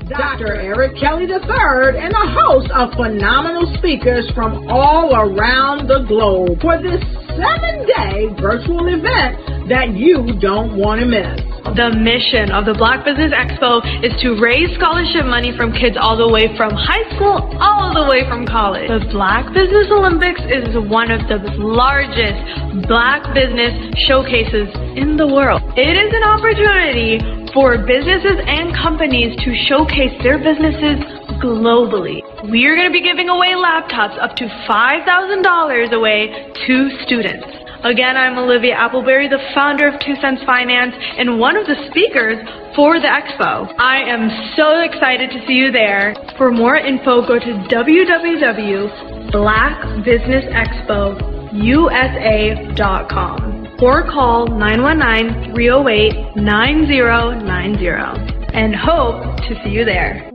Dr. Eric Kelly III and a host of phenomenal speakers from all around the globe for this 7-day virtual event that you don't want to miss. The mission of the Black Business Expo is to raise scholarship money from kids all the way from high school all the way from college. The Black Business Olympics is one of the largest Black business showcases in the world. It is an opportunity for businesses and companies to showcase their businesses globally. We are going to be giving away laptops up to $5,000 away to students. Again, I'm Olivia Appleberry, the founder of 2 Cents Finance and one of the speakers for the expo. I am so excited to see you there. For more info, go to www.blackbusinessexpousa.com or call 919-308-9090 and hope to see you there.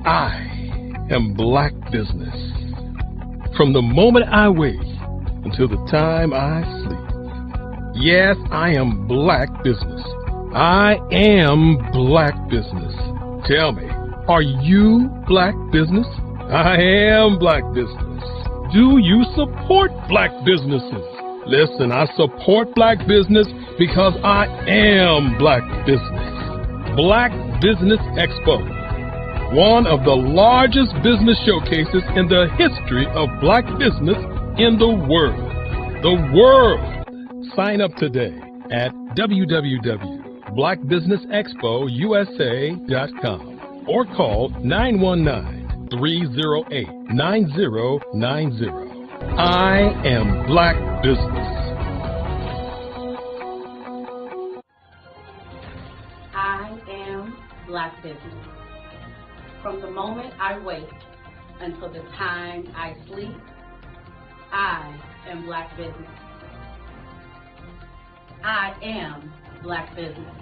I am Black Business. From the moment I wake until the time I sleep. Yes, I am Black Business. I am Black Business. Tell me, are you Black Business? I am Black Business. Do you support Black businesses? Listen, I support Black business because I am Black Business. Black Business Expo, one of the largest business showcases in the history of Black business in the world. The world! Sign up today at www.blackbusinessexpousa.com or call 919-308-9090. I am Black Business. I am Black Business. From the moment I wake until the time I sleep, I am Black Business. I am Black Business.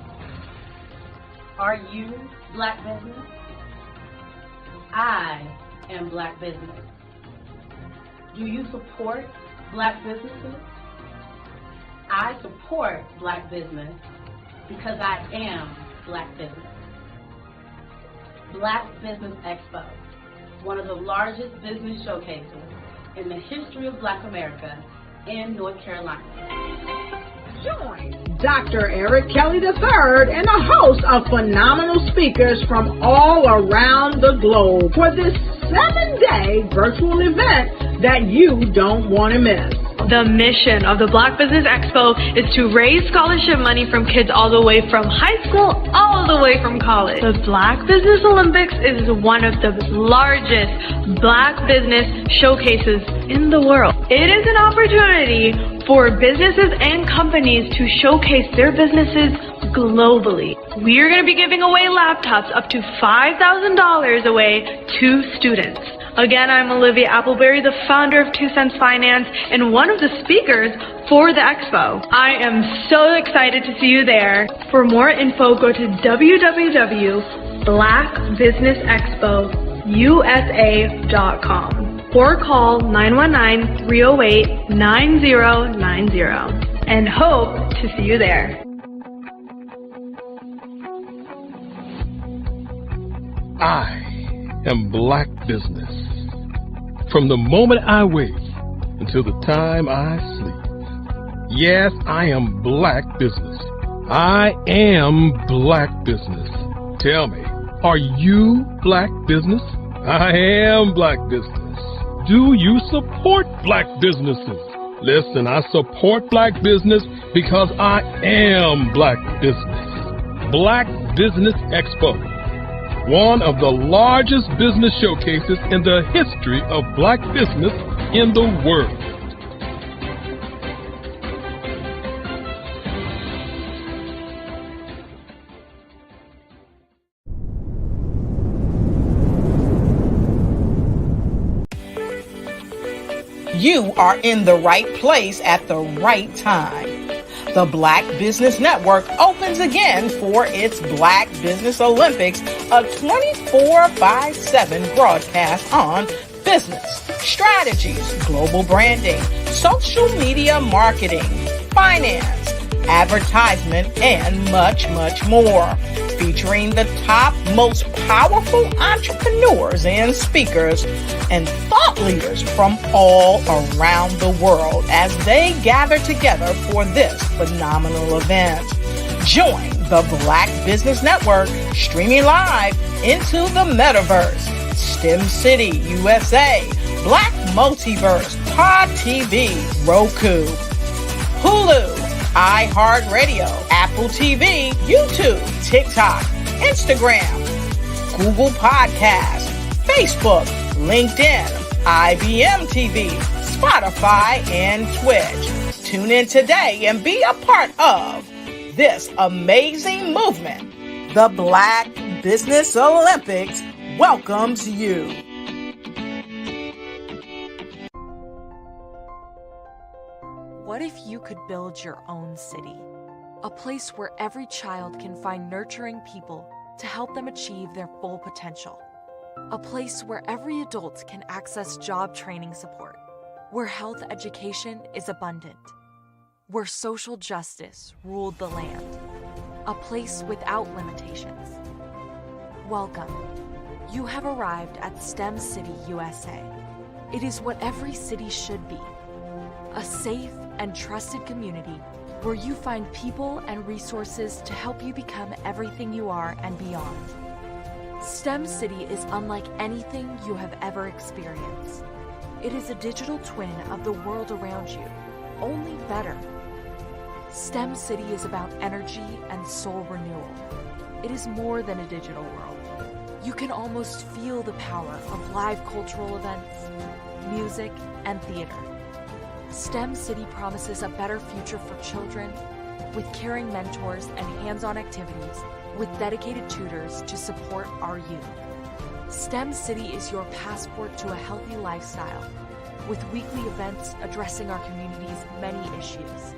Are you Black Business? I am Black Business. Do you support Black businesses? I support Black business because I am Black Business. Black Business Expo, one of the largest business showcases in the history of Black America in North Carolina. Join Dr. Eric Kelly III and a host of phenomenal speakers from all around the globe for this 7-day virtual event that you don't want to miss. The mission of the Black Business Expo is to raise scholarship money from kids all the way from high school all the way from college. The Black Business Olympics is one of the largest Black business showcases in the world. It is an opportunity for businesses and companies to showcase their businesses globally. We are going to be giving away laptops up to $5,000 away to students. Again, I'm Olivia Appleberry, the founder of 2 Cents Finance and one of the speakers for the expo. I am so excited to see you there. For more info, go to www.blackbusinessexpousa.com or call 919-308-9090 and hope to see you there. I am Black Business. From the moment I wake until the time I sleep. Yes, I am Black Business. I am Black Business. Tell me, are you Black Business? I am Black Business. Do you support Black businesses? Listen, I support Black business because I am Black Business. Black Business Expo, one of the largest business showcases in the history of Black business in the world. You are in the right place at the right time. The Black Business Network opens again for its Black Business Olympics, a 24/7 broadcast on business, strategies, global branding, social media marketing, finance, advertisement, and much, much more. Featuring the top, most powerful entrepreneurs and speakers and thought leaders from all around the world as they gather together for this phenomenal event. Join the Black Business Network streaming live into the metaverse, STEM City USA, Black Multiverse, Pod TV, Roku, Hulu, iHeartRadio, Apple TV, YouTube, TikTok, Instagram, Google Podcasts, Facebook, LinkedIn, IBM TV, Spotify, and Twitch. Tune in today and be a part of this amazing movement. The Black Business Olympics welcomes you. What if you could build your own city? A place where every child can find nurturing people to help them achieve their full potential. A place where every adult can access job training support. Where health education is abundant. Where social justice ruled the land. A place without limitations. Welcome. You have arrived at STEM City USA. It is what every city should be. A safe and trusted community where you find people and resources to help you become everything you are and beyond. STEM City is unlike anything you have ever experienced. It is a digital twin of the world around you, only better. STEM City is about energy and soul renewal. It is more than a digital world. You can almost feel the power of live cultural events, music, and theater. STEM City promises a better future for children with caring mentors and hands-on activities with dedicated tutors to support our youth. STEM City is your passport to a healthy lifestyle with weekly events addressing our community's many issues.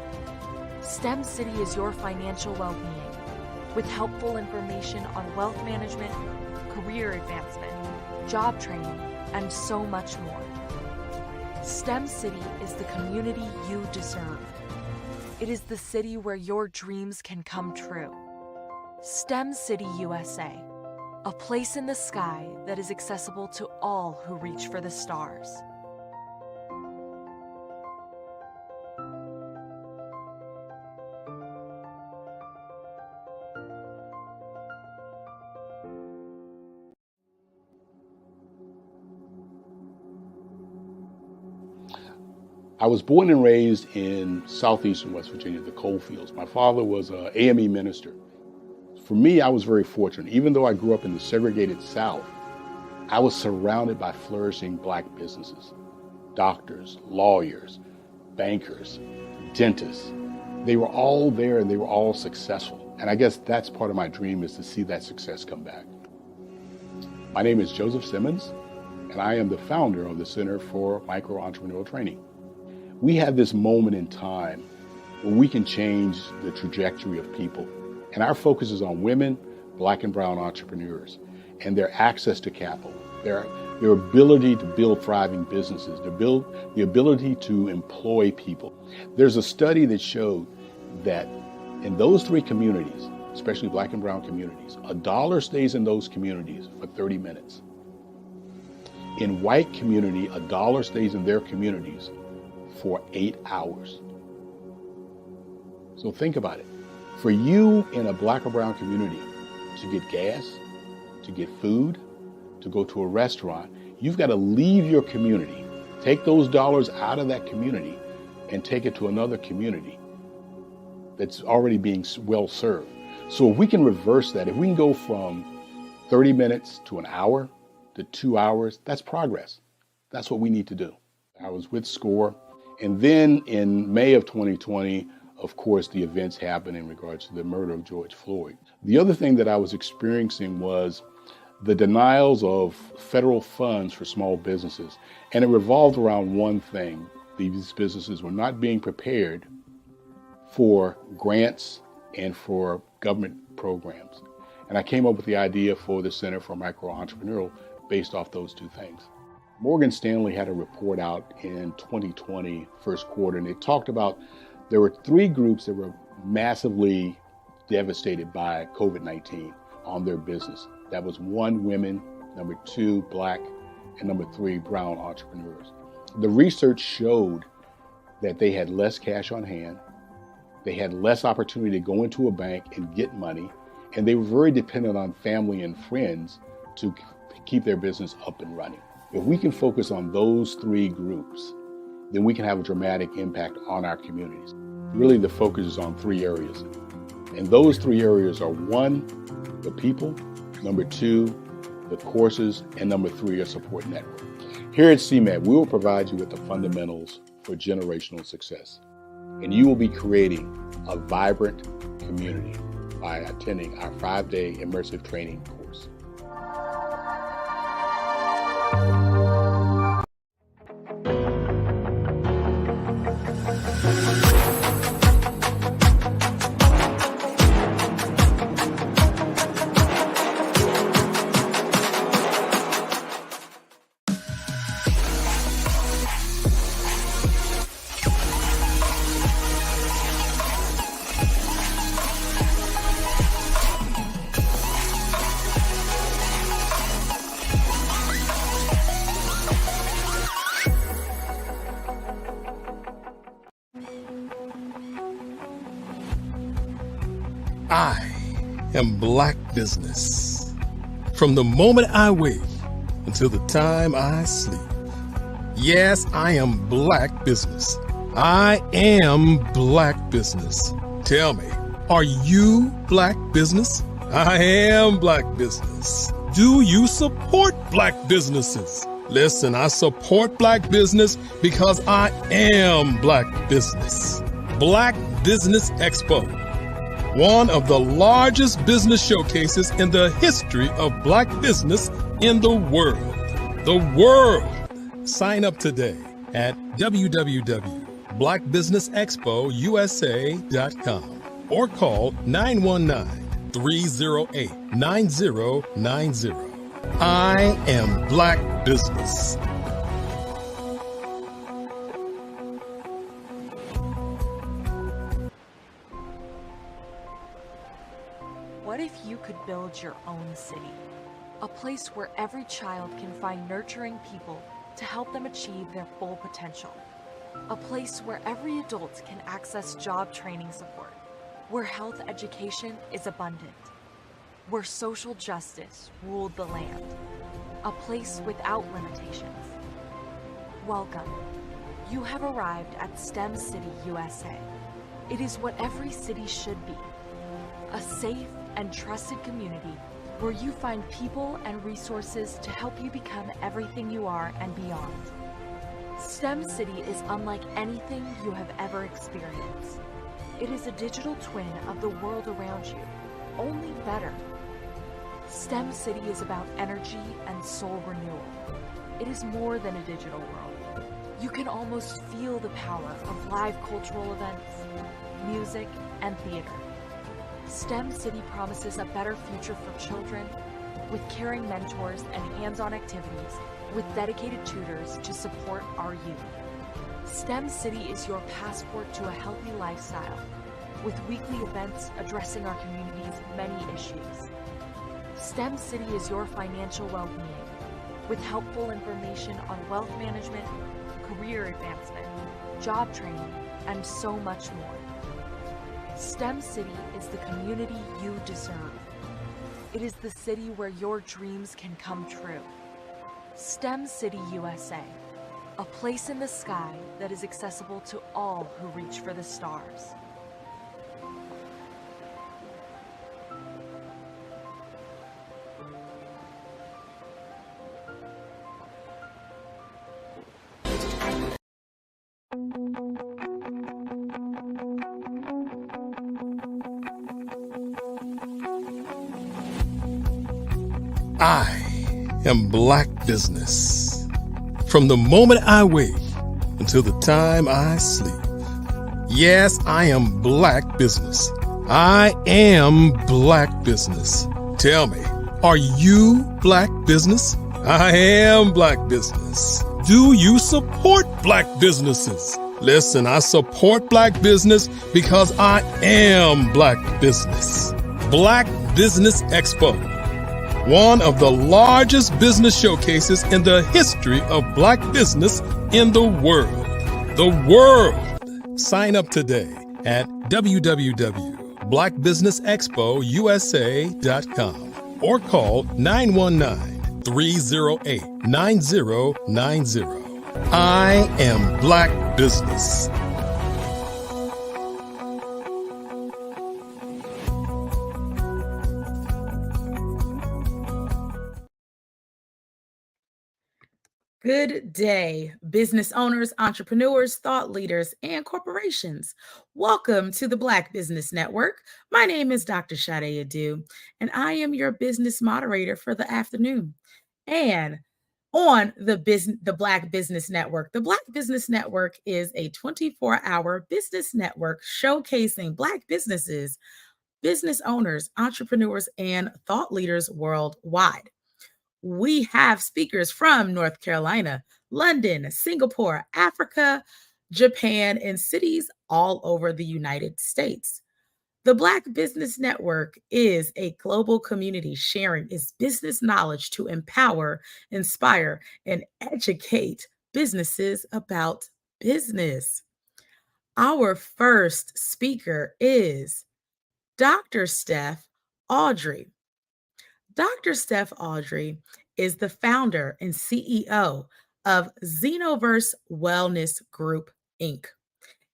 STEM City is your financial well-being with helpful information on wealth management, career advancement, job training, and so much more. STEM City is the community you deserve. It is the city where your dreams can come true. STEM City USA, a place in the sky that is accessible to all who reach for the stars. I was born and raised in southeastern West Virginia, the coal fields. My father was an AME minister. For me, I was very fortunate. Even though I grew up in the segregated South, I was surrounded by flourishing Black businesses, doctors, lawyers, bankers, dentists. They were all there and they were all successful. And I guess that's part of my dream, is to see that success come back. My name is Joseph Simmons, and I am the founder of the Center for Micro-Entrepreneurial Training. We have this moment in time where we can change the trajectory of people. And our focus is on women, Black and brown entrepreneurs, and their access to capital, their ability to build thriving businesses, the ability to employ people. There's a study that showed that in those three communities, especially Black and brown communities, $1 stays in those communities for 30 minutes. In white community, $1 stays in their communities for 8 hours. So think about it. For you in a Black or brown community to get gas, to get food, to go to a restaurant, you've got to leave your community, take those dollars out of that community and take it to another community that's already being well served. So if we can reverse that, if we can go from 30 minutes to an hour to 2 hours, that's progress. That's what we need to do. I was with SCORE. And then in May of 2020, of course, the events happened in regards to the murder of George Floyd. The other thing that I was experiencing was the denials of federal funds for small businesses. And it revolved around one thing. These businesses were not being prepared for grants and for government programs. And I came up with the idea for the Center for Micro-Entrepreneurial based off those two things. Morgan Stanley had a report out in 2020, first quarter, and it talked about there were three groups that were massively devastated by COVID-19 on their business. That was 1, women, number 2, Black, and number 3, brown entrepreneurs. The research showed that they had less cash on hand, they had less opportunity to go into a bank and get money, and they were very dependent on family and friends to keep their business up and running. If we can focus on those 3 groups, then we can have a dramatic impact on our communities. Really, the focus is on 3 areas. And those 3 areas are 1, the people, number 2, the courses, and number 3, a support network. Here at CMAT, we will provide you with the fundamentals for generational success. And you will be creating a vibrant community by attending our 5-day immersive training course. I am Black Business. From the moment I wake until the time I sleep. Yes, I am Black Business. I am Black Business. Tell me, are you Black Business? I am Black Business. Do you support Black businesses? Listen, I support Black business because I am Black Business. Black Business Expo, one of the largest business showcases in the history of Black business in the world. The world! Sign up today at www.blackbusinessexpousa.com or call 919-308-9090. I am Black Business. What if you could build your own city? A place where every child can find nurturing people to help them achieve their full potential. A place where every adult can access job training support, where health education is abundant, where social justice ruled the land. A place without limitations. Welcome. You have arrived at STEM City USA. It is what every city should be. A safe and trusted community where you find people and resources to help you become everything you are and beyond. STEM City is unlike anything you have ever experienced. It is a digital twin of the world around you, only better. STEM City is about energy and soul renewal. It is more than a digital world. You can almost feel the power of live cultural events, music, and theater. STEM City promises a better future for children with caring mentors and hands-on activities with dedicated tutors to support our youth. STEM City is your passport to a healthy lifestyle with weekly events addressing our community's many issues. STEM City is your financial well-being with helpful information on wealth management, career advancement, job training, and so much more. STEM City is the community you deserve. It is the city where your dreams can come true. STEM City USA, a place in the sky that is accessible to all who reach for the stars. I am Black Business. From the moment I wake until the time I sleep. Yes, I am Black Business. I am Black Business. Tell me, are you Black Business? I am Black Business. Do you support Black businesses? Listen, I support Black business because I am Black business. Black Business Expo, one of the largest business showcases in the history of Black business in the world. The world! Sign up today at www.blackbusinessexpousa.com or call 919-308-9090. I am Black business. Good day, business owners, entrepreneurs, thought leaders, and corporations. Welcome to the Black Business Network. My name is Dr. Sade Adu, and I am your business moderator for the afternoon. And on the Black Business Network, the Black Business Network is a 24-hour business network showcasing Black businesses, business owners, entrepreneurs, and thought leaders worldwide. We have speakers from North Carolina, London, Singapore, Africa, Japan, and cities all over the United States. The Black Business Network is a global community sharing its business knowledge to empower, inspire, and educate businesses about business. Our first speaker is Dr. Steph Audrey. Dr. Steph Audrey is the founder and CEO of Xenoverse Wellness Group, Inc.,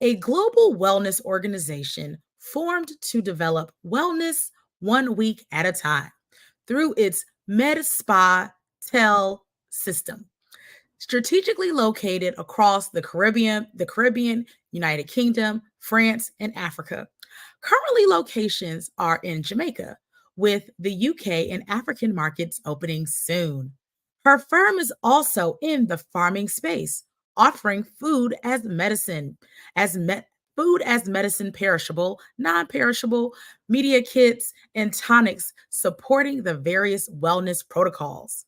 a global wellness organization formed to develop wellness 1 week at a time through its Med-Spa Tel system, strategically located across the Caribbean, United Kingdom, France, and Africa. Currently, locations are in Jamaica, with the UK and African markets opening soon. Her firm is also in the farming space, offering food as medicine, perishable, non-perishable, media kits, and tonics, supporting the various wellness protocols.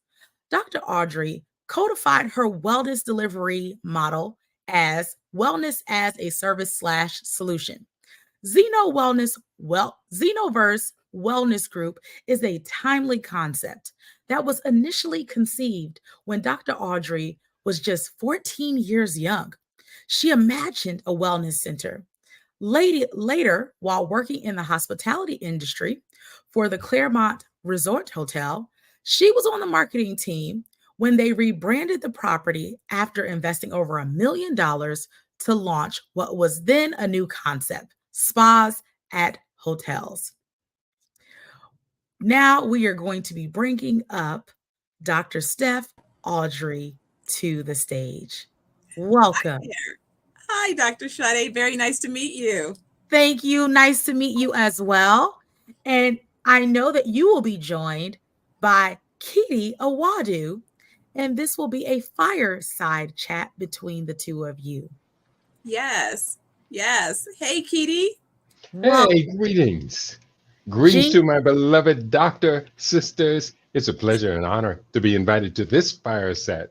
Dr. Audrey codified her wellness delivery model as wellness as a service / solution. Xenoverse Wellness Group is a timely concept that was initially conceived when Dr. Audrey was just 14 years young. She imagined a wellness center. Later, while working in the hospitality industry for the Claremont Resort Hotel, she was on the marketing team when they rebranded the property after investing over $1 million to launch what was then a new concept: spas at hotels. Now we are going to be bringing up Dr. Steph Audrey to the stage. Welcome. Hi, Dr. Sade. Very nice to meet you. Thank you. Nice to meet you as well. And I know that you will be joined by Kitty Awadu, and this will be a fireside chat between the two of you. Yes. Hey, Kitty. Hey, greetings. Greetings to my beloved doctor sisters. It's a pleasure and honor to be invited to this fireside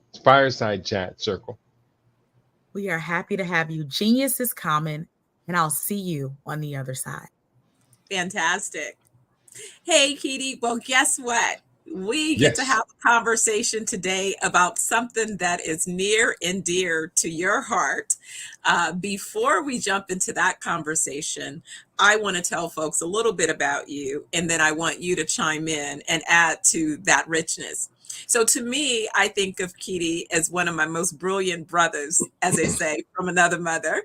chat circle. We are happy to have you. Genius is common, and I'll see you on the other side. Fantastic. Hey, Kitty. Well, guess what? We get to have a conversation today about something that is near and dear to your heart. Before we jump into that conversation, I want to tell folks a little bit about you, and then I want you to chime in and add to that richness. So to me, I think of Kitty as one of my most brilliant brothers, as they say, from another mother.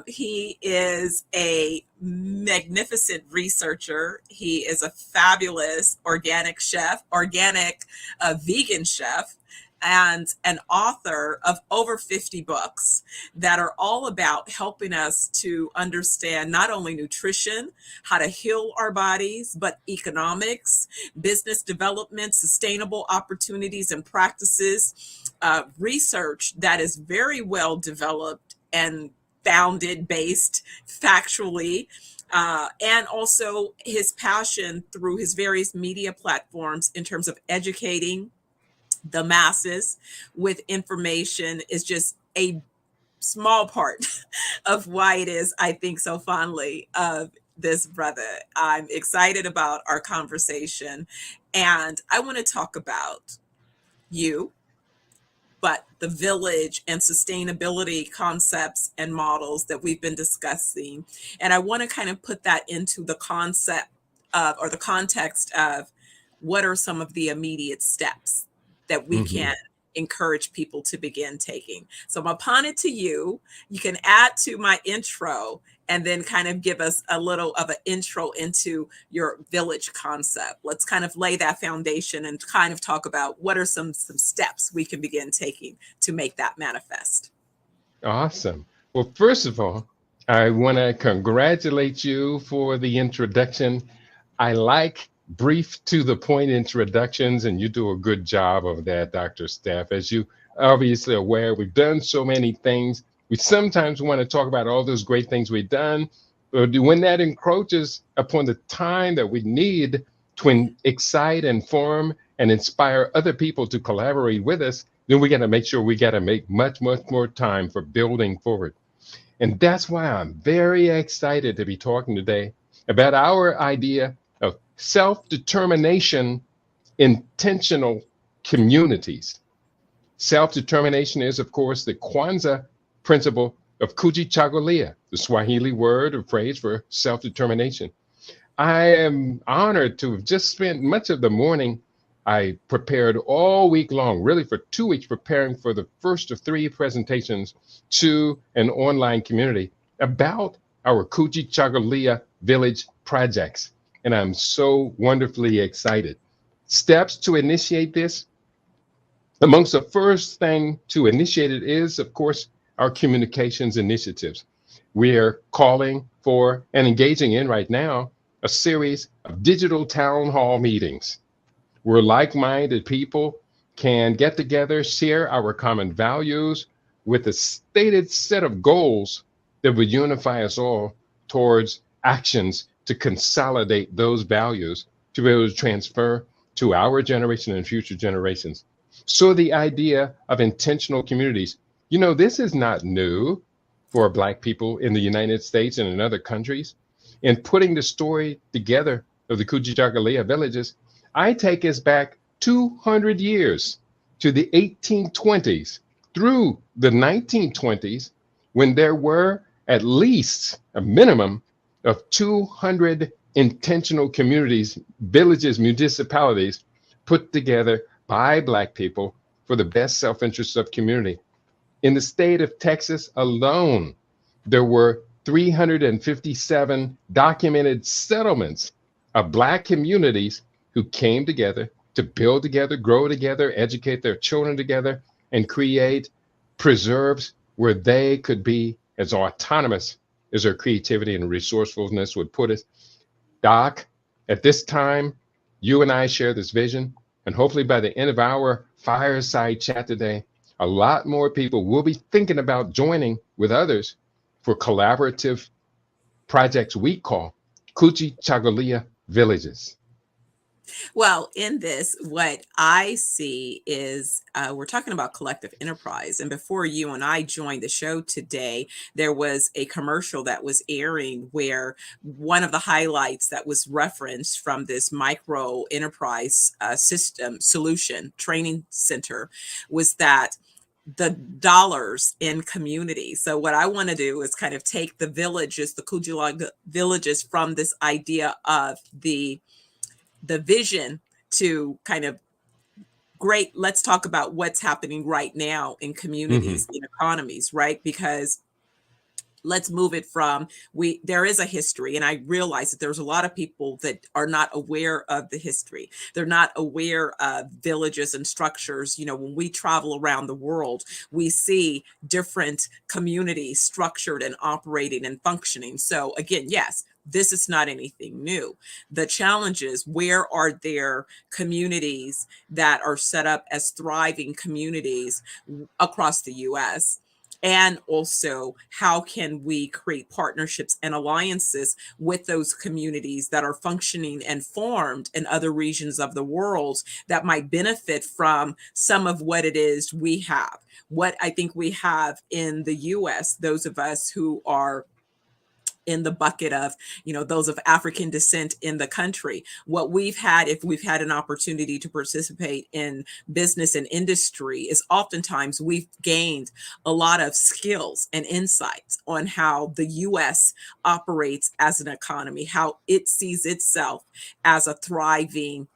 He is a magnificent researcher. He is a fabulous organic vegan chef, and an author of over 50 books that are all about helping us to understand not only nutrition, how to heal our bodies, but economics, business development, sustainable opportunities and practices, research that is very well developed and founded, based factually, and also his passion through his various media platforms in terms of educating the masses with information is just a small part of why it is I think so fondly of this brother. I'm excited about our conversation, and I want to talk about you, but the village and sustainability concepts and models that we've been discussing. And I want to kind of put that into the concept of, or the context of, what are some of the immediate steps that we can encourage people to begin taking. So I'm upon it to you. You can add to my intro and then kind of give us a little of an intro into your village concept. Let's kind of lay that foundation and kind of talk about what are some steps we can begin taking to make that manifest. Awesome. Well, first of all, I want to congratulate you for the introduction. I like brief to the point introductions, and you do a good job of that, Dr. Steph. As you obviously are aware, we've done so many things. We sometimes want to talk about all those great things we've done, but when that encroaches upon the time that we need to excite, inform, and inspire other people to collaborate with us, then we got to make sure we got to make much, much more time for building forward. And that's why I'm very excited to be talking today about our idea of self-determination, intentional communities. Self-determination is, of course, the Kwanzaa principle of kujichagulia, the Swahili word or phrase for self-determination. I am honored to have just spent much of the morning. I prepared all week long, really for 2 weeks, preparing for the first of 3 presentations to an online community about our kujichagulia village projects. And I'm so wonderfully excited. Steps to initiate this. Amongst the first thing to initiate it is, of course, our communications initiatives. We are calling for and engaging in right now a series of digital town hall meetings where like-minded people can get together, share our common values with a stated set of goals that would unify us all towards actions to consolidate those values to be able to transfer to our generation and future generations. So the idea of intentional communities, you know, this is not new for Black people in the United States and in other countries. In putting the story together of the Kujichagulia villages, I take us back 200 years to the 1820s through the 1920s, when there were at least a minimum of 200 intentional communities, villages, municipalities put together by Black people for the best self-interest of community. In the state of Texas alone, there were 357 documented settlements of Black communities who came together to build together, grow together, educate their children together, and create preserves where they could be as autonomous as their creativity and resourcefulness would put it. Doc, at this time, you and I share this vision, and hopefully by the end of our fireside chat today, a lot more people will be thinking about joining with others for collaborative projects we call Kujichagulia villages. Well, in this, what I see is we're talking about collective enterprise. And before you and I joined the show today, there was a commercial that was airing where one of the highlights that was referenced from this micro enterprise system solution training center was that the dollars in community. So what I want to do is kind of take the villages, the Kujichagulia villages, from this idea of the vision to kind of great, let's talk about what's happening right now in communities, in economies, right? Because let's move it from, there is a history, and I realize that there's a lot of people that are not aware of the history. They're not aware of villages and structures. You know, when we travel around the world, we see different communities structured and operating and functioning. So again, yes, this is not anything new. The challenge is, where are there communities that are set up as thriving communities across the US? And also, how can we create partnerships and alliances with those communities that are functioning and formed in other regions of the world that might benefit from some of what it is we have? What I think we have in the US, those of us who are in the bucket of, those of African descent in the country. What we've had, if we've had an opportunity to participate in business and industry, is oftentimes we've gained a lot of skills and insights on how the US operates as an economy, how it sees itself as a thriving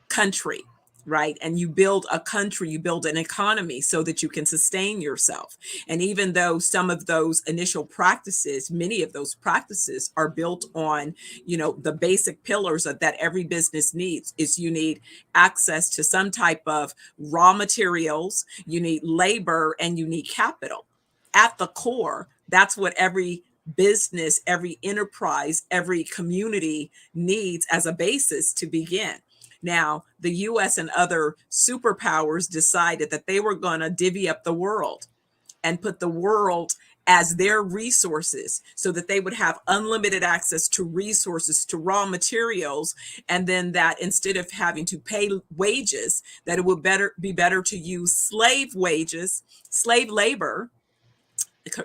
country, right? And you build a country, you build an economy so that you can sustain yourself. And even though some of those initial practices, many of those practices are built on, the basic pillars that every business needs, is you need access to some type of raw materials, you need labor, and you need capital. At the core, that's what every business, every enterprise, every community needs as a basis to begin. Now, the US and other superpowers decided that they were going to divvy up the world and put the world as their resources so that they would have unlimited access to resources, to raw materials, and then that instead of having to pay wages, that it would be better to use slave labor,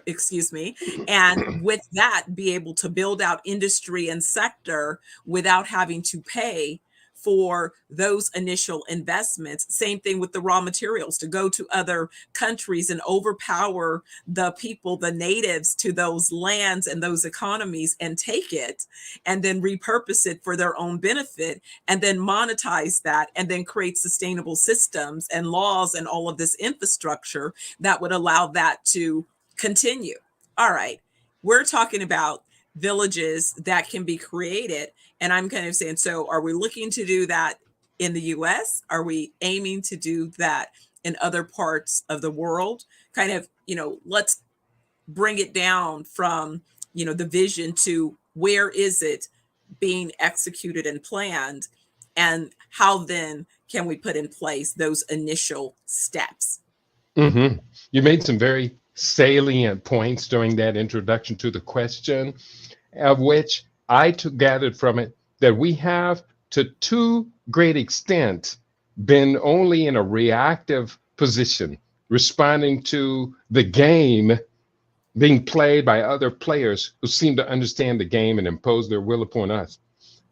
excuse me, and with that be able to build out industry and sector without having to pay for those initial investments. Same thing with the raw materials, to go to other countries and overpower the people, the natives to those lands and those economies, and take it and then repurpose it for their own benefit, and then monetize that, and then create sustainable systems and laws and all of this infrastructure that would allow that to continue. All right, we're talking about villages that can be created. And I'm kind of saying, so are we looking to do that in the US? Are we aiming to do that in other parts of the world? Kind of, let's bring it down from, the vision to where is it being executed and planned, and how then can we put in place those initial steps? Mm-hmm. You made some very salient points during that introduction to the question, of which I gathered from it that we have, to too great extent, been only in a reactive position, responding to the game being played by other players who seem to understand the game and impose their will upon us.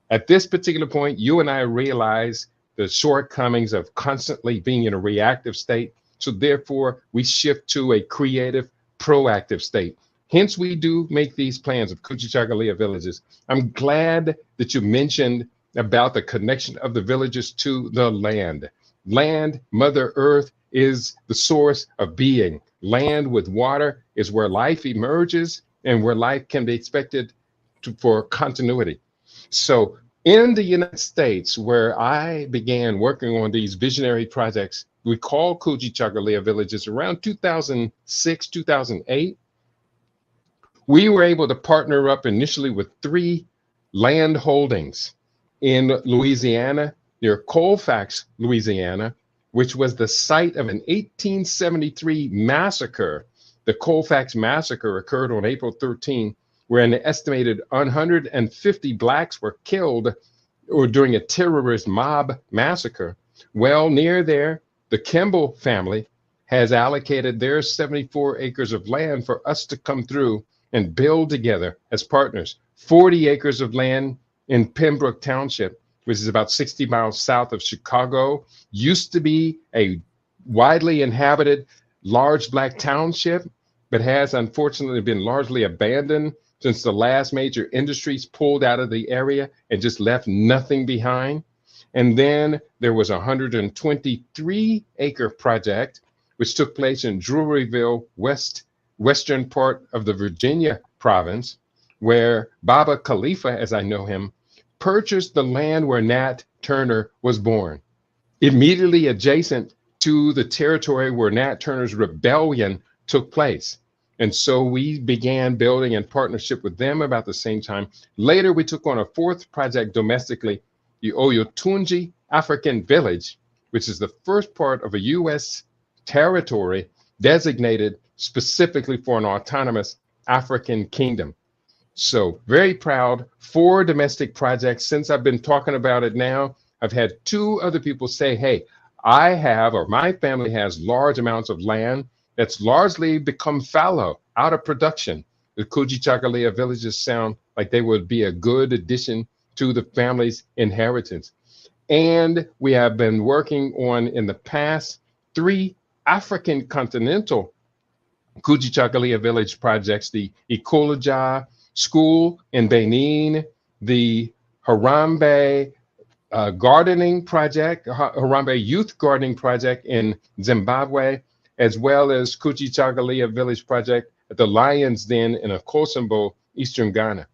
At this particular point, you and I realize the shortcomings of constantly being in a reactive state. So therefore, we shift to a creative, proactive state. Hence, we do make these plans of Kujichagulia villages. I'm glad that you mentioned about the connection of the villages to the land. Land, Mother Earth, is the source of being. Land with water is where life emerges and where life can be expected for continuity. So in the United States, where I began working on these visionary projects, we call Kujichagulia villages around 2006, 2008. We were able to partner up initially with 3 land holdings in Louisiana, near Colfax, Louisiana, which was the site of an 1873 massacre. The Colfax massacre occurred on April 13, where an estimated 150 blacks were killed during a terrorist mob massacre. Well, near there, the Kimball family has allocated their 74 acres of land for us to come through and build together as partners. 40 acres of land in Pembroke Township, which is about 60 miles south of Chicago, used to be a widely inhabited large black township, but has unfortunately been largely abandoned since the last major industries pulled out of the area and just left nothing behind. And then there was a 123-acre project, which took place in Druryville, western part of the Virginia province, where Baba Khalifa, as I know him, purchased the land where Nat Turner was born, immediately adjacent to the territory where Nat Turner's rebellion took place. And so we began building in partnership with them about the same time. Later, we took on a 4th project domestically, the Oyotunji African Village, which is the first part of a U.S. territory designated specifically for an autonomous African kingdom. So very proud. 4 domestic projects. Since I've been talking about it now, I've had 2 other people say, hey, I have, or my family has, large amounts of land that's largely become fallow, out of production. The Kujichagulia villages sound like they would be a good addition to the family's inheritance. And we have been working on, in the past, 3 African continental Kujichagulia village projects: the Ikolaja School in Benin, the Harambe gardening project, Harambe Youth Gardening Project in Zimbabwe, as well as Kujichagulia Village Project at the Lion's Den in Akosombo, Eastern Ghana.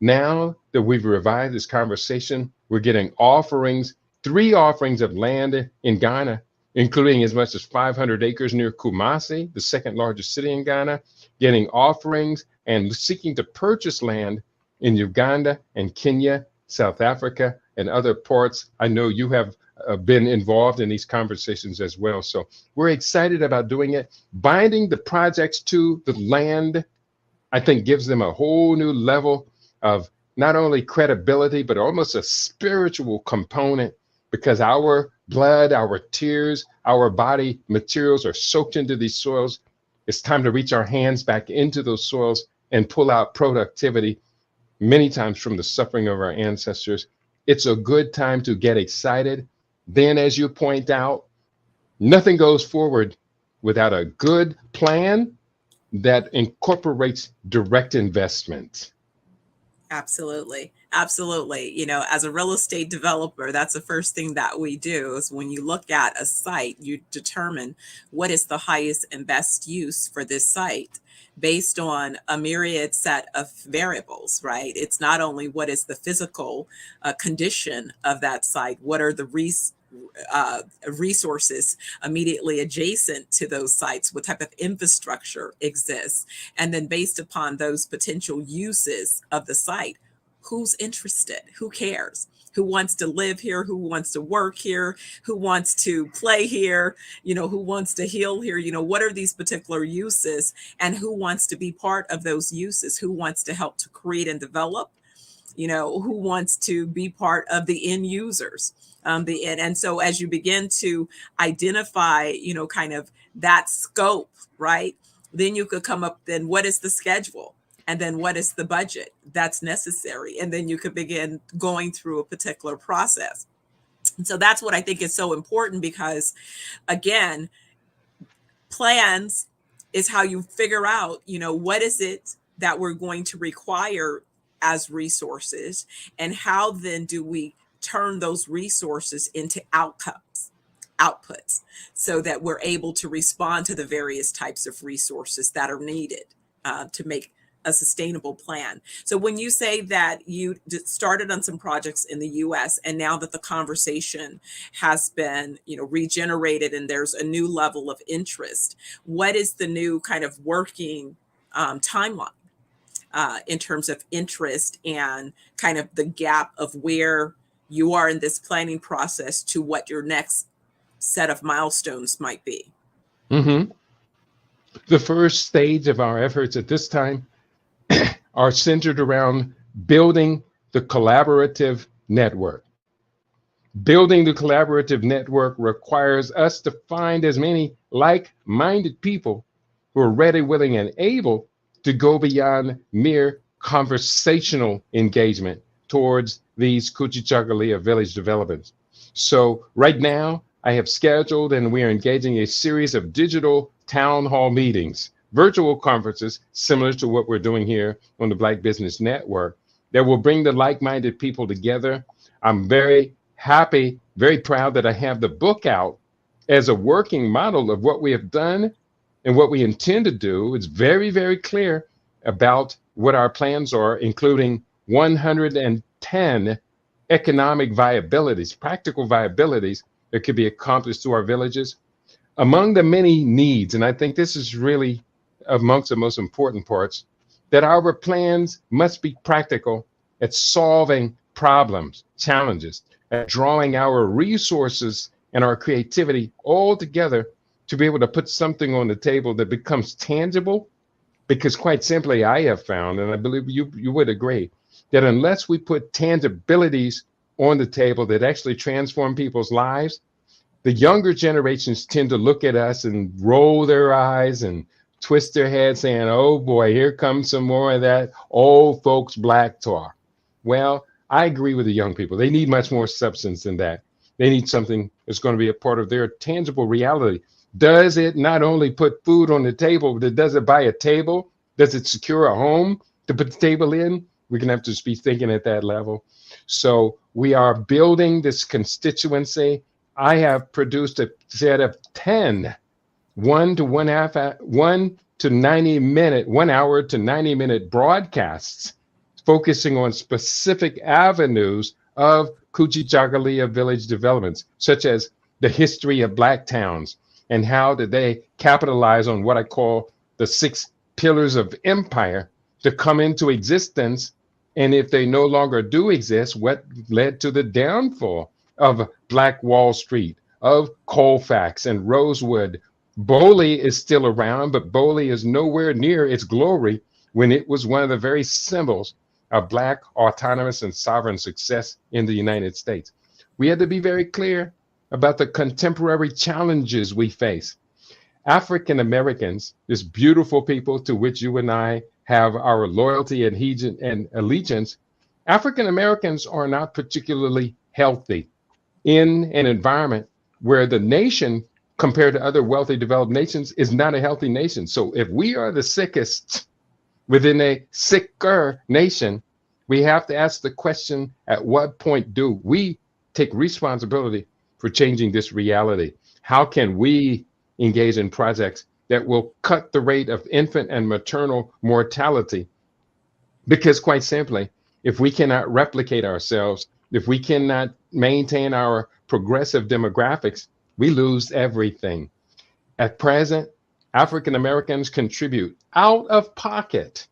Now that we've revived this conversation, we're getting offerings, 3 offerings of land in Ghana, including as much as 500 acres near Kumasi, the 2nd largest city in Ghana, getting offerings and seeking to purchase land in Uganda and Kenya, South Africa, and other parts. I know you have been involved in these conversations as well. So we're excited about doing it. Binding the projects to the land, I think, gives them a whole new level of not only credibility, but almost a spiritual component, because our blood, our tears, our body materials are soaked into these soils. It's time to reach our hands back into those soils and pull out productivity, many times from the suffering of our ancestors. It's a good time to get excited. Then, as you point out, nothing goes forward without a good plan that incorporates direct investment. Absolutely. Absolutely. You know, as a real estate developer, that's the first thing that we do is when you look at a site, you determine what is the highest and best use for this site based on a myriad set of variables, right? It's not only what is the physical condition of that site, what are the resources immediately adjacent to those sites, what type of infrastructure exists, and then based upon those potential uses of the site, who's interested, who cares, who wants to live here, who wants to work here, who wants to play here, you know, who wants to heal here, you know, what are these particular uses, and who wants to be part of those uses, who wants to help to create and develop, you know, who wants to be part of the end users. And so as you begin to identify, you know, kind of that scope, right, then you could come up, then what is the schedule? And then what is the budget that's necessary? And then you could begin going through a particular process. And so that's what I think is so important, because again, plans is how you figure out, you know, what is it that we're going to require as resources, and how then do we turn those resources into outputs, so that we're able to respond to the various types of resources that are needed to make a sustainable plan. So when you say that you started on some projects in the US, and now that the conversation has been, you know, regenerated and there's a new level of interest, what is the new kind of working timeline in terms of interest and kind of the gap of where you are in this planning process to what your next set of milestones might be? Mm-hmm. The first stage of our efforts at this time are centered around building the collaborative network. Building the collaborative network requires us to find as many like-minded people who are ready, willing, and able to go beyond mere conversational engagement towards these Kujichagulia village developments. So right now, I have scheduled and we are engaging a series of digital town hall meetings, virtual conferences similar to what we're doing here on the Black Business Network, that will bring the like-minded people together. I'm very happy, very proud that I have the book out as a working model of what we have done and what we intend to do. It's very, very clear about what our plans are, including 110 economic viabilities, practical viabilities that could be accomplished through our villages. Among the many needs, and I think this is really amongst the most important parts, that our plans must be practical at solving problems, challenges, at drawing our resources and our creativity all together to be able to put something on the table that becomes tangible. Because quite simply, I have found, and I believe you would agree, that unless we put tangibilities on the table that actually transform people's lives, the younger generations tend to look at us and roll their eyes and twist their head saying, oh boy, here comes some more of that old folks black talk. Well, I agree with the young people. They need much more substance than that. They need something that's going to be a part of their tangible reality. Does it not only put food on the table, but does it buy a table? Does it secure a home to put the table in? We're going to have to be thinking at that level. So we are building this constituency. I have produced a set of 10 1 to 90 minute, 1 hour to 90 minute broadcasts focusing on specific avenues of Kujichagulia village developments, such as the history of Black towns and how did they capitalize on what I call the 6 pillars of empire to come into existence. And if they no longer do exist, what led to the downfall of Black Wall Street, of Colfax and Rosewood. Boley is still around, but Boley is nowhere near its glory when it was one of the very symbols of Black autonomous and sovereign success in the United States. We had to be very clear about the contemporary challenges we face. African Americans, this beautiful people to which you and I have our loyalty and allegiance, African Americans are not particularly healthy in an environment where the nation, compared to other wealthy developed nations, is not a healthy nation. So if we are the sickest within a sicker nation, we have to ask the question, at what point do we take responsibility for changing this reality? How can we engage in projects that will cut the rate of infant and maternal mortality? Because quite simply, if we cannot replicate ourselves, if we cannot maintain our progressive demographics, we lose everything. At present, African Americans contribute out of pocket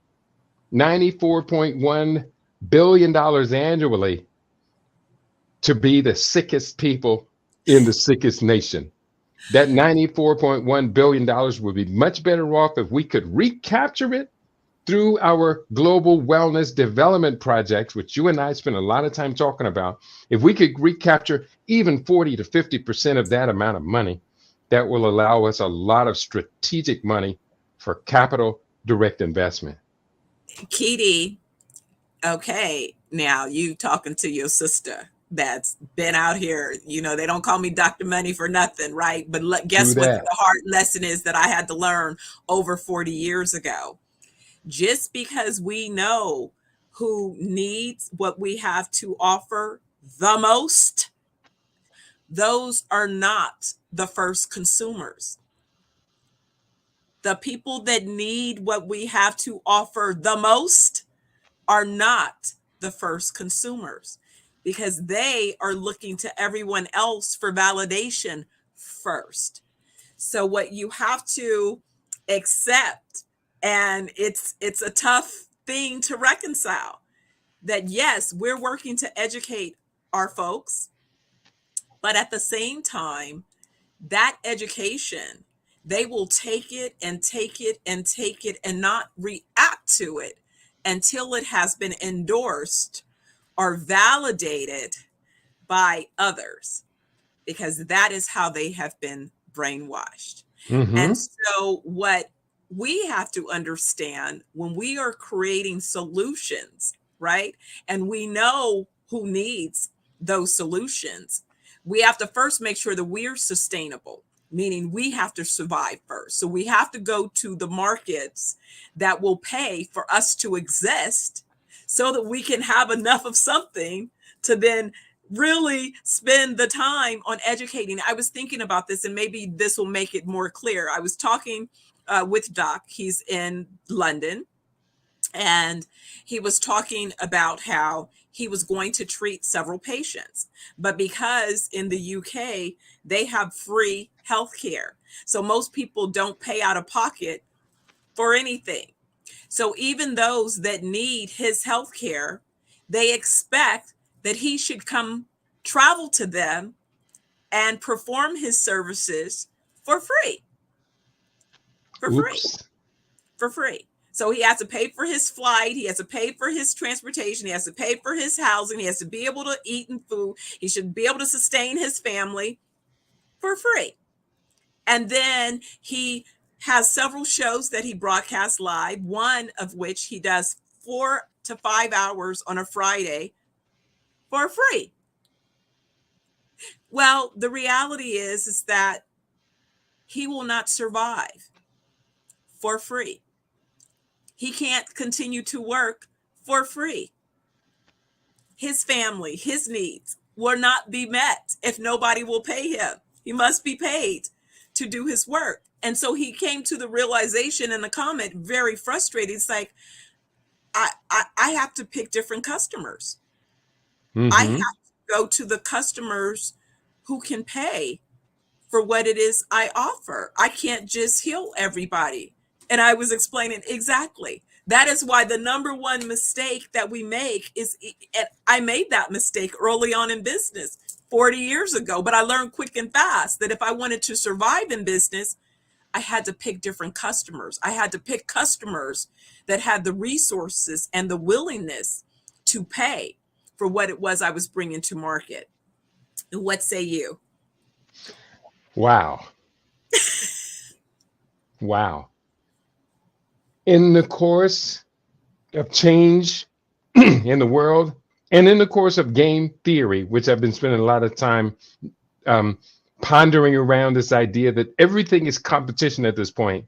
$94.1 billion annually to be the sickest people in the sickest nation. That $94.1 billion would be much better off if we could recapture it through our global wellness development projects, which you and I spend a lot of time talking about. If we could recapture even 40 to 50% of that amount of money, that will allow us a lot of strategic money for capital direct investment. Kitty, okay, now you talking to your sister that's been out here. You know, they don't call me Dr. Money for nothing, right? But guess what the hard lesson is that I had to learn over 40 years ago? Just because we know who needs what we have to offer the most, those are not the first consumers. The people that need what we have to offer the most are not the first consumers, because they are looking to everyone else for validation first. So what you have to accept, and it's a tough thing to reconcile, that yes, we're working to educate our folks, but at the same time, that education, they will take it and take it and take it and not react to it until it has been endorsed or validated by others, because that is how they have been brainwashed. And so what we have to understand when we are creating solutions, right? And we know who needs those solutions, we have to first make sure that we're sustainable, meaning we have to survive first. So we have to go to the markets that will pay for us to exist so that we can have enough of something to then really spend the time on educating. I was thinking about this, and maybe this will make it more clear. I was talking with Doc. He's in London, and he was talking about how he was going to treat several patients, but because in the UK, they have free healthcare. So most people don't pay out of pocket for anything. So even those that need his healthcare, they expect that he should come travel to them and perform his services for free. for free. For free. So he has to pay for his flight. He has to pay for his transportation. He has to pay for his housing. He has to be able to eat and food. He should be able to sustain his family for free. And then he has several shows that he broadcasts live, one of which he does 4 to 5 hours on a Friday for free. Well, the reality is that he will not survive for free. He can't continue to work for free. His family, his needs will not be met if nobody will pay him. He must be paid to do his work. And so he came to the realization in the comment, very frustrated. It's like, I have to pick different customers. I have to go to the customers who can pay for what it is I offer. I can't just heal everybody. And I was explaining exactly. That is why the number one mistake that we make is, and I made that mistake early on in business 40 years ago, but I learned quick and fast that if I wanted to survive in business, I had to pick different customers. I had to pick customers that had the resources and the willingness to pay for what it was I was bringing to market. And what say you? Wow. Wow. In the course of change in the world, and in the course of game theory, which I've been spending a lot of time pondering around this idea that everything is competition at this point.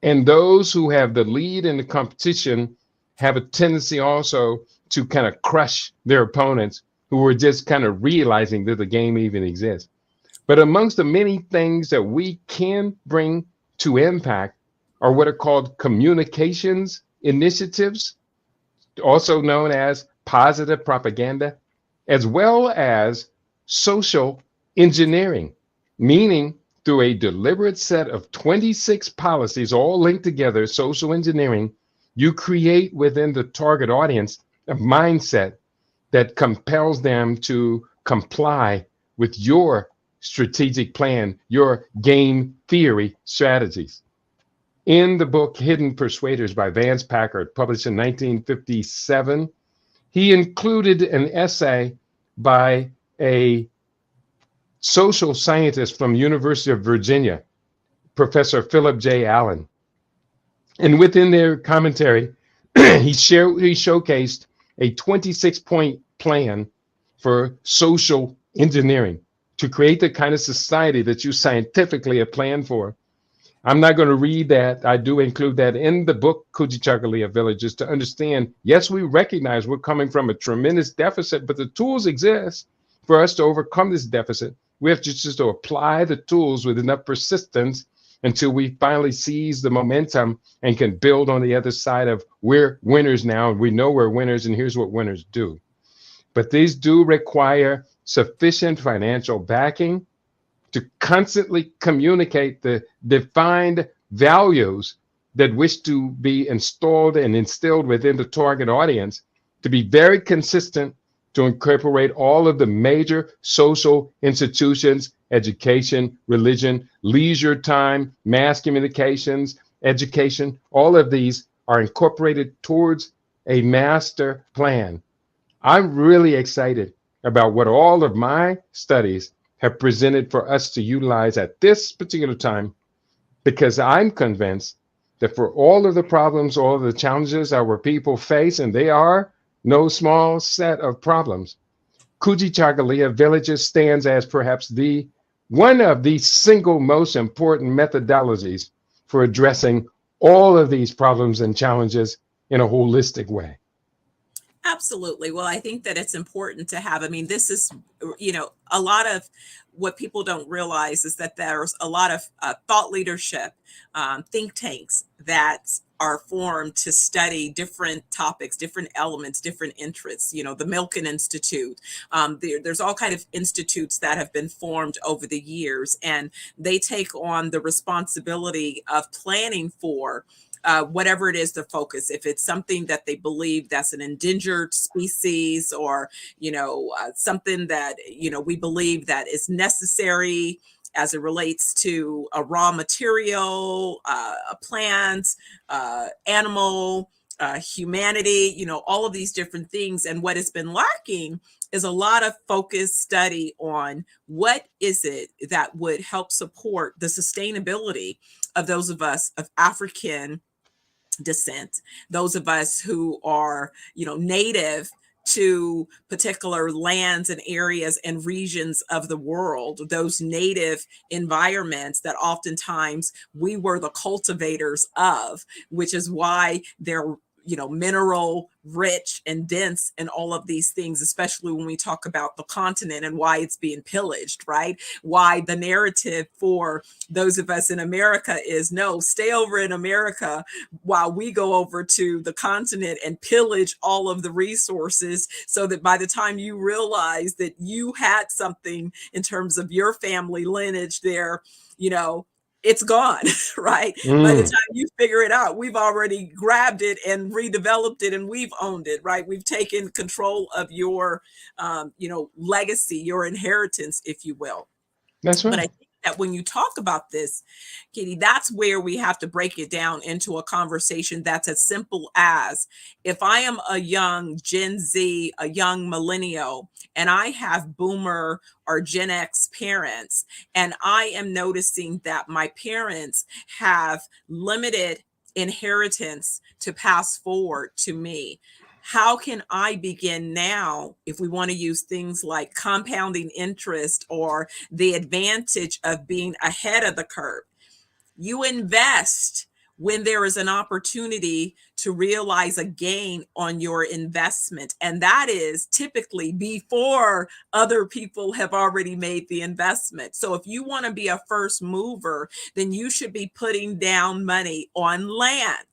And those who have the lead in the competition have a tendency also to kind of crush their opponents who are just kind of realizing that the game even exists. But amongst the many things that we can bring to impact are what are called communications initiatives, also known as positive propaganda, as well as social engineering, meaning through a deliberate set of 26 policies, all linked together, social engineering, you create within the target audience a mindset that compels them to comply with your strategic plan, your game theory strategies. In the book Hidden Persuaders by Vance Packard, published in 1957, he included an essay by a social scientist from University of Virginia, Professor Philip J. Allen. And within their commentary, he showcased a 26-point plan for social engineering to create the kind of society that you scientifically have planned for. I'm not going to read that. I do include that in the book, Kujichagulia Villages, to understand, yes, we recognize we're coming from a tremendous deficit, but the tools exist for us to overcome this deficit. We have to just to apply the tools with enough persistence until we finally seize the momentum and can build on the other side of we're winners now. And we know we're winners, and here's what winners do. But these do require sufficient financial backing to constantly communicate the defined values that wish to be installed and instilled within the target audience, to be very consistent, to incorporate all of the major social institutions, education, religion, leisure time, mass communications, education. All of these are incorporated towards a master plan. I'm really excited about what all of my studies have presented for us to utilize at this particular time, because I'm convinced that for all of the problems, all of the challenges our people face, and they are no small set of problems, Kujichagulia Villages stands as perhaps one of the single most important methodologies for addressing all of these problems and challenges in a holistic way. Absolutely. Well, I think that it's important to have, this is, a lot of what people don't realize is that there's a lot of thought leadership, think tanks that are formed to study different topics, different elements, different interests. The Milken Institute. There's all kind of institutes that have been formed over the years, and they take on the responsibility of planning for whatever it is the focus. If it's something that they believe that's an endangered species, or, something that, we believe that is necessary as it relates to a raw material, plants, animal, humanity, all of these different things. And what has been lacking is a lot of focused study on what is it that would help support the sustainability of those of us of African descent, those of us who are, native to particular lands and areas and regions of the world, those native environments that oftentimes we were the cultivators of, which is why they're mineral rich and dense and all of these things, especially when we talk about the continent and why it's being pillaged, right? Why the narrative for those of us in America is no, stay over in America while we go over to the continent and pillage all of the resources, so that by the time you realize that you had something in terms of your family lineage there, it's gone, right? By the time you figure it out, we've already grabbed it and redeveloped it, and we've owned it, right? We've taken control of your, legacy, your inheritance, if you will. That's right. But I think that when you talk about this, Katie, that's where we have to break it down into a conversation that's as simple as, if I am a young Gen Z, a young millennial, and I have boomer or Gen X parents, and I am noticing that my parents have limited inheritance to pass forward to me, how can I begin now, if we want to use things like compounding interest or the advantage of being ahead of the curve? You invest when there is an opportunity to realize a gain on your investment. And that is typically before other people have already made the investment. So if you want to be a first mover, then you should be putting down money on land.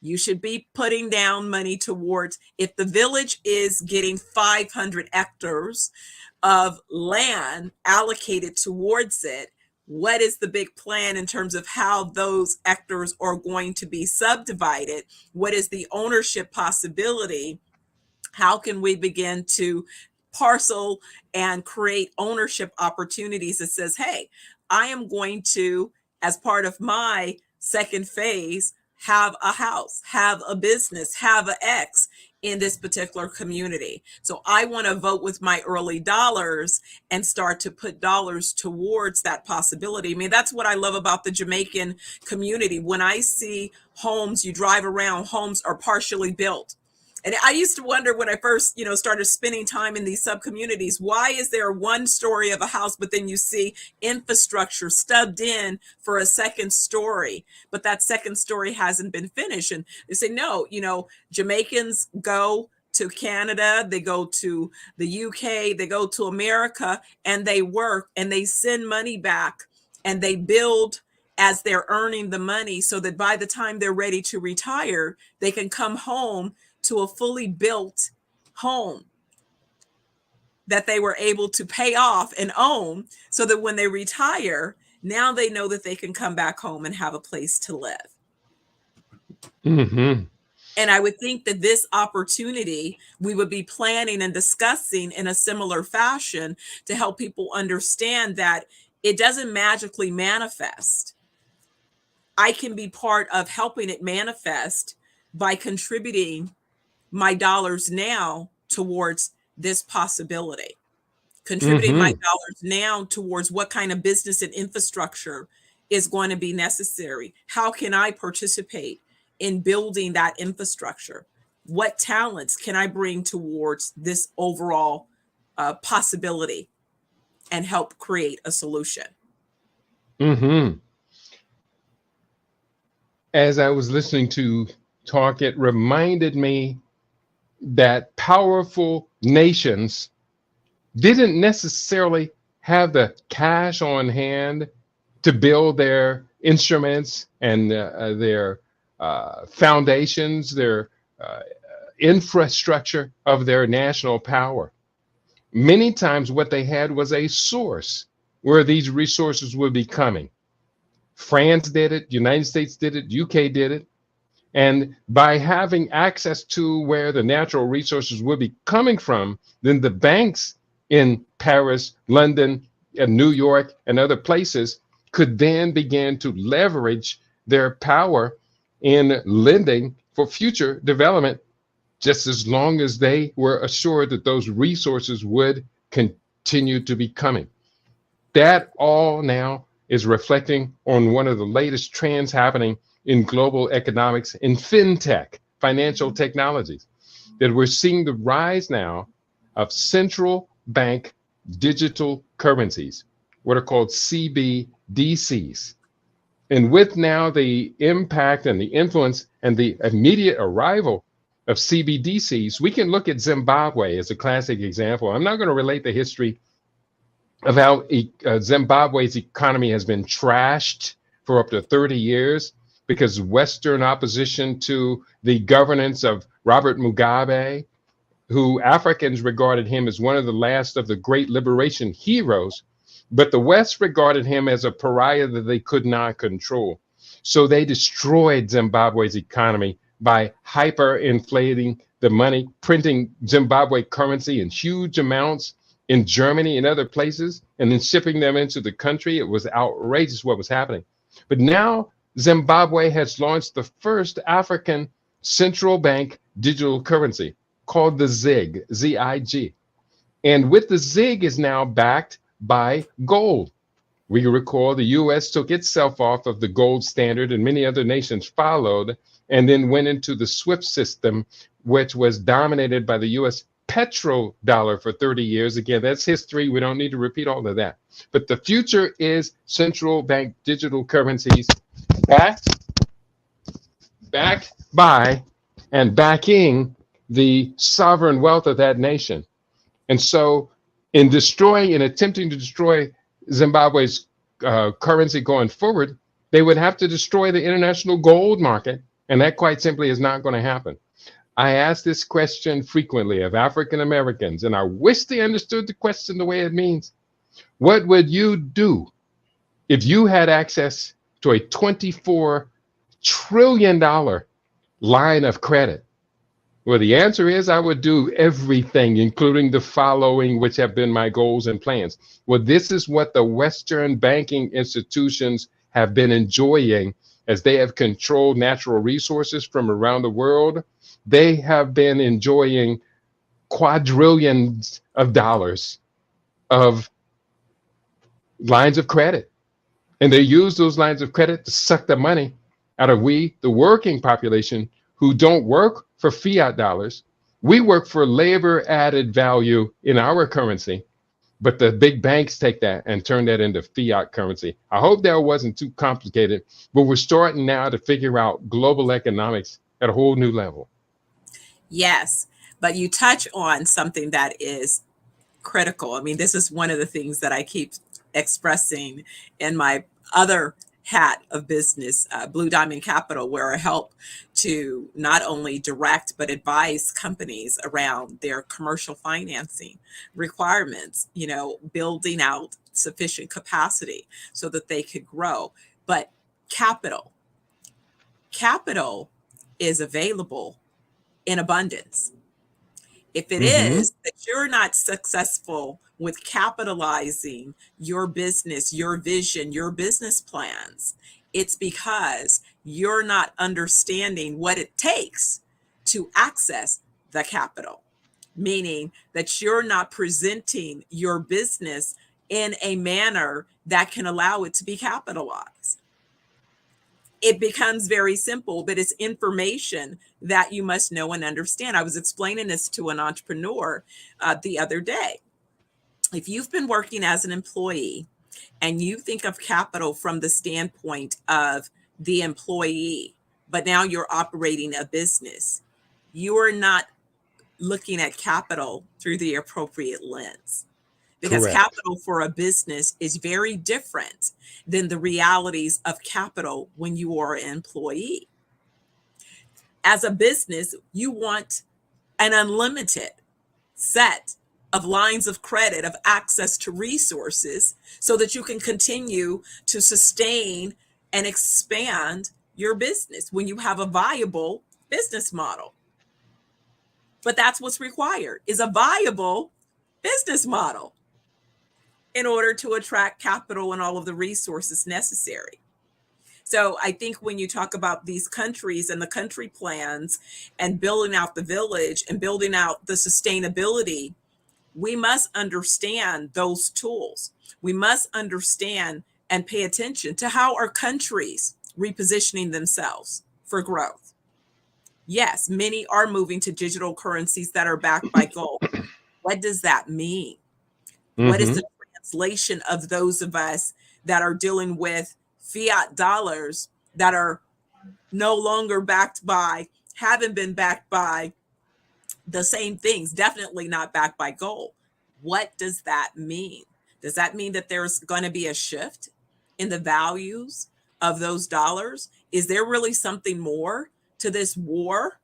You should be putting down money towards, if the village is getting 500 hectares of land allocated towards it, what is the big plan in terms of how those hectares are going to be subdivided? What is the ownership possibility? How can we begin to parcel and create ownership opportunities that says, hey, I am going to, as part of my second phase, have a house, have a business, have an X in this particular community. So I want to vote with my early dollars and start to put dollars towards that possibility. I mean, that's what I love about the Jamaican community. When I see homes, you drive around, homes are partially built. And I used to wonder when I first, started spending time in these sub-communities, why is there one story of a house, but then you see infrastructure stubbed in for a second story, but that second story hasn't been finished? And they say, no, Jamaicans go to Canada, they go to the UK, they go to America, and they work and they send money back and they build as they're earning the money, so that by the time they're ready to retire, they can come home to a fully built home that they were able to pay off and own, so that when they retire, now they know that they can come back home and have a place to live. Mm-hmm. And I would think that this opportunity we would be planning and discussing in a similar fashion to help people understand that it doesn't magically manifest. I can be part of helping it manifest by contributing my dollars now towards this possibility, contributing my dollars now towards what kind of business and infrastructure is going to be necessary. How can I participate in building that infrastructure? What talents can I bring towards this overall possibility and help create a solution? Mm-hmm. As I was listening to talk, it reminded me that powerful nations didn't necessarily have the cash on hand to build their instruments and their foundations, their infrastructure of their national power. Many times what they had was a source where these resources would be coming. France did it, United States did it, UK did it. And by having access to where the natural resources would be coming from, then the banks in Paris, London, New York and other places could then begin to leverage their power in lending for future development, just as long as they were assured that those resources would continue to be coming. That all now is reflecting on one of the latest trends happening in global economics in fintech, financial technologies, that we're seeing the rise now of central bank digital currencies, what are called CBDCs. And with now the impact and the influence and the immediate arrival of CBDCs, we can look at Zimbabwe as a classic example. I'm not going to relate the history of how Zimbabwe's economy has been trashed for up to 30 years because Western opposition to the governance of Robert Mugabe, who Africans regarded him as one of the last of the great liberation heroes, but the West regarded him as a pariah that they could not control. So they destroyed Zimbabwe's economy by hyperinflating the money, printing Zimbabwe currency in huge amounts in Germany and other places, and then shipping them into the country. It was outrageous what was happening. But now Zimbabwe has launched the first African central bank digital currency called the ZIG, Z-I-G. And with the ZIG is now backed by gold. We recall the US took itself off of the gold standard and many other nations followed and then went into the SWIFT system, which was dominated by the US petrodollar for 30 years. Again, that's history. We don't need to repeat all of that. But the future is central bank digital currencies backed by and backing the sovereign wealth of that nation. And so in attempting to destroy Zimbabwe's currency going forward, they would have to destroy the international gold market. And that quite simply is not going to happen. I ask this question frequently of African Americans, and I wish they understood the question the way it means. What would you do if you had access to a $24 trillion line of credit? Well, the answer is I would do everything, including the following, which have been my goals and plans. Well, this is what the Western banking institutions have been enjoying as they have controlled natural resources from around the world. They have been enjoying quadrillions of dollars of lines of credit. And they use those lines of credit to suck the money out of the working population, who don't work for fiat dollars. We work for labor added value in our currency, but the big banks take that and turn that into fiat currency. I hope that wasn't too complicated, but we're starting now to figure out global economics at a whole new level. Yes, but you touch on something that is critical. I mean, this is one of the things that I keep expressing in my other hat of business, Blue Diamond Capital, where I help to not only direct but advise companies around their commercial financing requirements, building out sufficient capacity so that they could grow. But capital is available in abundance. If it is that you're not successful with capitalizing your business, your vision, your business plans, it's because you're not understanding what it takes to access the capital, meaning that you're not presenting your business in a manner that can allow it to be capitalized. It becomes very simple, but it's information that you must know and understand. I was explaining this to an entrepreneur the other day. If you've been working as an employee and you think of capital from the standpoint of the employee, but now you're operating a business, you are not looking at capital through the appropriate lens. Because Correct. Capital for a business is very different than the realities of capital when you are an employee. As a business, you want an unlimited set of lines of credit, of access to resources, so that you can continue to sustain and expand your business when you have a viable business model. But that's what's required, is a viable business model. in order to attract capital and all of the resources necessary. So I think when you talk about these countries and the country plans and building out the village and building out the sustainability, we must understand those tools. We must understand and pay attention to how our countries repositioning themselves for growth. Yes, many are moving to digital currencies that are backed by gold. What does that mean? What is the translation of those of us that are dealing with fiat dollars that are no longer backed by, haven't been backed by the same things, definitely not backed by gold? What does that mean? Does that mean that there's going to be a shift in the values of those dollars? Is there really something more to this war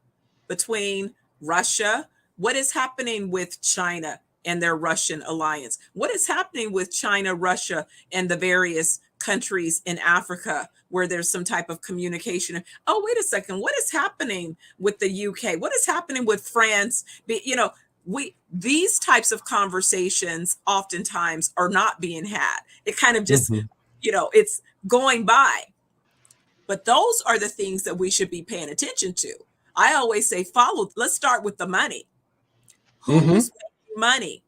between Russia? What is happening with China and their Russian alliance? What is happening with China, Russia, and the various countries in Africa where there's some type of communication? Oh, wait a second. What is happening with the UK? What is happening with France? These types of conversations oftentimes are not being had. It kind of just, it's going by. But those are the things that we should be paying attention to. I always say, let's start with the money. Who's making money?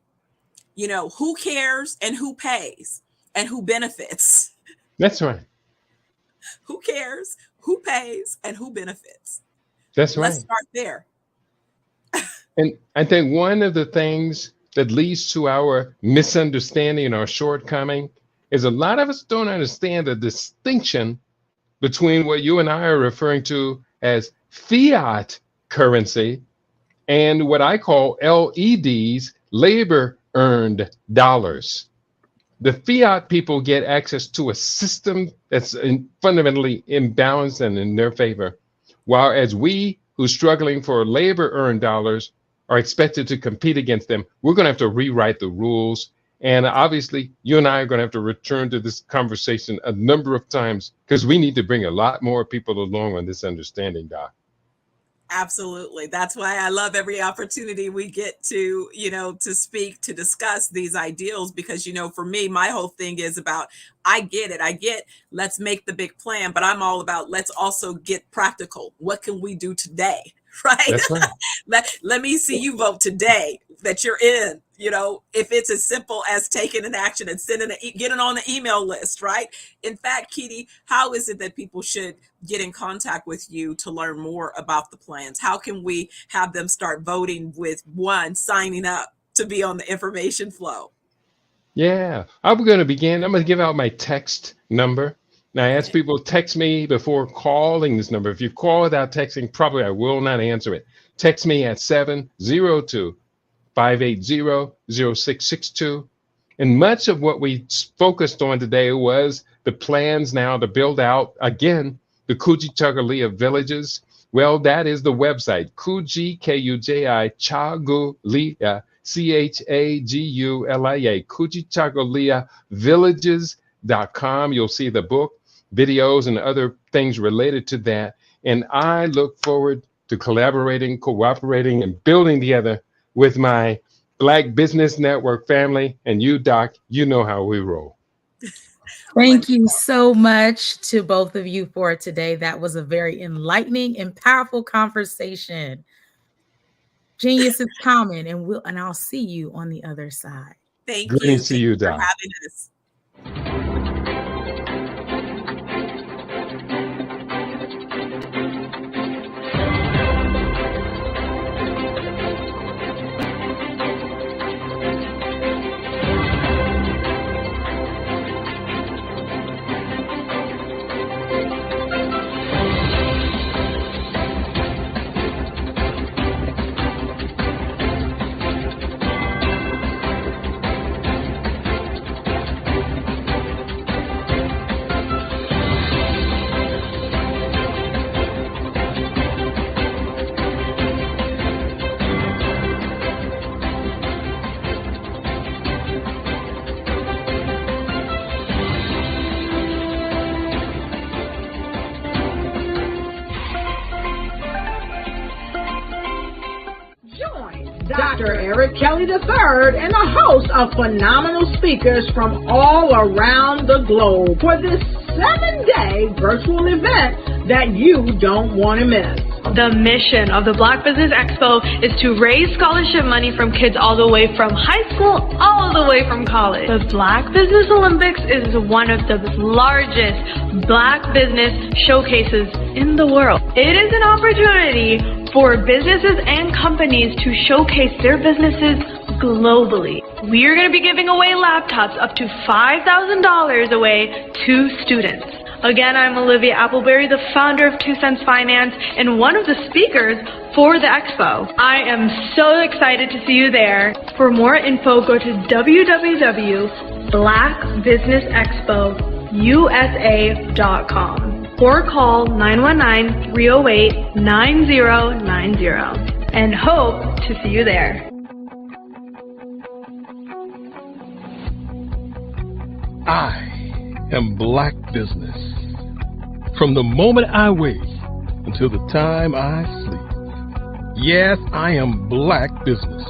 Who cares and who pays and who benefits? That's right. Who cares, who pays, and who benefits? That's right. Let's start there. And I think one of the things that leads to our misunderstanding and our shortcoming is a lot of us don't understand the distinction between what you and I are referring to as fiat currency and what I call LEDs, labor earned dollars. The fiat people get access to a system that's fundamentally imbalanced and in their favor, while as we who's struggling for labor earned dollars are expected to compete against them. We're going to have to rewrite the rules. And obviously, you and I are going to have to return to this conversation a number of times because we need to bring a lot more people along on this understanding, Doc. Absolutely. That's why I love every opportunity we get to, to speak, to discuss these ideals, because, for me, my whole thing is about, I get, let's make the big plan, but I'm all about, let's also get practical. What can we do today? Right? That's right. Let me see you vote today that you're in, if it's as simple as taking an action and getting on the email list, right? In fact, Keedy, how is it that people should get in contact with you to learn more about the plans? How can we have them start voting with signing up to be on the information flow? Yeah, I'm going to give out my text number. Now, I ask people text me before calling this number. If you call without texting, probably I will not answer it. Text me at 702-580-0662. And much of what we focused on today was the plans now to build out, again, the Kujichagulia villages. Well, that is the website, Kuji, Kuji, Chagulia, Chagulia, Kujichagulia villages.com. You'll see the book, videos, and other things related to that. And I look forward to collaborating, cooperating, and building together with my Black Business Network family. And you, Doc, you know how we roll. Thank you so much to both of you for today. That was a very enlightening and powerful conversation. Genius is common, and I'll see you on the other side. Thank Good you. to see you, Doc. For having us. Dr. Eric Kelly III and a host of phenomenal speakers from all around the globe for this 7-day virtual event that you don't want to miss. The mission of the Black Business Expo is to raise scholarship money from kids all the way from high school, all the way from college. The Black Business Olympics is one of the largest Black business showcases in the world. It is an opportunity for businesses and companies to showcase their businesses globally. We are going to be giving away laptops up to $5,000 away to students. Again, I'm Olivia Appleberry, the founder of 2 Cents Finance and one of the speakers for the expo. I am so excited to see you there. For more info, go to www.blackbusinessexpousa.com or call 919-308-9090 and hope to see you there. I am Black Business. From the moment I wake until the time I sleep. Yes, I am Black Business.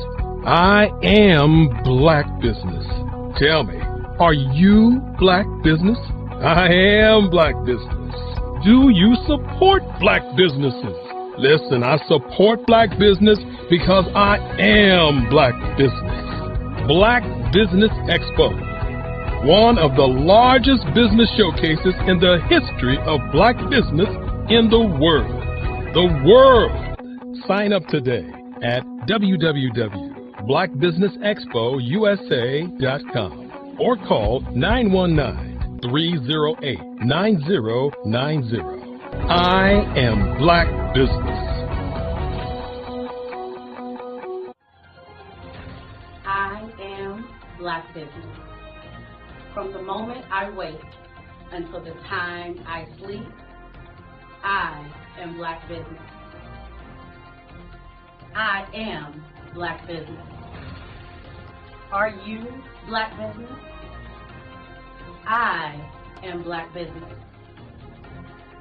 I am Black Business. Tell me, are you Black Business? I am Black Business. Do you support Black businesses? Listen, I support Black business because I am Black Business. Black Business Expo, one of the largest business showcases in the history of Black business in the world. The world! Sign up today at www.blackbusinessexpousa.com or call 919-308-9090. I am Black Business. I am Black Business. From the moment I wake until the time I sleep, I am Black Business. I am Black Business. Are you Black Business? I am Black Business.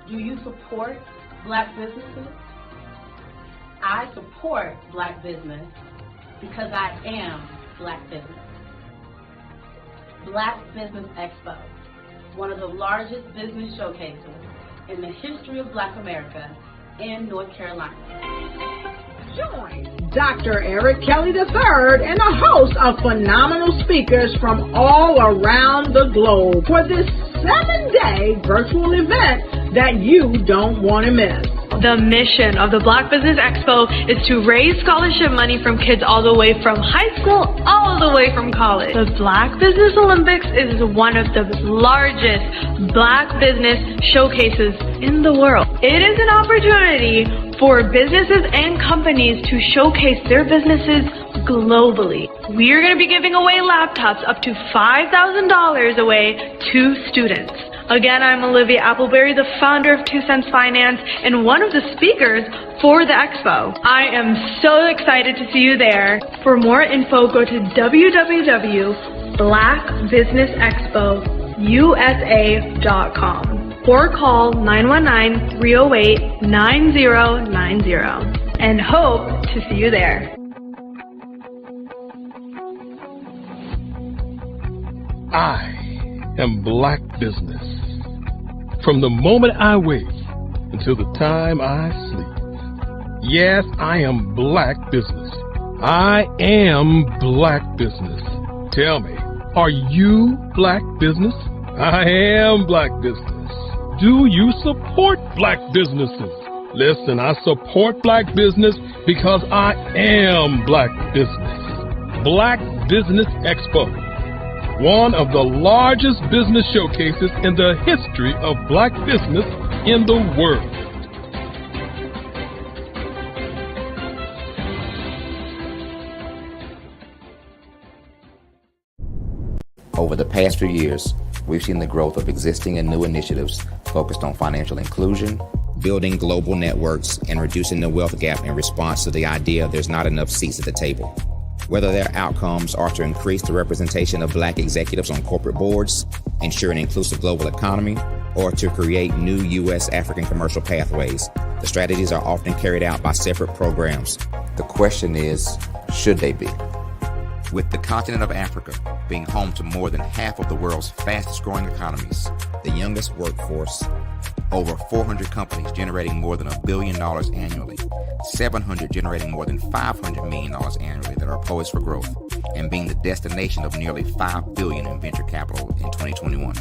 Do you support Black businesses? I support Black business because I am Black Business. Black Business Expo, one of the largest business showcases in the history of Black America in North Carolina. Join Dr. Eric Kelly III and a host of phenomenal speakers from all around the globe for this 7-day virtual event that you don't want to miss. The mission of the Black Business Expo is to raise scholarship money from kids all the way from high school, all the way from college. The Black Business Olympics is one of the largest Black business showcases in the world. It is an opportunity for businesses and companies to showcase their businesses globally. We are going to be giving away laptops up to $5,000 away to students. Again, I'm Olivia Appleberry, the founder of 2 Cents Finance and one of the speakers for the expo. I am so excited to see you there. For more info, go to www.blackbusinessexpousa.com or call 919-308-9090 and hope to see you there. I am Black Business. From the moment I wake until the time I sleep. Yes, I am Black Business. I am Black Business. Tell me, are you Black Business? I am Black Business. Do you support Black businesses? Listen, I support Black business because I am Black Business. Black Business Expo, one of the largest business showcases in the history of Black business in the world. Over the past few years, we've seen the growth of existing and new initiatives focused on financial inclusion, building global networks, and reducing the wealth gap in response to the idea there's not enough seats at the table. Whether their outcomes are to increase the representation of Black executives on corporate boards, ensure an inclusive global economy, or to create new U.S. African commercial pathways, the strategies are often carried out by separate programs. The question is, should they be? With the continent of Africa being home to more than half of the world's fastest growing economies, the youngest workforce, over 400 companies generating more than $1 billion annually, 700 generating more than $500 million annually that are poised for growth, and being the destination of nearly $5 billion in venture capital in 2021.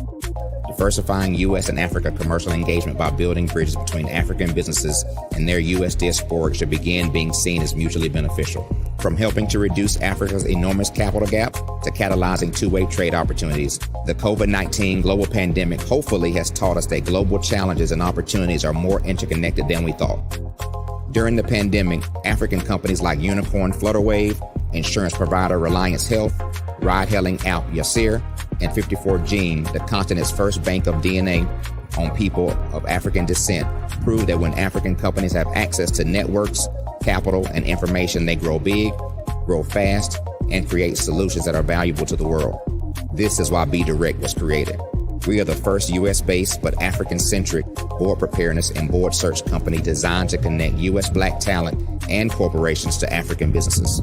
Diversifying U.S. and Africa commercial engagement by building bridges between African businesses and their U.S. diaspora should begin being seen as mutually beneficial. From helping to reduce Africa's enormous capital gap to catalyzing two-way trade opportunities, the COVID-19 global pandemic hopefully has taught us that global challenges and opportunities are more interconnected than we thought. During the pandemic, African companies like Unicorn Flutterwave, insurance provider Reliance Health, ride-hailing app Yasir, and 54Gene, the continent's first bank of DNA on people of African descent, proved that when African companies have access to networks, capital, and information, they grow big, grow fast, and create solutions that are valuable to the world. This is why Be Direct was created. We are the first U.S.-based but African-centric board preparedness and board search company designed to connect U.S. Black talent and corporations to African businesses.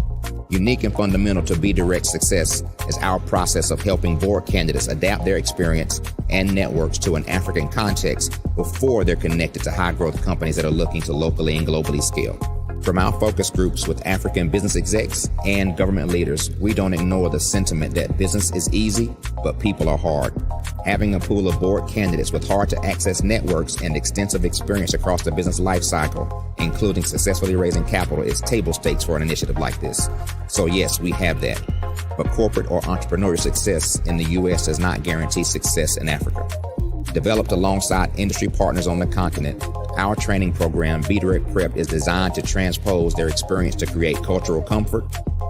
Unique and fundamental to Be Direct's success is our process of helping board candidates adapt their experience and networks to an African context before they're connected to high-growth companies that are looking to locally and globally scale. From our focus groups with African business execs and government leaders, we don't ignore the sentiment that business is easy, but people are hard. Having a pool of board candidates with hard-to-access networks and extensive experience across the business life cycle, including successfully raising capital, is table stakes for an initiative like this. So yes, we have that. But corporate or entrepreneurial success in the U.S. does not guarantee success in Africa. Developed alongside industry partners on the continent, our training program, Be Direct Prep, is designed to transpose their experience to create cultural comfort,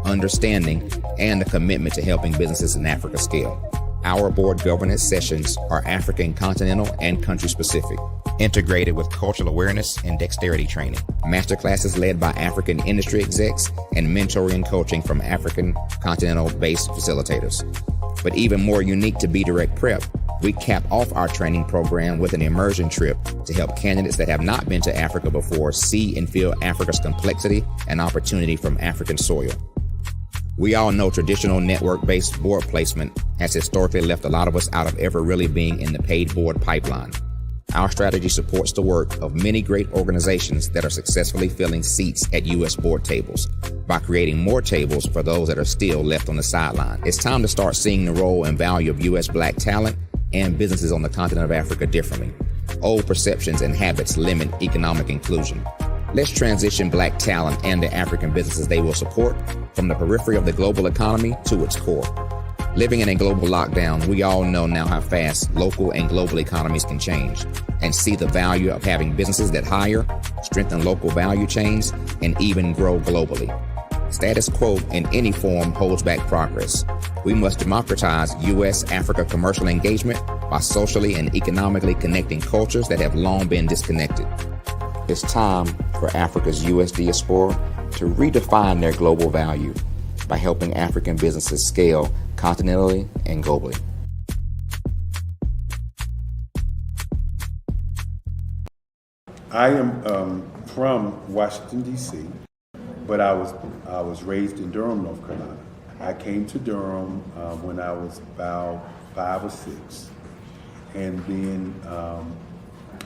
understanding, and a commitment to helping businesses in Africa scale. Our board governance sessions are African continental and country specific, integrated with cultural awareness and dexterity training, masterclasses led by African industry execs, and mentoring and coaching from African continental-based facilitators. But even more unique to Be Direct Prep, we cap off our training program with an immersion trip to help candidates that have not been to Africa before see and feel Africa's complexity and opportunity from African soil. We all know traditional network-based board placement has historically left a lot of us out of ever really being in the paid board pipeline. Our strategy supports the work of many great organizations that are successfully filling seats at U.S. board tables by creating more tables for those that are still left on the sideline. It's time to start seeing the role and value of U.S. Black talent and businesses on the continent of Africa differently. Old perceptions and habits limit economic inclusion. Let's transition Black talent and the African businesses they will support from the periphery of the global economy to its core. Living in a global lockdown, we all know now how fast local and global economies can change, and see the value of having businesses that hire, strengthen local value chains, and even grow globally. Status quo in any form holds back progress. We must democratize U.S.-Africa commercial engagement by socially and economically connecting cultures that have long been disconnected. It's time for Africa's U.S. diaspora to redefine their global value by helping African businesses scale continentally and globally. I am from Washington, D.C., but I was raised in Durham, North Carolina. I came to Durham when I was about 5 or 6, and then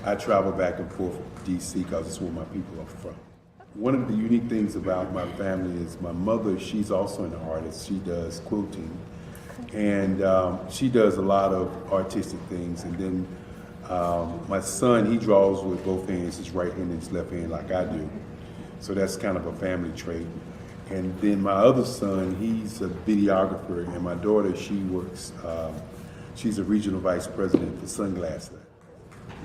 I traveled back and forth to D.C. because it's where my people are from. One of the unique things about my family is my mother, she's also an artist. She does quilting, and she does a lot of artistic things. And then my son, he draws with both hands, his right hand and his left hand like I do. So that's kind of a family trait. And then my other son, he's a videographer, and my daughter, she works, she's a regional vice president for Sunglass Lab.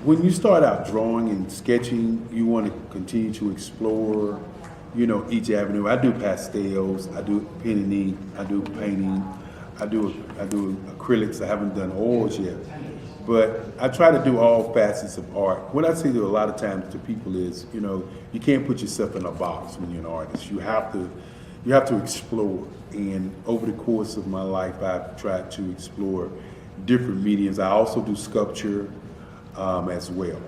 When you start out drawing and sketching, you want to continue to explore, each avenue. I do pastels, I do pen and ink, I do painting, I do acrylics. I haven't done oils yet, but I try to do all facets of art. What I say to a lot of times to people is, you can't put yourself in a box when you're an artist. You have to explore. And over the course of my life, I've tried to explore different mediums. I also do sculpture as well.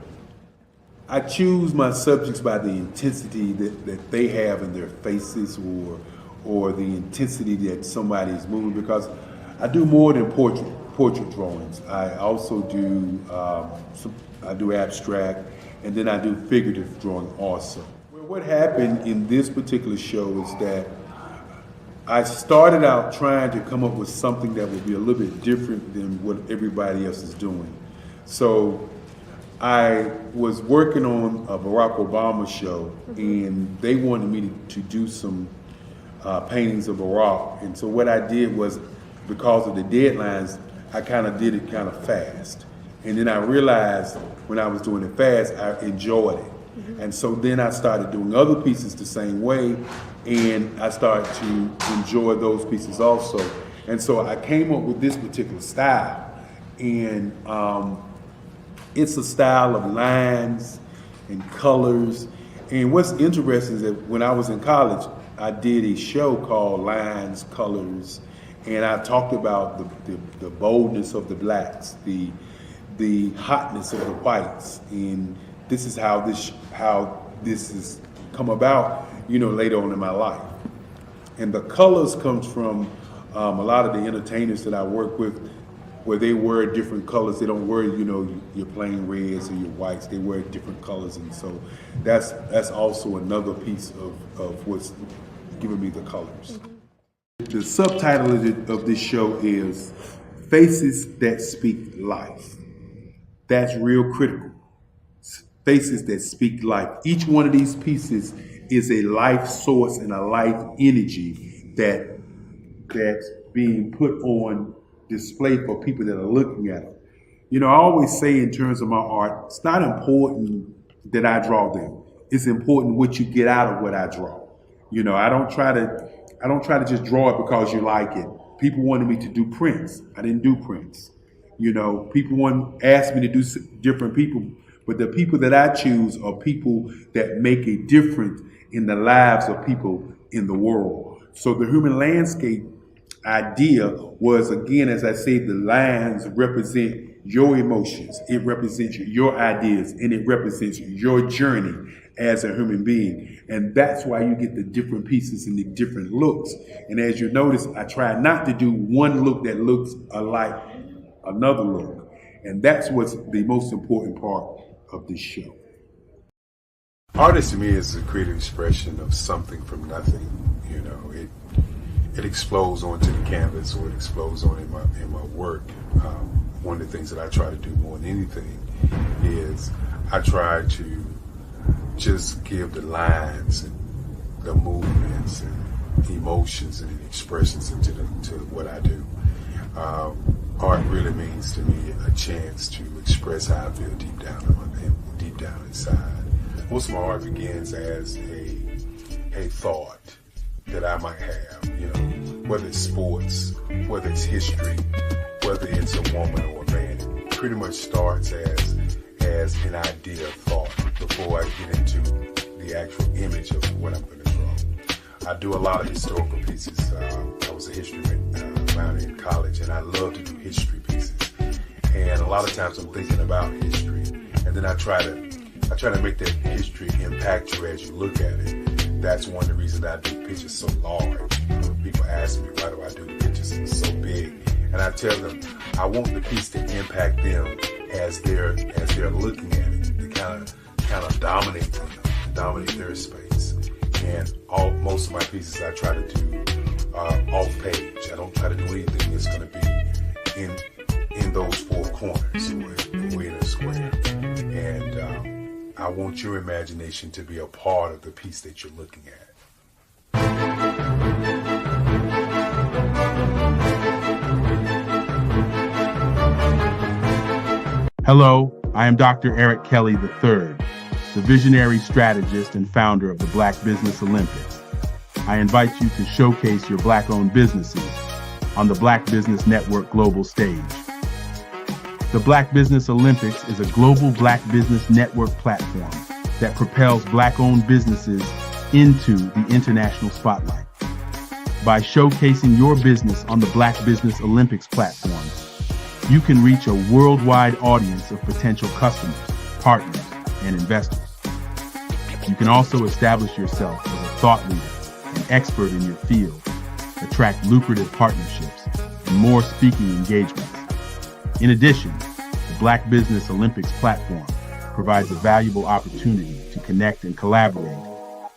I choose my subjects by the intensity that they have in their faces or the intensity that somebody is moving, because I do more than portrait drawings. I also do I do abstract, and then I do figurative drawing also. Well, what happened in this particular show is that I started out trying to come up with something that would be a little bit different than what everybody else is doing. So I was working on a Barack Obama show, and they wanted me to do some paintings of Barack. And so what I did was, because of the deadlines, I kind of did it kind of fast. And then I realized when I was doing it fast, I enjoyed it. And so then I started doing other pieces the same way, and I started to enjoy those pieces also. And so I came up with this particular style, and it's a style of lines and colors. And what's interesting is that when I was in college, I did a show called Lines, Colors, and I talked about the boldness of the blacks, the hotness of the whites, and this is how this has come about, later on in my life. And the colors comes from a lot of the entertainers that I work with, where they wear different colors. They don't wear, your plain reds or your whites. They wear different colors, and so that's also another piece of what's giving me the colors. The subtitle of this show is Faces That Speak Life. That's real critical. Faces that speak life. Each one of these pieces is a life source and a life energy that's being put on display for people that are looking at it. I always say in terms of my art, it's not important that I draw them. It's important what you get out of what I draw. I don't try to just draw it because you like it. People wanted me to do prints. I didn't do prints. People asked me to do different people, but the people that I choose are people that make a difference in the lives of people in the world. So the human landscape idea was, again, as I say, the lines represent your emotions, it represents your ideas, and it represents your journey as a human being. And that's why you get the different pieces and the different looks. And as you notice, I try not to do one look that looks alike another look. And that's what's the most important part of this show. Artist to me is a creative expression of something from nothing. It explodes onto the canvas, or it explodes on in my work. One of the things that I try to do more than anything is I try to just give the lines and the movements and emotions and expressions into what I do. Art really means to me a chance to express how I feel deep down inside. Most of my art begins as a thought that I might have, whether it's sports, whether it's history, whether it's a woman or a man. It pretty much starts as an idea of thought before I get into the actual image of what I'm going to draw. I do a lot of historical pieces. I was a history minor in college, and I love to do history pieces. And a lot of times I'm thinking about history, and then I try to make that history impact you as you look at it. That's one of the reasons I do pictures so large. People ask me, why do I do the pictures so big? And I tell them, I want the piece to impact them as they're looking at it, to kind of dominate them, dominate their space. And most of my pieces I try to do off page. I don't try to do anything that's going to be in those four corners or in a square. And I want your imagination to be a part of the piece that you're looking at. Hello, I am Dr. Eric Kelly III, the visionary strategist and founder of the Black Business Olympics. I invite you to showcase your Black-owned businesses on the Black Business Network global stage. The Black Business Olympics is a global Black Business Network platform that propels Black-owned businesses into the international spotlight. By showcasing your business on the Black Business Olympics platform, you can reach a worldwide audience of potential customers, partners, and investors. You can also establish yourself as a thought leader and expert in your field, attract lucrative partnerships, and more speaking engagements. In addition, the Black Business Olympics platform provides a valuable opportunity to connect and collaborate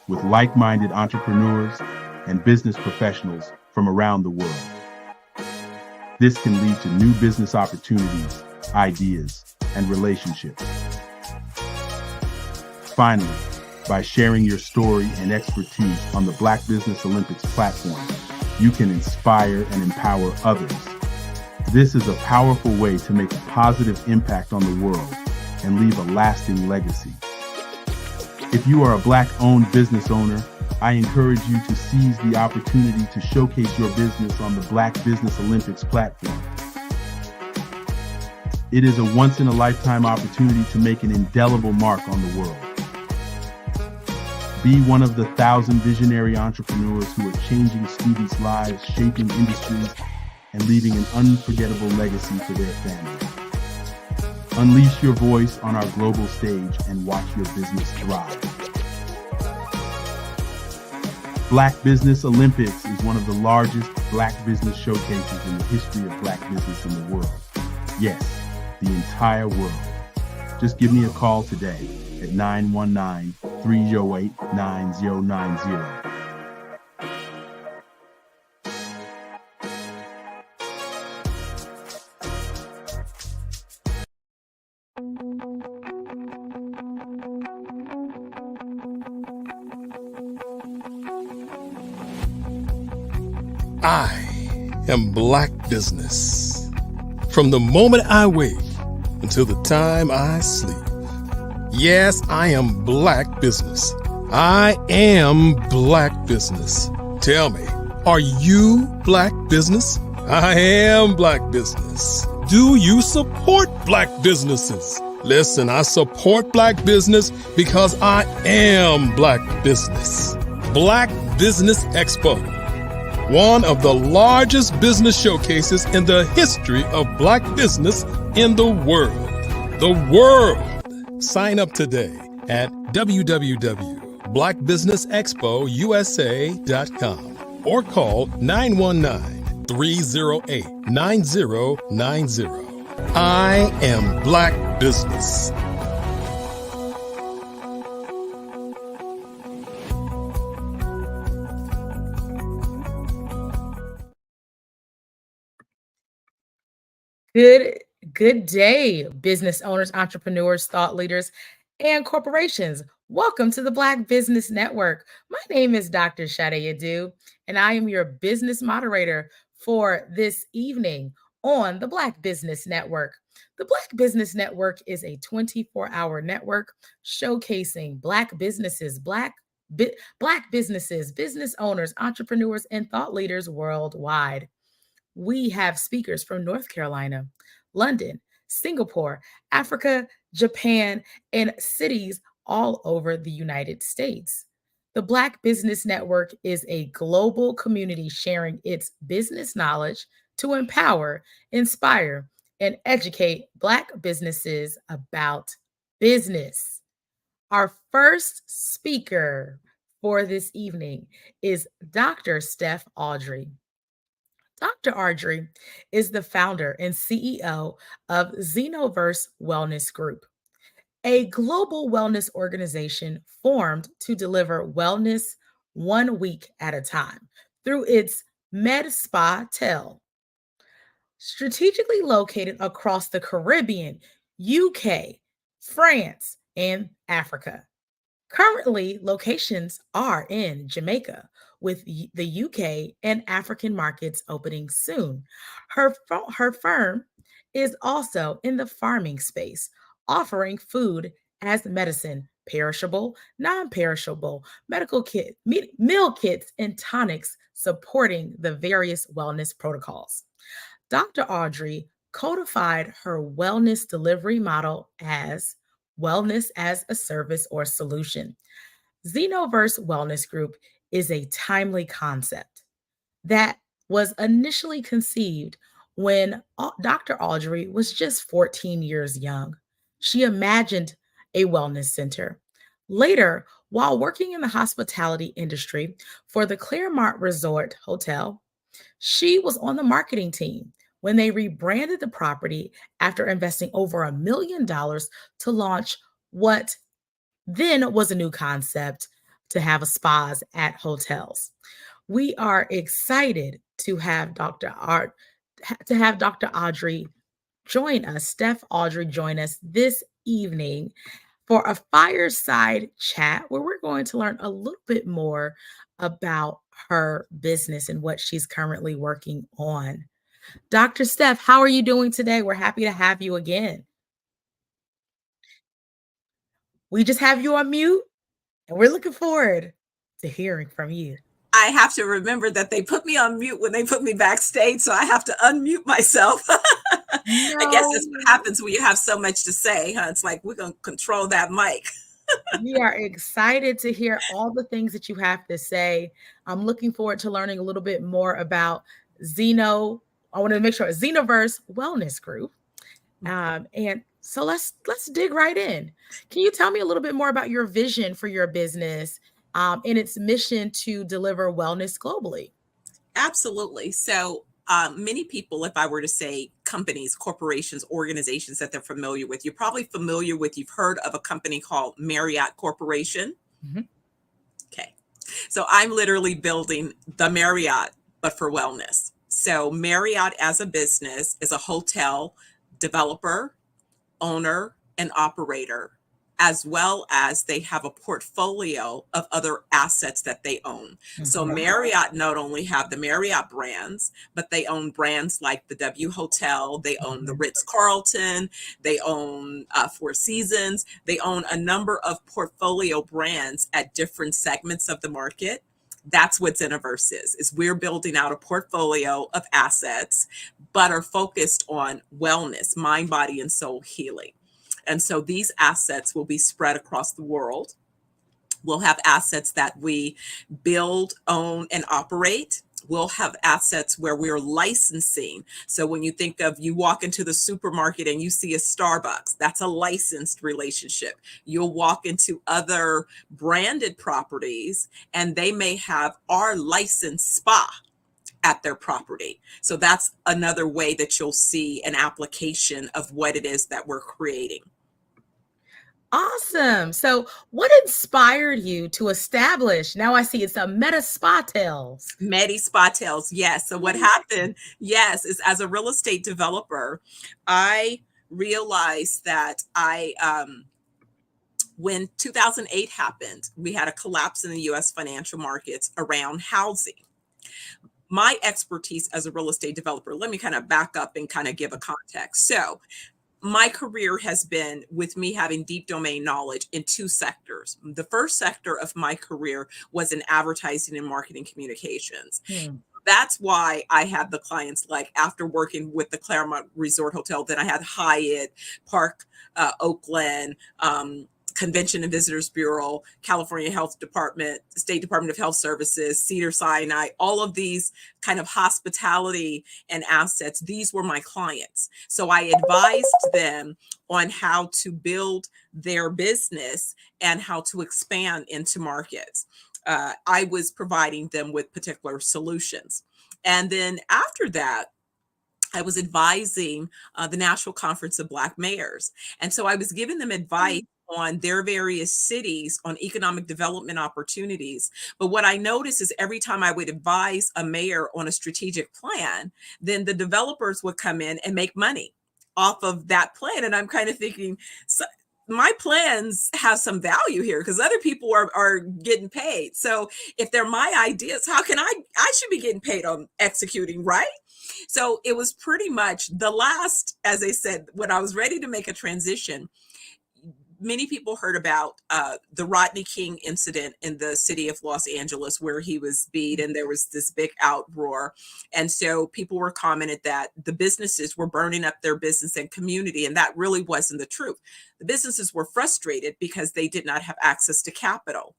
with like-minded entrepreneurs and business professionals from around the world. This can lead to new business opportunities, ideas, and relationships. Finally, by sharing your story and expertise on the Black Business Olympics platform, you can inspire and empower others. This is a powerful way to make a positive impact on the world and leave a lasting legacy. If you are a Black-owned business owner, I encourage you to seize the opportunity to showcase your business on the Black Business Olympics platform. It is a once-in-a-lifetime opportunity to make an indelible mark on the world. Be one of the 1,000 visionary entrepreneurs who are changing students' lives, shaping industries, and leaving an unforgettable legacy for their families. Unleash your voice on our global stage and watch your business thrive. Black Business Olympics is one of the largest Black business showcases in the history of Black business in the world. Yes, the entire world. Just give me a call today at 919-308-9090. I am Black Business. From the moment I wake until the time I sleep. Yes, I am Black Business. I am Black Business. Tell me, are you Black Business? I am Black Business. Do you support Black businesses? Listen, I support Black business because I am Black Business. Black Business Expo, one of the largest business showcases in the history of Black business in the world. The world! Sign up today at www.blackbusinessexpousa.com or call 919-308-9090. I am Black Business. Good day, business owners, entrepreneurs, thought leaders, and corporations. Welcome to the Black Business Network. My name is Dr. Sade Adu, and I am your business moderator for this evening on the Black Business Network. The Black Business Network is a 24-hour network showcasing Black businesses, Black businesses, business owners, entrepreneurs, and thought leaders worldwide. We have speakers from North Carolina, London, Singapore, Africa, Japan, and cities all over the United States. The Black Business Network is a global community sharing its business knowledge to empower, inspire, and educate Black businesses about business. Our first speaker for this evening is Dr. Steph Audrey. Dr. Audrey is the founder and CEO of Xenoverse Wellness Group, a global wellness organization formed to deliver wellness 1 week at a time through its Med Spa Tel, strategically located across the Caribbean, UK, France, and Africa. Currently, locations are in Jamaica, with the UK and African markets opening soon. Her firm is also in the farming space, offering food as medicine, perishable, non-perishable, medical meal kits, and tonics supporting the various wellness protocols. Dr. Audrey codified her wellness delivery model as wellness as a service or solution. Xenoverse Wellness Group is a timely concept that was initially conceived when Dr. Audrey was just 14 years young. She imagined a wellness center. Later, While working in the hospitality industry for the Claremont Resort Hotel, she was on the marketing team when they rebranded the property after investing over $1 million to launch what then was a new concept to have spas at hotels. We are excited to have Dr. Audrey join us, Steph Audrey join us this evening for a fireside chat where we're going to learn a little bit more about her business and what she's currently working on. Dr. Steph, how are you doing today? We're happy to have you again. We just have you on mute, and we're looking forward to hearing from you. I have to remember that they put me on mute when they put me backstage, so I have to unmute myself. I guess that's what happens when you have so much to say, huh? It's like we're going to control that mic. We are excited to hear all the things that you have to say. I'm looking forward to learning a little bit more about I want to make sure Xenoverse Wellness Group. And so let's dig right in. Can you tell me a little bit more about your vision for your business and its mission to deliver wellness globally? Absolutely. So many people, if I were to say companies, corporations, organizations that they're familiar with, you've heard of a company called Marriott Corporation. Mm-hmm. Okay. So I'm literally building the Marriott, but for wellness. So Marriott as a business is a hotel developer, owner, and operator, as well as they have a portfolio of other assets that they own. Mm-hmm. So Marriott not only have the Marriott brands, but they own brands like the W Hotel, they own the Ritz-Carlton, they own Four Seasons, they own a number of portfolio brands at different segments of the market. That's what Xenoverse is we're building out a portfolio of assets, but are focused on wellness, mind, body, and soul healing. And so these assets will be spread across the world. We'll have assets that we build, own, and operate. We'll have assets where we're licensing. So when you think of, you walk into the supermarket and you see a Starbucks, that's a licensed relationship. You'll walk into other branded properties and they may have our licensed spa at their property. So that's another way that you'll see an application of what it is that we're creating. Awesome. So what inspired you to establish, now I see it's a Medi Spa Tales. Medi Spa Tales, yes. So what happened, yes, is as a real estate developer, I realized that when 2008 happened, we had a collapse in the US financial markets around housing. My expertise as a real estate developer, let me kind of back up and kind of give a context. So my career has been with me having deep domain knowledge in two sectors. The first sector of my career was in advertising and marketing communications. That's why I had the clients, like after working with the Claremont Resort Hotel, then I had Hyatt, Park Oakland, Convention and Visitors Bureau, California Health Department, State Department of Health Services, Cedars-Sinai, all of these kind of hospitality and assets. These were my clients. So I advised them on how to build their business and how to expand into markets. I was providing them with particular solutions. And then after that, I was advising the National Conference of Black Mayors. And so I was giving them advice on their various cities on economic development opportunities. But what I noticed is every time I would advise a mayor on a strategic plan, then the developers would come in and make money off of that plan. And I'm kind of thinking, so my plans have some value here because other people are getting paid. So if they're my ideas, how can I should be getting paid on executing, right? So it was pretty much the last, as I said, when I was ready to make a transition, many people heard about the Rodney King incident in the city of Los Angeles where he was beat and there was this big outroar. And so people were commented that the businesses were burning up their business and community. And that really wasn't the truth. The businesses were frustrated because they did not have access to capital.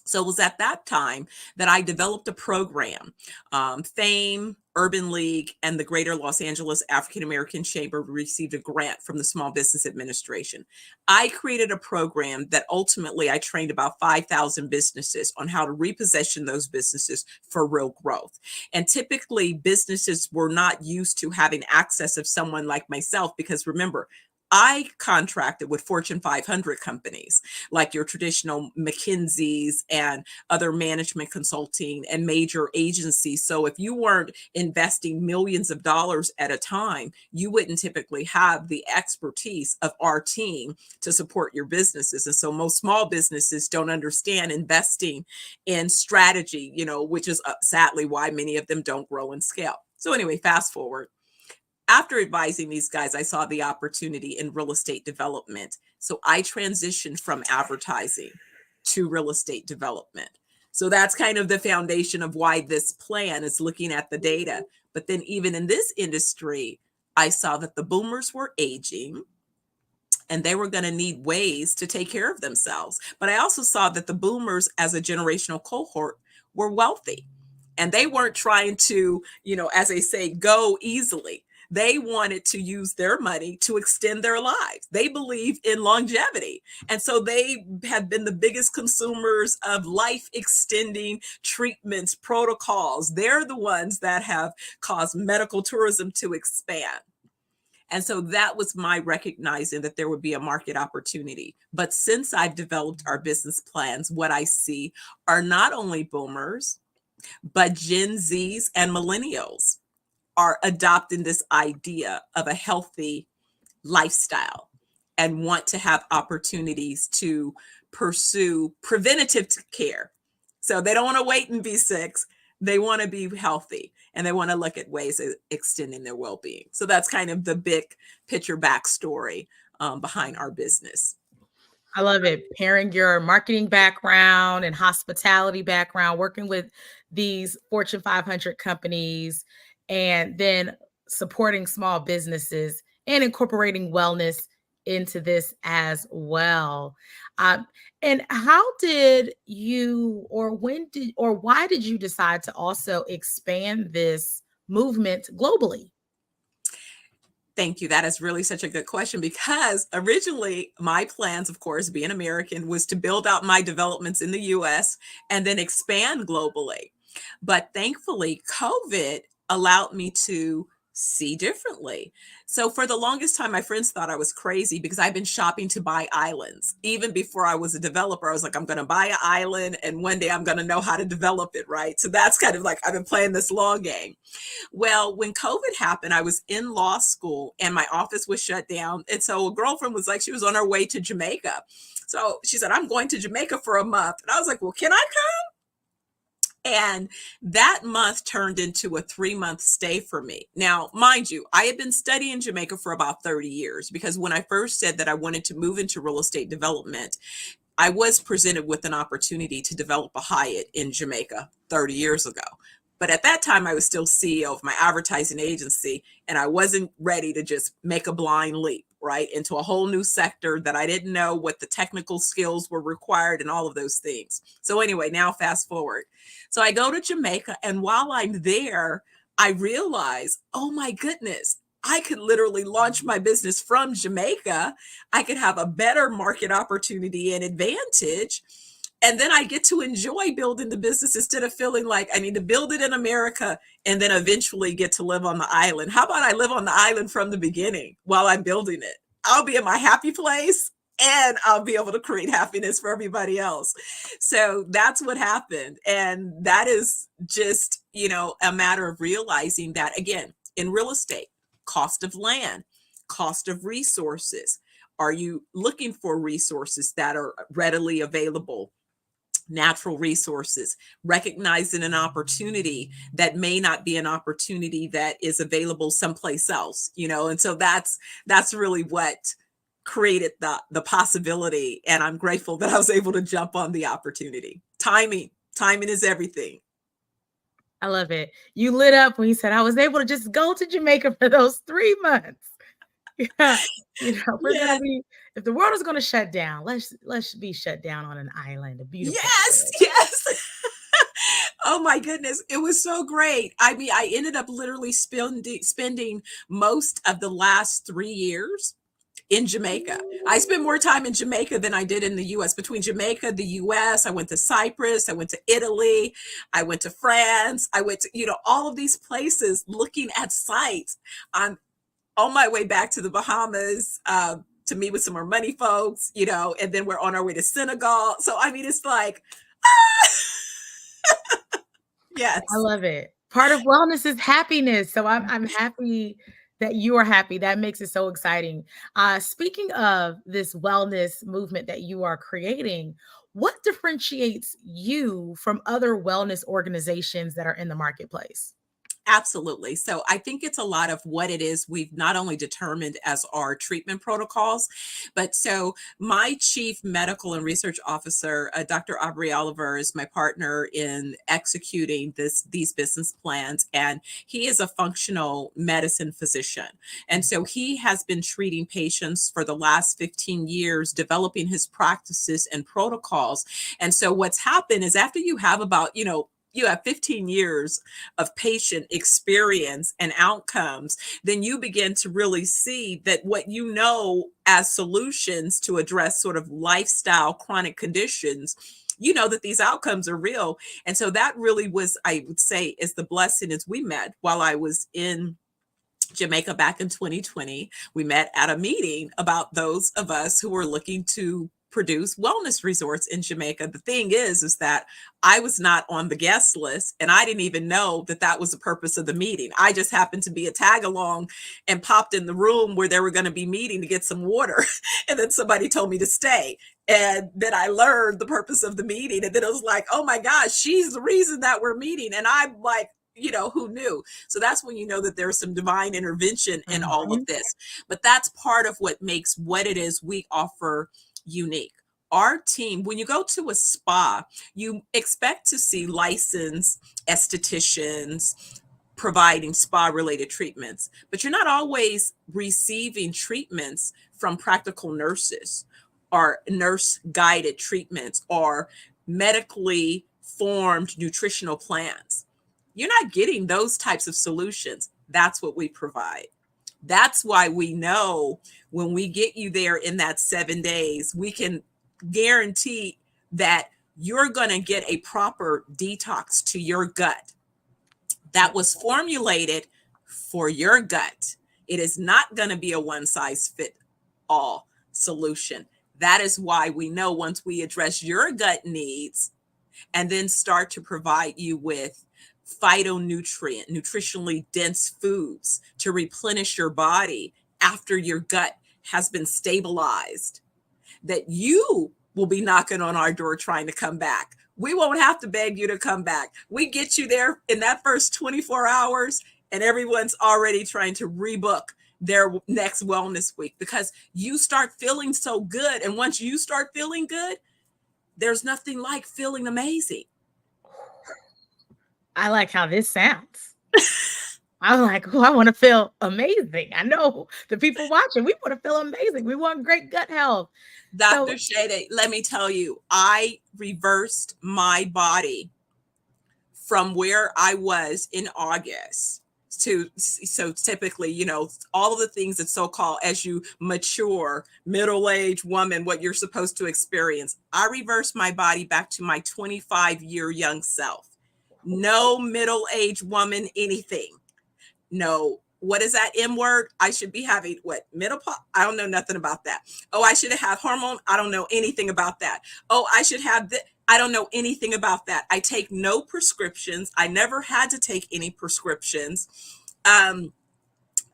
So it was at that time that I developed a program. FAME, Urban League, and the Greater Los Angeles African American Chamber received a grant from the Small Business Administration. I created a program that ultimately I trained about 5,000 businesses on how to reposition those businesses for real growth. And typically businesses were not used to having access of someone like myself, because remember, I contracted with Fortune 500 companies like your traditional McKinsey's and other management consulting and major agencies. So if you weren't investing millions of dollars at a time, you wouldn't typically have the expertise of our team to support your businesses. And so most small businesses don't understand investing in strategy, which is sadly why many of them don't grow and scale. So anyway, fast forward. After advising these guys, I saw the opportunity in real estate development. So I transitioned from advertising to real estate development. So that's kind of the foundation of why this plan is looking at the data. But then even in this industry, I saw that the boomers were aging and they were going to need ways to take care of themselves. But I also saw that the boomers as a generational cohort were wealthy, and they weren't trying to, as they say, go easily. They wanted to use their money to extend their lives. They believe in longevity. And so they have been the biggest consumers of life extending treatments, protocols. They're the ones that have caused medical tourism to expand. And so that was my recognizing that there would be a market opportunity. But since I've developed our business plans, what I see are not only boomers, but Gen Zs and millennials are adopting this idea of a healthy lifestyle and want to have opportunities to pursue preventative care. So they don't want to wait and be sick. They want to be healthy, and they want to look at ways of extending their well-being. So that's kind of the big picture backstory behind our business. I love it. Pairing your marketing background and hospitality background, working with these Fortune 500 companies, and then supporting small businesses and incorporating wellness into this as well. And how did you, or why did you decide to also expand this movement globally? Thank you. That is really such a good question, because originally my plans, of course, being American, was to build out my developments in the US and then expand globally. But thankfully, COVID allowed me to see differently. So for the longest time, my friends thought I was crazy because I've been shopping to buy islands. Even before I was a developer, I was like, I'm going to buy an island and one day I'm going to know how to develop it, right? So that's kind of like, I've been playing this long game. Well, when COVID happened, I was in law school and my office was shut down. And so a girlfriend was like, she was on her way to Jamaica. So she said, I'm going to Jamaica for a month. And I was like, well, can I come? And that month turned into a 3-month stay for me. Now, mind you, I had been studying Jamaica for about 30 years, because when I first said that I wanted to move into real estate development, I was presented with an opportunity to develop a Hyatt in Jamaica 30 years ago. But at that time, I was still CEO of my advertising agency, and I wasn't ready to just make a blind leap, right, into a whole new sector that I didn't know what the technical skills were required and all of those things. So anyway, now fast forward. So I go to Jamaica, and while I'm there, I realize, oh my goodness, I could literally launch my business from Jamaica. I could have a better market opportunity and advantage. And then I get to enjoy building the business instead of feeling like I need to build it in America and then eventually get to live on the island. How about I live on the island from the beginning while I'm building it? I'll be in my happy place and I'll be able to create happiness for everybody else. So that's what happened. And that is just, a matter of realizing that, again, in real estate, cost of land, cost of resources. Are you looking for resources that are readily available? Natural resources, recognizing an opportunity that may not be an opportunity that is available someplace else, and so that's really what created the possibility. And I'm grateful that I was able to jump on the opportunity. Timing is everything. I love it. You lit up when you said I was able to just go to Jamaica for those 3 months. Yeah, we're gonna Yes. be if the world is gonna shut down, let's be shut down on an island, a beautiful Yes, island. yes. Oh my goodness, it was so great. I mean, I ended up literally spending most of the last 3 years in Jamaica. I spent more time in Jamaica than I did in the US. Between Jamaica, the US, I went to Cyprus, I went to Italy, I went to France, I went to, all of these places looking at sites. I'm on my way back to the Bahamas to meet with some more money folks, and then we're on our way to Senegal. So, I mean, it's like, yes. I love it. Part of wellness is happiness. So I'm happy that you are happy. That makes it so exciting. Speaking of this wellness movement that you are creating, what differentiates you from other wellness organizations that are in the marketplace? Absolutely. So I think it's a lot of what it is we've not only determined as our treatment protocols, but so my chief medical and research officer, Dr. Aubrey Oliver, is my partner in executing these business plans, and he is a functional medicine physician. And so he has been treating patients for the last 15 years, developing his practices and protocols. And so what's happened is after you have about, you have 15 years of patient experience and outcomes, then you begin to really see that what you know as solutions to address sort of lifestyle chronic conditions, that these outcomes are real. And so that really was, I would say, is the blessing as we met while I was in Jamaica back in 2020. We met at a meeting about those of us who were looking to produce wellness resorts in Jamaica. The thing is that I was not on the guest list, and I didn't even know that that was the purpose of the meeting. I just happened to be a tag along and popped in the room where they were going to be meeting to get some water. And then somebody told me to stay. And then I learned the purpose of the meeting. And then it was like, oh my gosh, she's the reason that we're meeting. And I'm like, who knew? So that's when you know that there's some divine intervention in all of this. But that's part of what makes what it is we offer unique. Our team, when you go to a spa, you expect to see licensed estheticians providing spa-related treatments, but you're not always receiving treatments from practical nurses or nurse-guided treatments or medically formed nutritional plans. You're not getting those types of solutions. That's what we provide. That's why we know when we get you there in that 7 days, we can guarantee that you're going to get a proper detox to your gut that was formulated for your gut. It is not going to be a one-size-fits-all solution. That is why we know once we address your gut needs and then start to provide you with phytonutrient, nutritionally dense foods to replenish your body after your gut has been stabilized, that you will be knocking on our door trying to come back. We won't have to beg you to come back. We get you there in that first 24 hours and everyone's already trying to rebook their next wellness week because you start feeling so good. And once you start feeling good, there's nothing like feeling amazing. I like how this sounds. I'm like, oh, I want to feel amazing. I know the people watching, we want to feel amazing. We want great gut health. Dr. Shade, let me tell you, I reversed my body from where I was in August to, so typically, all of the things that so-called as you mature, middle-aged woman, what you're supposed to experience. I reversed my body back to my 25-year young self. No middle-aged woman, anything. No, what is that M word? I should be having what? Menopause? I don't know nothing about that. Oh, I should have hormone. I don't know anything about that. Oh, I should have I don't know anything about that. I take no prescriptions. I never had to take any prescriptions. I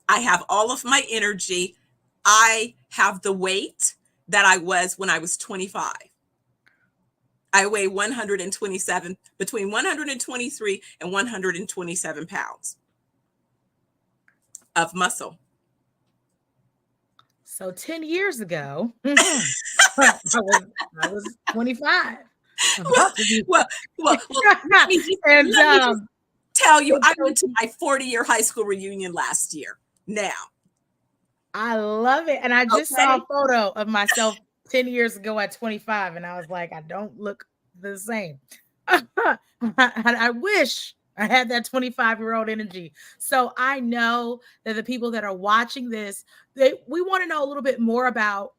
have all of my energy. I have the weight that I was when I was 25. I weigh 127, between 123 and 127 pounds of muscle. So 10 years ago, I was 25. Well, let me just tell you, I went to my 40-year high school reunion last year. Now, I love it. And I just saw a photo of myself 10 years ago at 25, and I was like, I don't look the same. I wish I had that 25-year-old energy. So I know that the people that are watching this, we want to know a little bit more about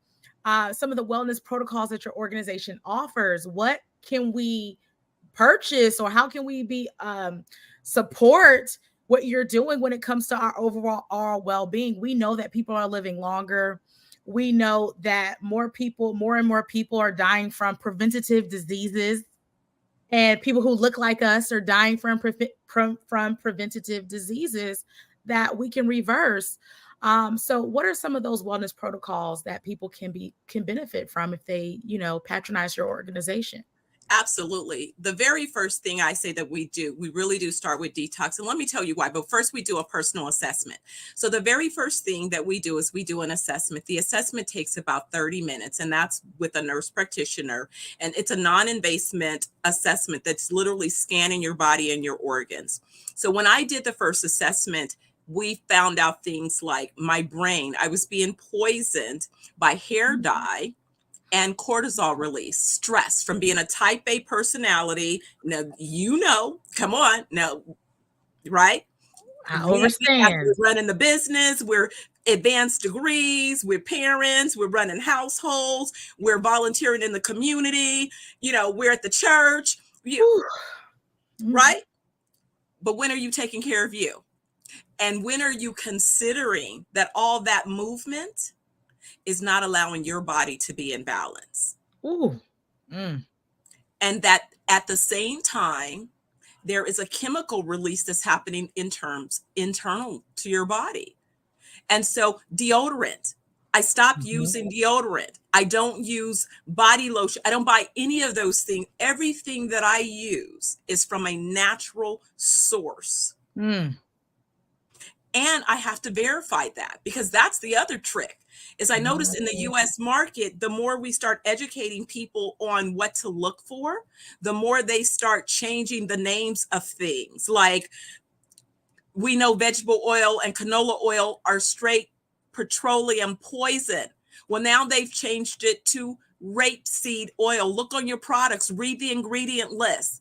some of the wellness protocols that your organization offers. What can we purchase, or how can we be support what you're doing when it comes to our overall well-being? We know that people are living longer. We know that more and more people are dying from preventative diseases, and people who look like us are dying from preventative diseases that we can reverse. So what are some of those wellness protocols that people can benefit from if they, patronize your organization? Absolutely. The very first thing I say that we really do start with detox. And let me tell you why. But first, we do a personal assessment. So the very first thing that we do is we do an assessment. The assessment takes about 30 minutes, and that's with a nurse practitioner. And it's a non-invasive assessment that's literally scanning your body and your organs. So when I did the first assessment, we found out things like my brain, I was being poisoned by hair dye and cortisol release, stress from being a type A personality. Now, come on now, right? I understand. We're running the business, we're advanced degrees, we're parents, we're running households, we're volunteering in the community, we're at the church, right? But when are you taking care of you? And when are you considering that all that movement is not allowing your body to be in balance? And that at the same time, there is a chemical release that's happening internal to your body. And so deodorant, I stopped using deodorant. I don't use body lotion. I don't buy any of those things. Everything that I use is from a natural source. And I have to verify that, because that's the other trick. Is I noticed in the US market, the more we start educating people on what to look for, the more they start changing the names of things. Like, we know vegetable oil and canola oil are straight petroleum poison. Well, now they've changed it to rapeseed oil. Look on your products, read the ingredient list.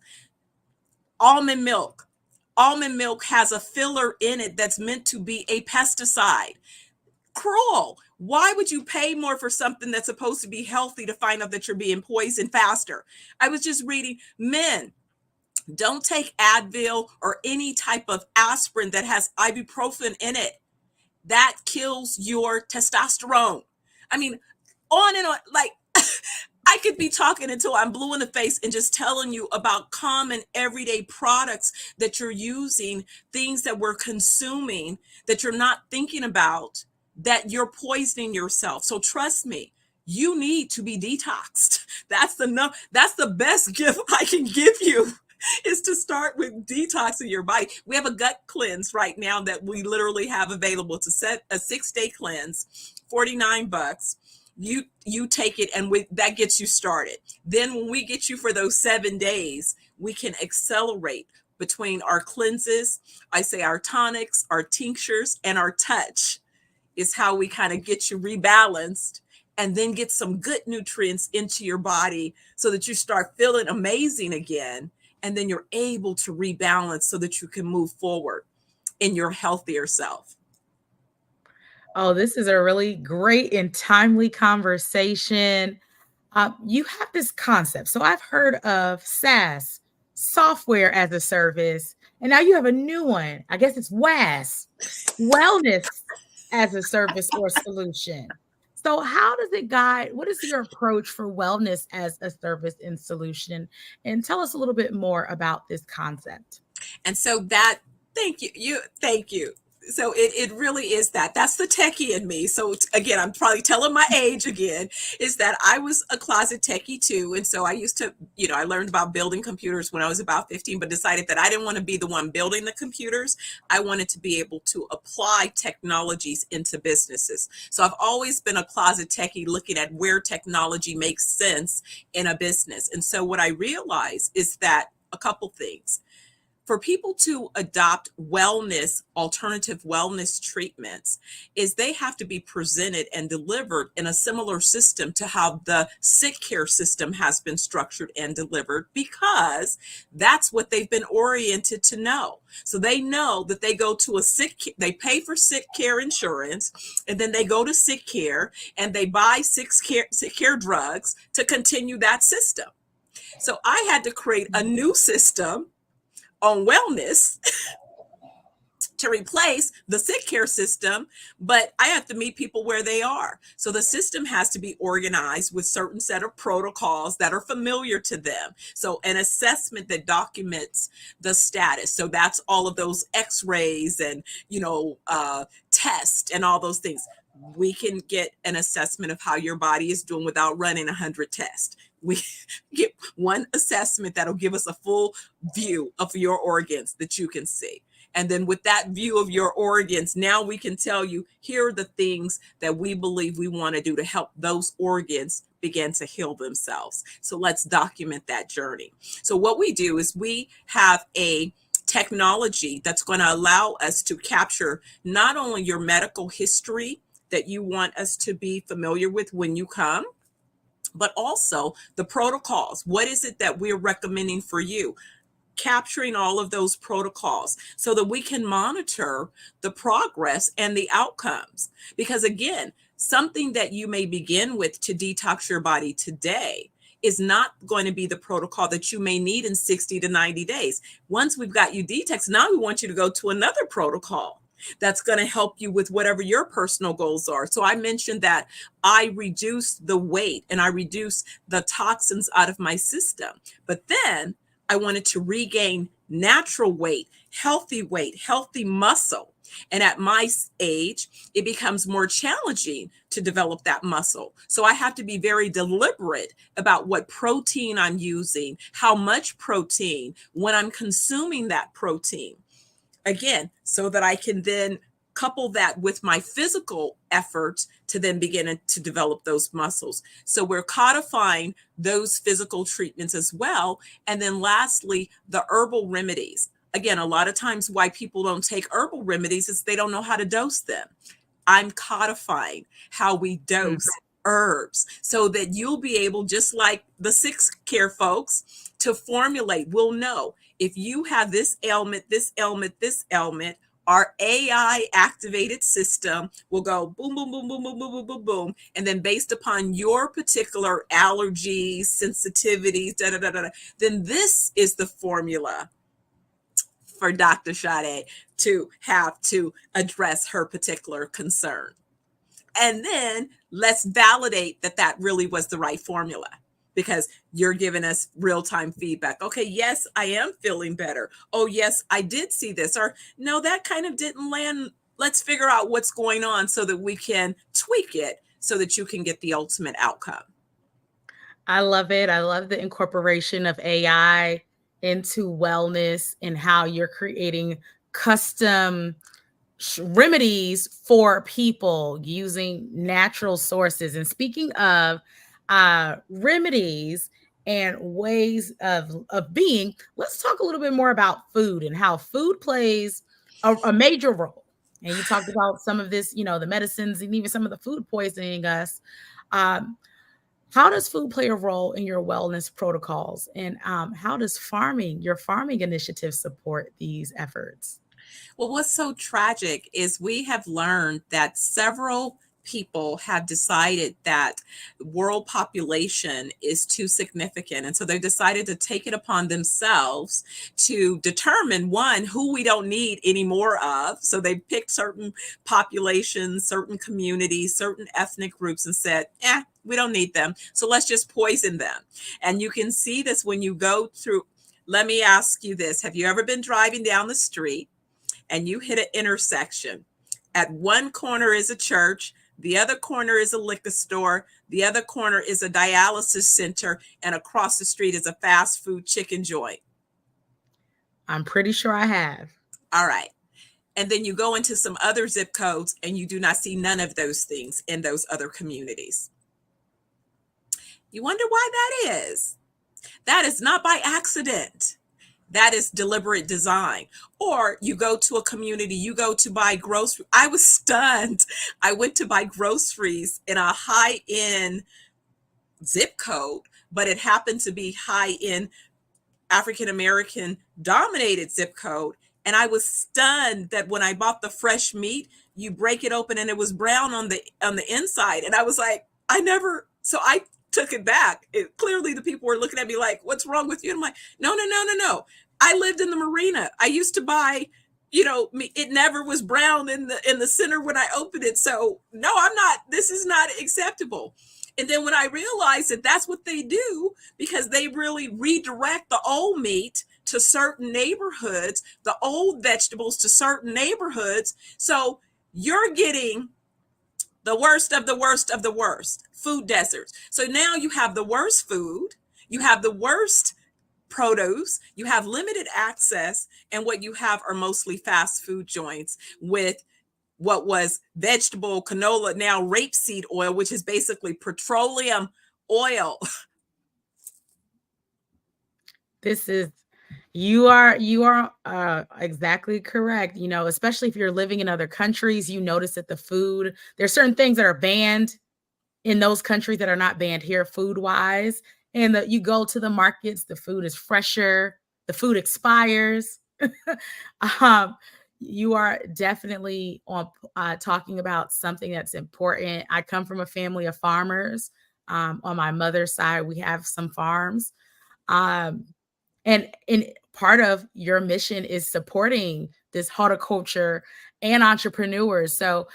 Almond milk. Almond milk has a filler in it that's meant to be a pesticide. Cruel. Why would you pay more for something that's supposed to be healthy to find out that you're being poisoned faster? I was just reading, men, don't take Advil or any type of aspirin that has ibuprofen in it. That kills your testosterone. I mean, on and on. Like, I could be talking until I'm blue in the face and just telling you about common everyday products that you're using, things that we're consuming that you're not thinking about, that you're poisoning yourself. So trust me, you need to be detoxed. That's the best gift I can give you, is to start with detoxing your body. We have a gut cleanse right now that we literally have available to set a 6-day cleanse, $49. You take it, and that gets you started. Then when we get you for those 7 days, we can accelerate between our cleanses. I say our tonics, our tinctures, and our touch is how we kind of get you rebalanced, and then get some good nutrients into your body so that you start feeling amazing again. And then you're able to rebalance so that you can move forward in your healthier self. Oh, this is a really great and timely conversation. You have this concept. So I've heard of SaaS, software as a service, and now you have a new one. I guess it's WAS, wellness as a service or solution. So how does it guide? What is your approach for wellness as a service and solution? And tell us a little bit more about this concept. And so thank you. So it really is that's the techie in me. So again, I'm probably telling my age again, is that I was a closet techie too. And so I used to, I learned about building computers when I was about 15, but decided that I didn't want to be the one building the computers. I wanted to be able to apply technologies into businesses. So I've always been a closet techie, looking at where technology makes sense in a business. And so what I realized is that a couple things. for people to adopt alternative wellness treatments, is they have to be presented and delivered in a similar system to how the sick care system has been structured and delivered, because that's what they've been oriented to know. So they know that they go to they pay for sick care insurance, and then they go to sick care and they buy sick care drugs to continue that system. So I had to create a new system on wellness to replace the sick care system, but I have to meet people where they are. So the system has to be organized with certain set of protocols that are familiar to them. So an assessment that documents the status. So that's all of those x-rays and, tests and all those things. We can get an assessment of how your body is doing without running 100 tests. We get one assessment that'll give us a full view of your organs that you can see. And then with that view of your organs, now we can tell you, here are the things that we believe we want to do to help those organs begin to heal themselves. So let's document that journey. So what we do is we have a technology that's going to allow us to capture not only your medical history that you want us to be familiar with when you come, but also the protocols. What is it that we're recommending for you? Capturing all of those protocols so that we can monitor the progress and the outcomes. Because again, something that you may begin with to detox your body today is not going to be the protocol that you may need in 60 to 90 days. Once we've got you detoxed, now we want you to go to another protocol that's going to help you with whatever your personal goals are. So I mentioned that I reduced the weight and I reduced the toxins out of my system. But then I wanted to regain natural weight, healthy muscle. And at my age, it becomes more challenging to develop that muscle. So I have to be very deliberate about what protein I'm using, how much protein, when I'm consuming that protein. Again, so that I can then couple that with my physical efforts to then begin to develop those muscles. So we're codifying those physical treatments as well. And then lastly, the herbal remedies. Again, a lot of times why people don't take herbal remedies is they don't know how to dose them. I'm codifying how we dose herbs so that you'll be able, just like the sick care folks, to formulate. We'll know if you have this ailment, our AI activated system will go boom, boom, boom, boom, boom, boom, boom, boom, boom. And then based upon your particular allergies, sensitivities, then this is the formula for Dr. Sade to have to address her particular concern. And then let's validate that that really was the right formula, because you're giving us real-time feedback. Okay, yes, I am feeling better. Oh, yes, I did see this. Or no, that kind of didn't land. Let's figure out what's going on so that we can tweak it so that you can get the ultimate outcome. I love it. I love the incorporation of AI into wellness and how you're creating custom remedies for people using natural sources. And speaking of remedies and ways of being, let's talk a little bit more about food and how food plays a major role. And you talked about some of this, the medicines and even some of the food poisoning us. How does food play a role in your wellness protocols? And how does your farming initiative support these efforts? Well, what's so tragic is we have learned that several people have decided that world population is too significant. And so they decided to take it upon themselves to determine, one, who we don't need any more of. So they picked certain populations, certain communities, certain ethnic groups and said, we don't need them. So let's just poison them. And you can see this when you go through. Let me ask you this. Have you ever been driving down the street and you hit an intersection? At one corner is a church, the other corner is a liquor store, the other corner is a dialysis center, and across the street is a fast food chicken joint. I'm pretty sure I have. All right. And then you go into some other zip codes and you do not see none of those things in those other communities. You wonder why that is? That is not by accident. That is deliberate design. Or you go to a community, you go to buy groceries. I was stunned. I went to buy groceries in a high-end zip code, but it happened to be high-end African American dominated zip code. And I was stunned that when I bought the fresh meat, you break it open and it was brown on the inside. And I was like, so I took it back. Clearly the people were looking at me like, what's wrong with you? And I'm like, no, no, no, no, no. I lived in the marina. I used to buy, it never was brown in the center when I opened it. So no, this is not acceptable. And then when I realized that that's what they do, because they really redirect the old meat to certain neighborhoods, the old vegetables to certain neighborhoods. So you're getting the worst of the worst of the worst, food deserts. So now you have the worst food, you have the worst produce, you have limited access, and what you have are mostly fast food joints with what was vegetable canola, now rapeseed oil, which is basically petroleum oil. You are exactly correct. Especially if you're living in other countries, you notice that there's certain things that are banned in those countries that are not banned here food wise. And you go to the markets, the food is fresher, the food expires. You are definitely on talking about something that's important. I come from a family of farmers. On my mother's side, we have some farms. And part of your mission is supporting this horticulture and entrepreneurs. So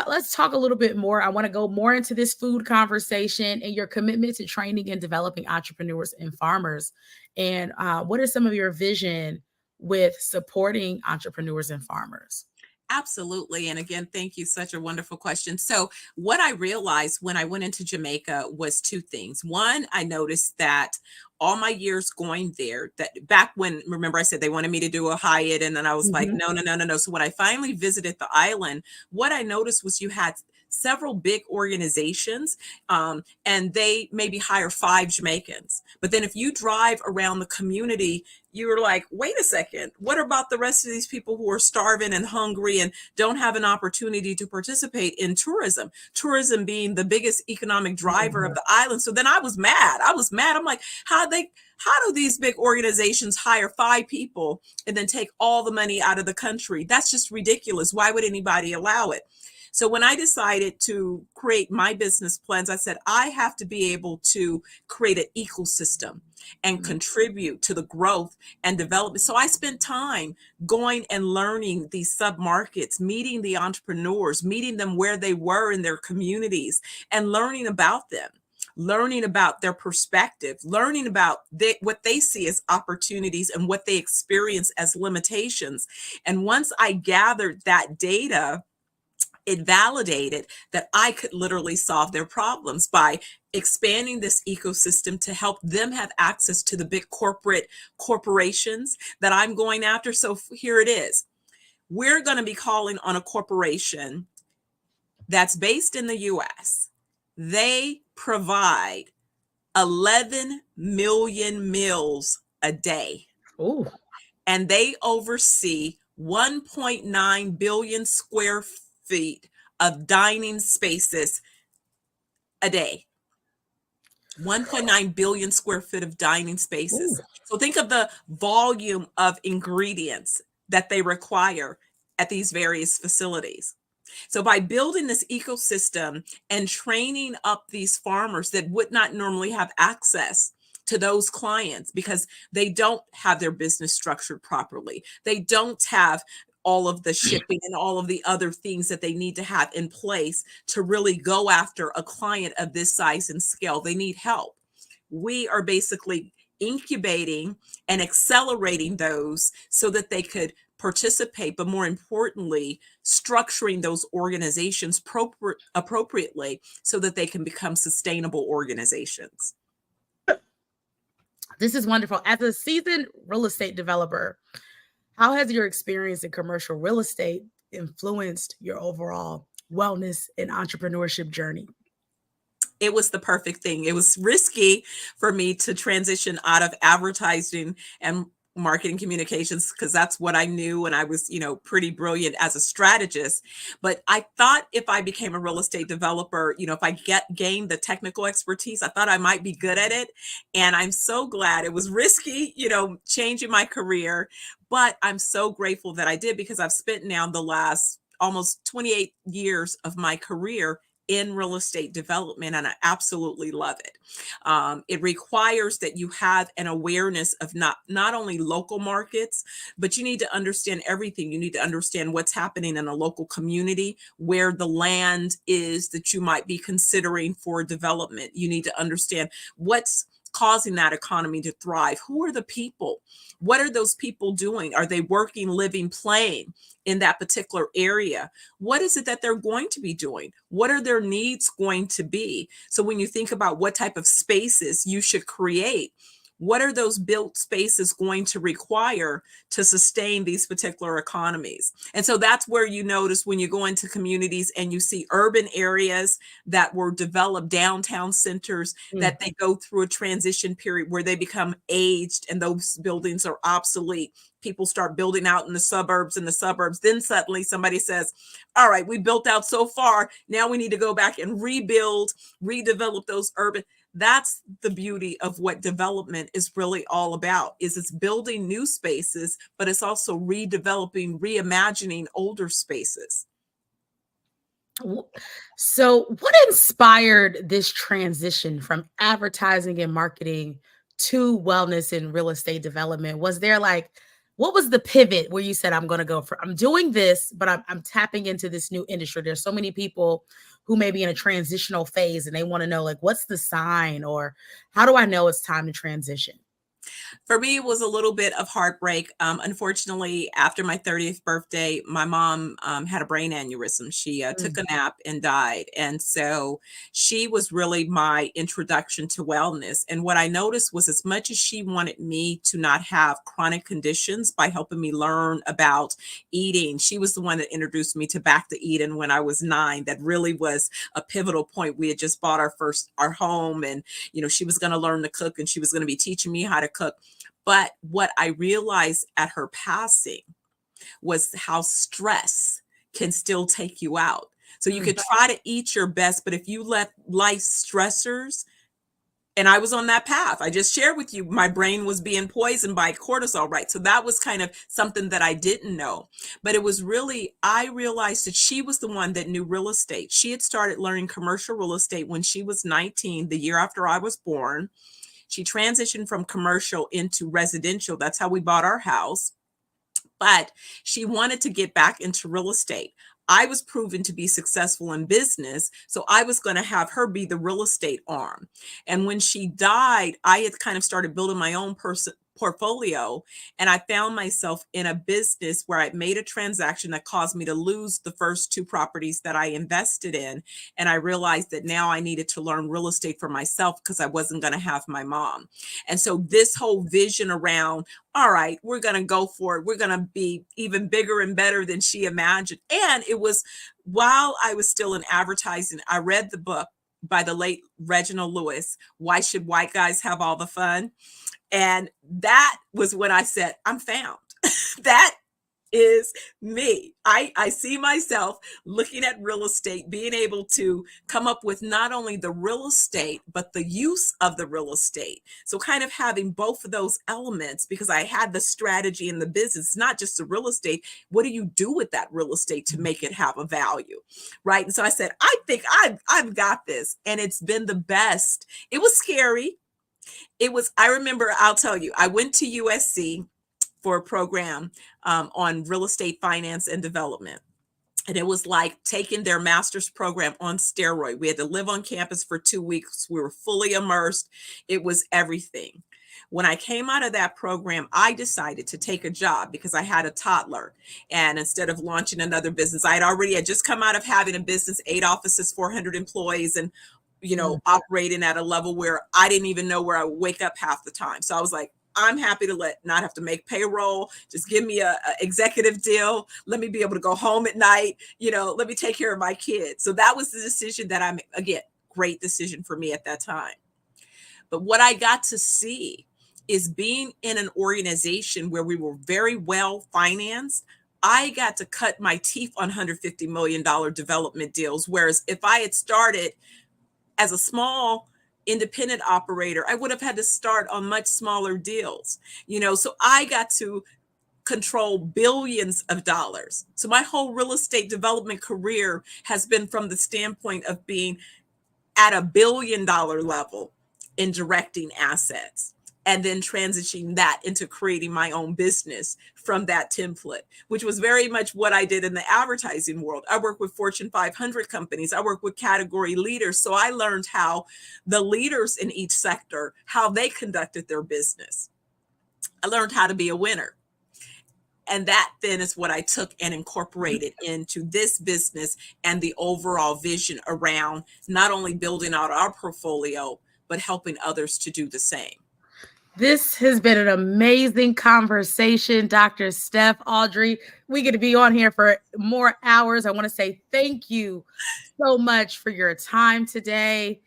let's talk a little bit more. I want to go more into this food conversation and your commitment to training and developing entrepreneurs and farmers. And what is some of your vision with supporting entrepreneurs and farmers? Absolutely. And again, thank you. Such a wonderful question. So what I realized when I went into Jamaica was two things. One, I noticed that all my years going there, that back when, remember I said they wanted me to do a Hyatt, and then I was like, no, no, no, no, no. So when I finally visited the island, what I noticed was you had several big organizations, and they maybe hire 5 Jamaicans. But then if you drive around the community, you're like, wait a second, what about the rest of these people who are starving and hungry and don't have an opportunity to participate in tourism? Tourism being the biggest economic driver of the island. So then I was mad. I'm like, how do these big organizations hire 5 people and then take all the money out of the country? That's just ridiculous. Why would anybody allow it? So when I decided to create my business plans, I said, I have to be able to create an ecosystem and contribute to the growth and development. So I spent time going and learning these sub-markets, meeting the entrepreneurs, meeting them where they were in their communities, and learning about them, learning about their perspective, learning about what they see as opportunities and what they experience as limitations. And once I gathered that data, it validated that I could literally solve their problems by expanding this ecosystem to help them have access to the big corporations that I'm going after. So here it is. We're going to be calling on a corporation that's based in the US. They provide 11 million meals a day. Ooh. And they oversee 1.9 billion square feet of dining spaces a day. 1.9 billion square feet of dining spaces. Ooh. So think of the volume of ingredients that they require at these various facilities. So by building this ecosystem and training up these farmers that would not normally have access to those clients because they don't have their business structured properly, they don't have all of the shipping and all of the other things that they need to have in place to really go after a client of this size and scale. They need help. We are basically incubating and accelerating those so that they could participate, but more importantly, structuring those organizations appropriately so that they can become sustainable organizations. This is wonderful. As a seasoned real estate developer, how has your experience in commercial real estate influenced your overall wellness and entrepreneurship journey? It was the perfect thing. It was risky for me to transition out of advertising and marketing communications because that's what I knew, and I was, pretty brilliant as a strategist. But I thought if I became a real estate developer, if I gained the technical expertise, I thought I might be good at it. And I'm so glad. It was risky, changing my career, but I'm so grateful that I did, because I've spent now the last almost 28 years of my career in real estate development, and I absolutely love it. It requires that you have an awareness of not only local markets, but you need to understand everything. You need to understand what's happening in a local community, where the land is that you might be considering for development. You need to understand what's causing that economy to thrive. Who are the people? What are those people doing? Are they working, living, playing in that particular area? What is it that they're going to be doing? What are their needs going to be? So when you think about what type of spaces you should create, what are those built spaces going to require to sustain these particular economies? And so that's where you notice when you go into communities and you see urban areas that were developed, downtown centers, that they go through a transition period where they become aged and those buildings are obsolete. People start building out in the suburbs, Then suddenly somebody says, all right, we built out so far. Now we need to go back and rebuild, redevelop those urban. That's the beauty of what development is really all about, is it's building new spaces, but it's also redeveloping, reimagining older spaces. So what inspired this transition from advertising and marketing to wellness and real estate development? Was there what was the pivot where you said, I'm doing this, but I'm tapping into this new industry? There's so many people who may be in a transitional phase and they want to know, what's the sign, or how do I know it's time to transition? For me, it was a little bit of heartbreak. Unfortunately, after my 30th birthday, my mom had a brain aneurysm. She took a nap and died. And so she was really my introduction to wellness. And what I noticed was, as much as she wanted me to not have chronic conditions by helping me learn about eating, she was the one that introduced me to Back to Eden when I was 9. That really was a pivotal point. We had just bought our home, and, she was going to learn to cook, and she was going to be teaching me how to cook. But what I realized at her passing was how stress can still take you out. So you could try to eat your best, but if you let life stressors, and I was on that path. I just shared with you, my brain was being poisoned by cortisol, right? So that was kind of something that I didn't know. But it was really, I realized that she was the one that knew real estate. She had started learning commercial real estate when she was 19, the year after I was born. She transitioned from commercial into residential. That's how we bought our house. But she wanted to get back into real estate. I was proven to be successful in business, so I was going to have her be the real estate arm. And when she died, I had kind of started building my own portfolio, and I found myself in a business where I made a transaction that caused me to lose the first 2 properties that I invested in. And I realized that now I needed to learn real estate for myself, because I wasn't going to have my mom. And so this whole vision around, all right, we're going to go for it. We're going to be even bigger and better than she imagined. And it was while I was still in advertising, I read the book by the late Reginald Lewis, Why Should White Guys Have All the Fun? And that was when I said, I'm found. That is me. I see myself looking at real estate, being able to come up with not only the real estate, but the use of the real estate. So kind of having both of those elements, because I had the strategy in the business, not just the real estate. What do you do with that real estate to make it have a value? Right. And so I said, I think I've got this. And it's been the best. It was scary. I remember, I'll tell you, I went to USC for a program on real estate finance and development. And it was like taking their master's program on steroid. We had to live on campus for 2 weeks. We were fully immersed. It was everything. When I came out of that program, I decided to take a job because I had a toddler. And instead of launching another business, I had just come out of having a business, 8 offices, 400 employees, and operating at a level where I didn't even know where I would wake up half the time. So I was like, I'm happy to not have to make payroll. Just give me a executive deal. Let me be able to go home at night. Let me take care of my kids. So that was the decision that great decision for me at that time. But what I got to see is being in an organization where we were very well financed. I got to cut my teeth on $150 million development deals. Whereas if I had started as a small independent operator, I would have had to start on much smaller deals, so I got to control billions of dollars. So my whole real estate development career has been from the standpoint of being at $1 billion level in directing assets, and then transitioning that into creating my own business from that template, which was very much what I did in the advertising world. I work with Fortune 500 companies. I work with category leaders. So I learned how the leaders in each sector, how they conducted their business. I learned how to be a winner. And that then is what I took and incorporated into this business and the overall vision around not only building out our portfolio, but helping others to do the same. This has been an amazing conversation, Dr. Steph, Audrey. We get to be on here for more hours. I want to say thank you so much for your time today.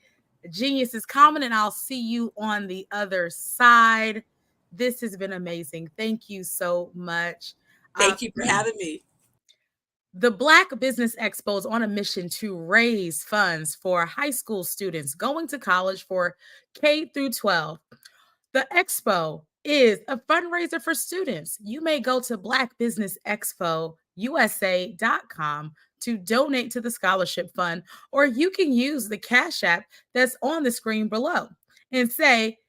Genius is common, and I'll see you on the other side. This has been amazing. Thank you so much. Thank you for having me. The Black Business Expo is on a mission to raise funds for high school students going to college for K through 12. The expo is a fundraiser for students. You may go to blackbusinessexpousa.com to donate to the scholarship fund, or you can use the Cash App that's on the screen below and say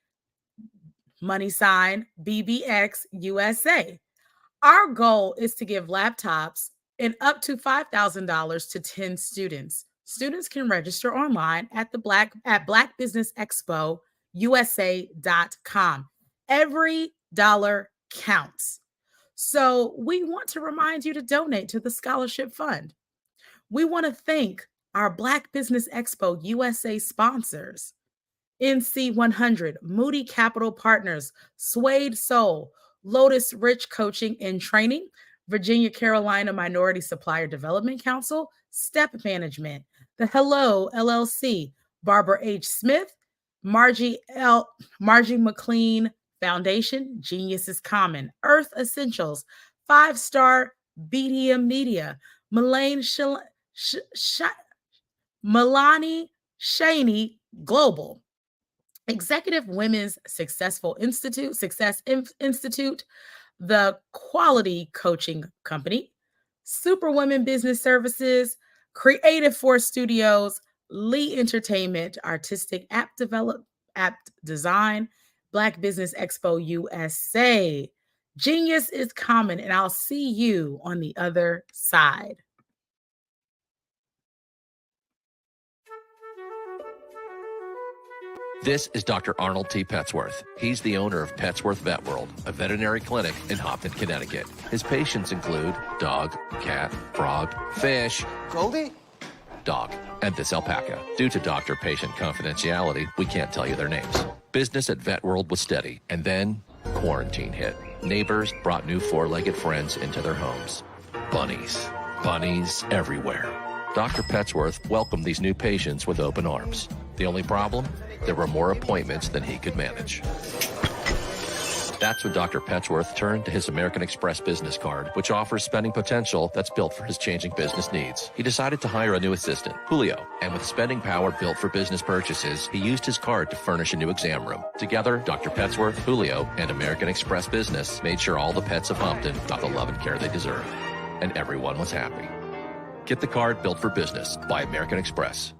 $BBX USA. Our goal is to give laptops and up to $5,000 to 10 students. Students can register online at Black Business Expo USA.com. Every dollar counts. So we want to remind you to donate to the scholarship fund. We want to thank our Black Business Expo USA sponsors: NC100, Moody Capital Partners, Suede Soul, Lotus Rich Coaching and Training, Virginia Carolina Minority Supplier Development Council, Step Management, The Hello LLC, Barbara H. Smith, Margie McLean Foundation, Genius is Common, Earth Essentials, 5-Star BDM Media, Milani Shaney Global, Executive Women's Success Institute, the Quality Coaching Company, Superwomen Business Services, Creative Force Studios, Lee Entertainment, Artistic App Design, Black Business Expo USA. Genius is common, and I'll see you on the other side. This is Dr. Arnold T. Petsworth. He's the owner of Petsworth Vet World, a veterinary clinic in Hopton, Connecticut. His patients include dog, cat, frog, fish, Goldie, dog, and this alpaca. Due to doctor-patient confidentiality, we can't tell you their names. Business at Vet World was steady, and then quarantine hit. Neighbors brought new four-legged friends into their homes. Bunnies. Bunnies everywhere. Dr. Petsworth welcomed these new patients with open arms. The only problem? There were more appointments than he could manage. That's when Dr. Petsworth turned to his American Express business card, which offers spending potential that's built for his changing business needs. He decided to hire a new assistant, Julio, and with spending power built for business purchases, he used his card to furnish a new exam room. Together, Dr. Petsworth, Julio, and American Express Business made sure all the pets of Hopton got the love and care they deserve. And everyone was happy. Get the card built for business by American Express.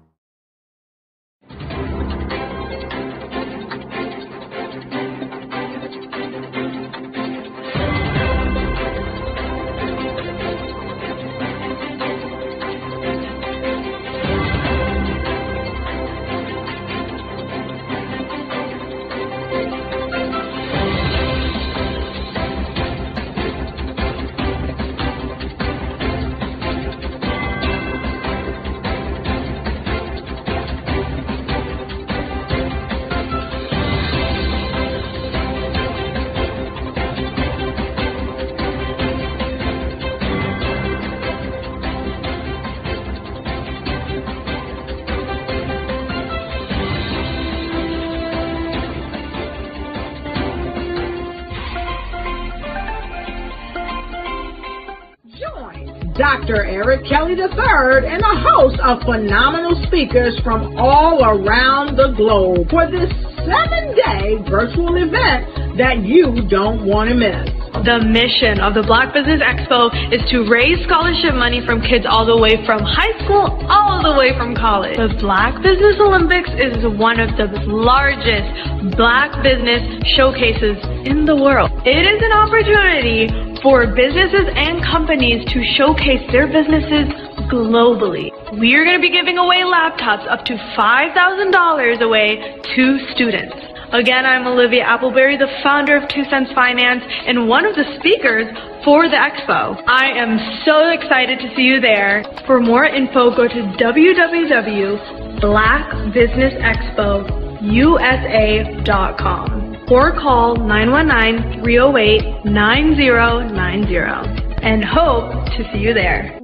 Dr. Eric Kelly III and a host of phenomenal speakers from all around the globe for this 7-day virtual event that you don't want to miss. The mission of the Black Business Expo is to raise scholarship money from kids all the way from high school all the way from college. The Black Business Olympics is one of the largest Black business showcases in the world. It is an opportunity for businesses and companies to showcase their businesses globally. We are going to be giving away laptops up to $5,000 away to students. Again, I'm Olivia Appleberry, the founder of 2 Cents Finance and one of the speakers for the expo. I am so excited to see you there. For more info, go to www.blackbusinessexpousa.com or call 919-308-9090 and hope to see you there.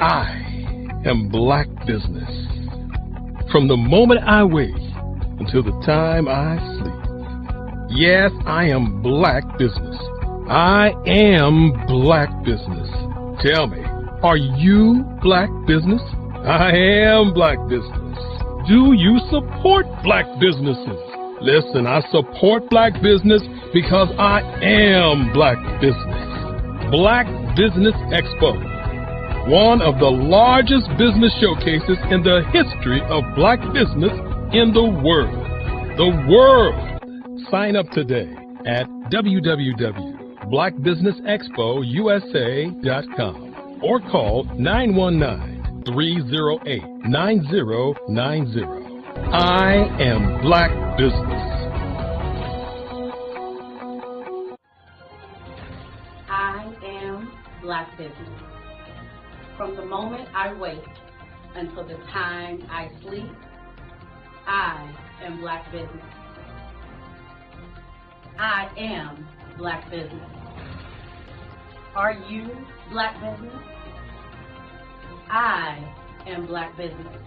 I am Black Business. From the moment I wake until the time I sleep. Yes, I am Black Business. I am Black Business. Tell me, are you Black Business? I am Black Business. Do you support Black businesses? Listen, I support Black business because I am Black Business. Black Business Expo, one of the largest business showcases in the history of Black business in the world. The world! Sign up today at www.blackbusinessexpousa.com or call 919-308-9090. I am Black Business. I am Black Business. From the moment I wake until the time I sleep, I am Black Business. I am Black Business. Are you Black Business? I am Black Business.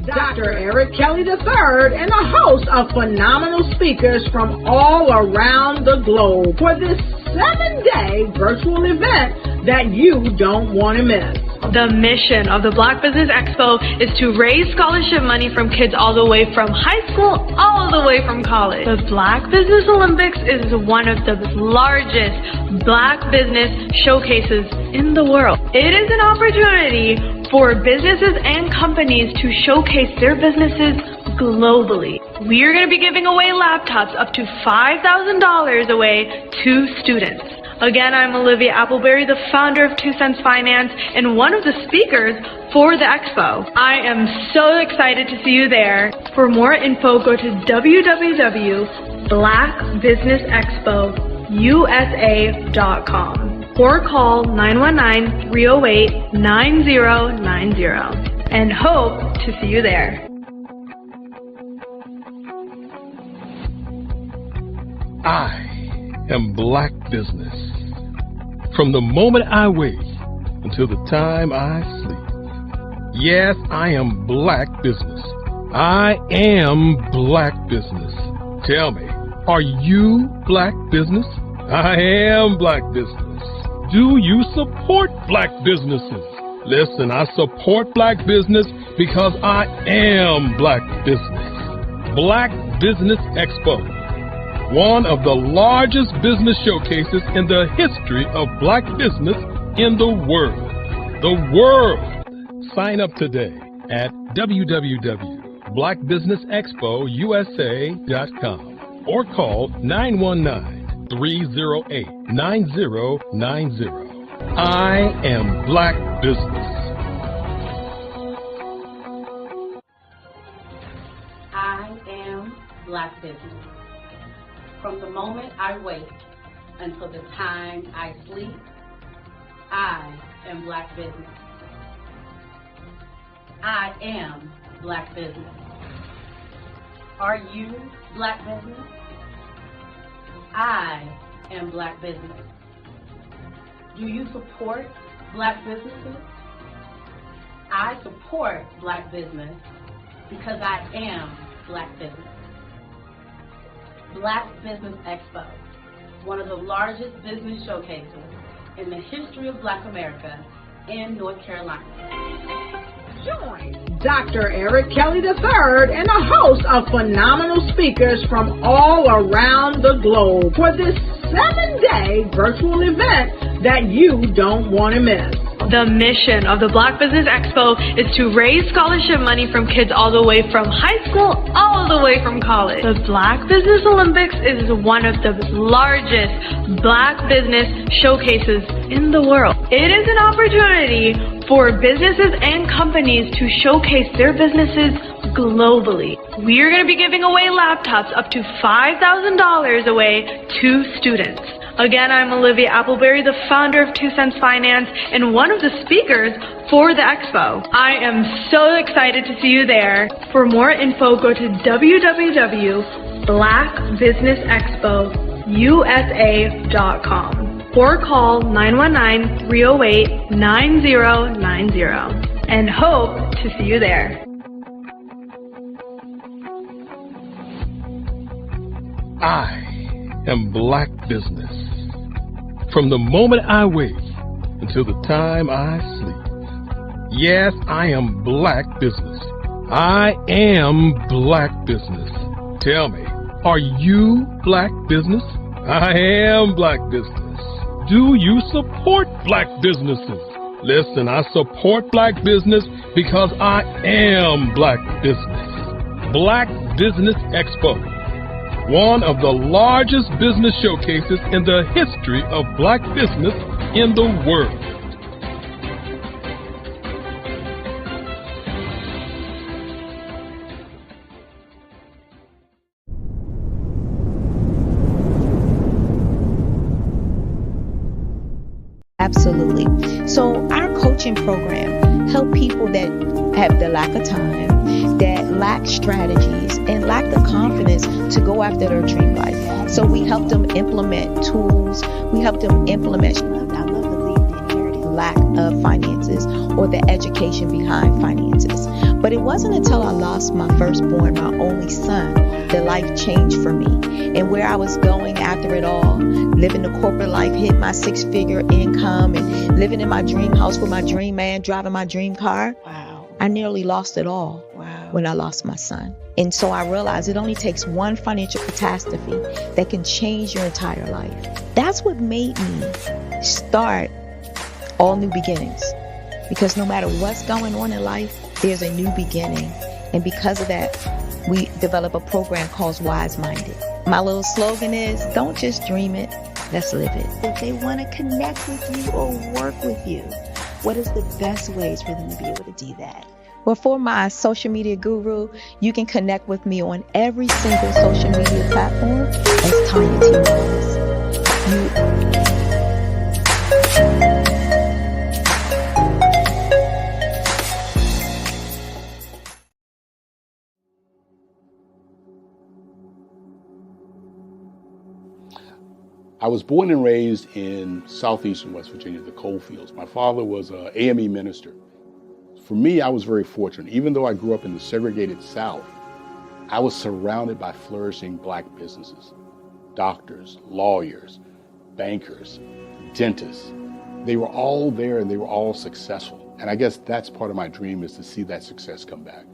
Dr. Eric Kelly III and a host of phenomenal speakers from all around the globe for this 7-day virtual event that you don't want to miss. The mission of the Black Business Expo is to raise scholarship money from kids all the way from high school all the way from college. The Black Business Olympics is one of the largest Black business showcases in the world. It is an opportunity for businesses and companies to showcase their businesses globally. We are going to be giving away laptops up to $5,000 away to students. Again, I'm Olivia Appleberry, the founder of 2 Cents Finance and one of the speakers for the expo. I am so excited to see you there. For more info, go to www.blackbusinessexpousa.com or call 919-308-9090 and hope to see you there. I am Black Business. From the moment I wake until the time I sleep. Yes, I am Black Business. I am Black Business. Tell me, are you Black Business? I am Black Business. Do you support Black businesses? Listen, I support Black business because I am Black Business. Black Business Expo, one of the largest business showcases in the history of Black business in the world. the world. Sign up today at www.blackbusinessexpousa.com or call 919-308-9090. I am Black Business. I am Black Business. From the moment I wake until the time I sleep, I am Black Business. I am Black Business. Are you Black Business? I am Black Business. Do you support Black businesses? I support Black business because I am Black Business. Black Business Expo, one of the largest business showcases in the history of Black America in North Carolina. Join Dr. Eric Kelly III and a host of phenomenal speakers from all around the globe for this 7-day virtual event that you don't want to miss. The mission of the Black Business Expo is to raise scholarship money from kids all the way from high school all the way from college. The Black Business Olympics is one of the largest Black business showcases in the world. It is an opportunity for businesses and companies to showcase their businesses globally. We are going to be giving away laptops up to $5,000 away to students. Again, I'm Olivia Appleberry, the founder of 2 Cents Finance and one of the speakers for the expo. I am so excited to see you there. For more info, go to www.blackbusinessexpousa.com or call 919-308-9090 and hope to see you there. I am Black Business. From the moment I wake until the time I sleep. Yes, I am Black Business. I am Black Business. Tell me, are you Black Business? I am Black Business. Do you support Black businesses? Listen, I support Black business because I am Black Business. Black Business Expo, one of the largest business showcases in the history of Black business in the world. Absolutely. So our coaching program help people that have the lack of time, that lack strategies, and lack the confidence to go after their dream life. So we help them implement tools. We help them implement, I love to leave the inherited lack of finances or the education behind finances. But it wasn't until I lost my firstborn, my only son, that life changed for me. And where I was going after it all, living the corporate life, hit my 6-figure income, and living in my dream house with my dream man, driving my dream car. Wow. I nearly lost it all. Wow. When I lost my son. And so I realized it only takes one financial catastrophe that can change your entire life. That's what made me start All New Beginnings. Because no matter what's going on in life, there's a new beginning. And because of that, we develop a program called Wise Minded. My little slogan is, don't just dream it, let's live it. If they want to connect with you or work with you, what is the best ways for them to be able to do that? Well, for my social media guru, you can connect with me on every single social media platform as Tanya T. Wallace. I was born and raised in southeastern West Virginia, the coal fields. My father was an AME minister. For me, I was very fortunate. Even though I grew up in the segregated South, I was surrounded by flourishing Black businesses. Doctors, lawyers, bankers, dentists. They were all there and they were all successful. And I guess that's part of my dream, is to see that success come back.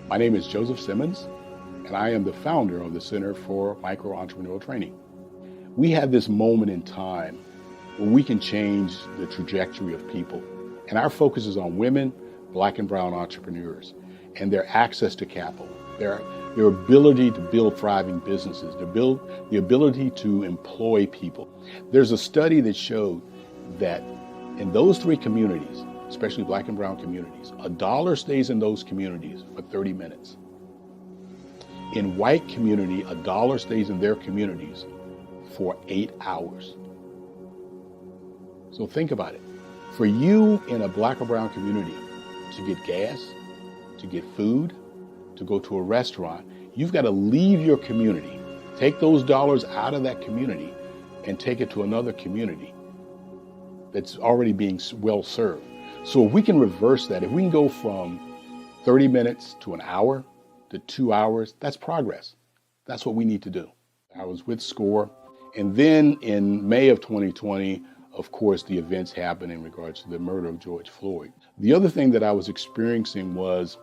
My name is Joseph Simmons, and I am the founder of the Center for Micro Entrepreneurial Training. We had this moment in time where we can change the trajectory of people. And our focus is on women, Black and brown entrepreneurs, and their access to capital, their ability to build thriving businesses, the ability to employ people. There's a study that showed that in those three communities, especially Black and brown communities, $1 stays in those communities for 30 minutes. In white community, $1 stays in their communities for 8 hours. So think about it. For you in a Black or brown community to get gas, to get food, to go to a restaurant, you've got to leave your community, take those dollars out of that community and take it to another community that's already being well served. So if we can reverse that, if we can go from 30 minutes to an hour to 2 hours, that's progress. That's what we need to do. I was with SCORE, and then in May of 2020, of course, the events happened in regards to the murder of George Floyd. The other thing that I was experiencing was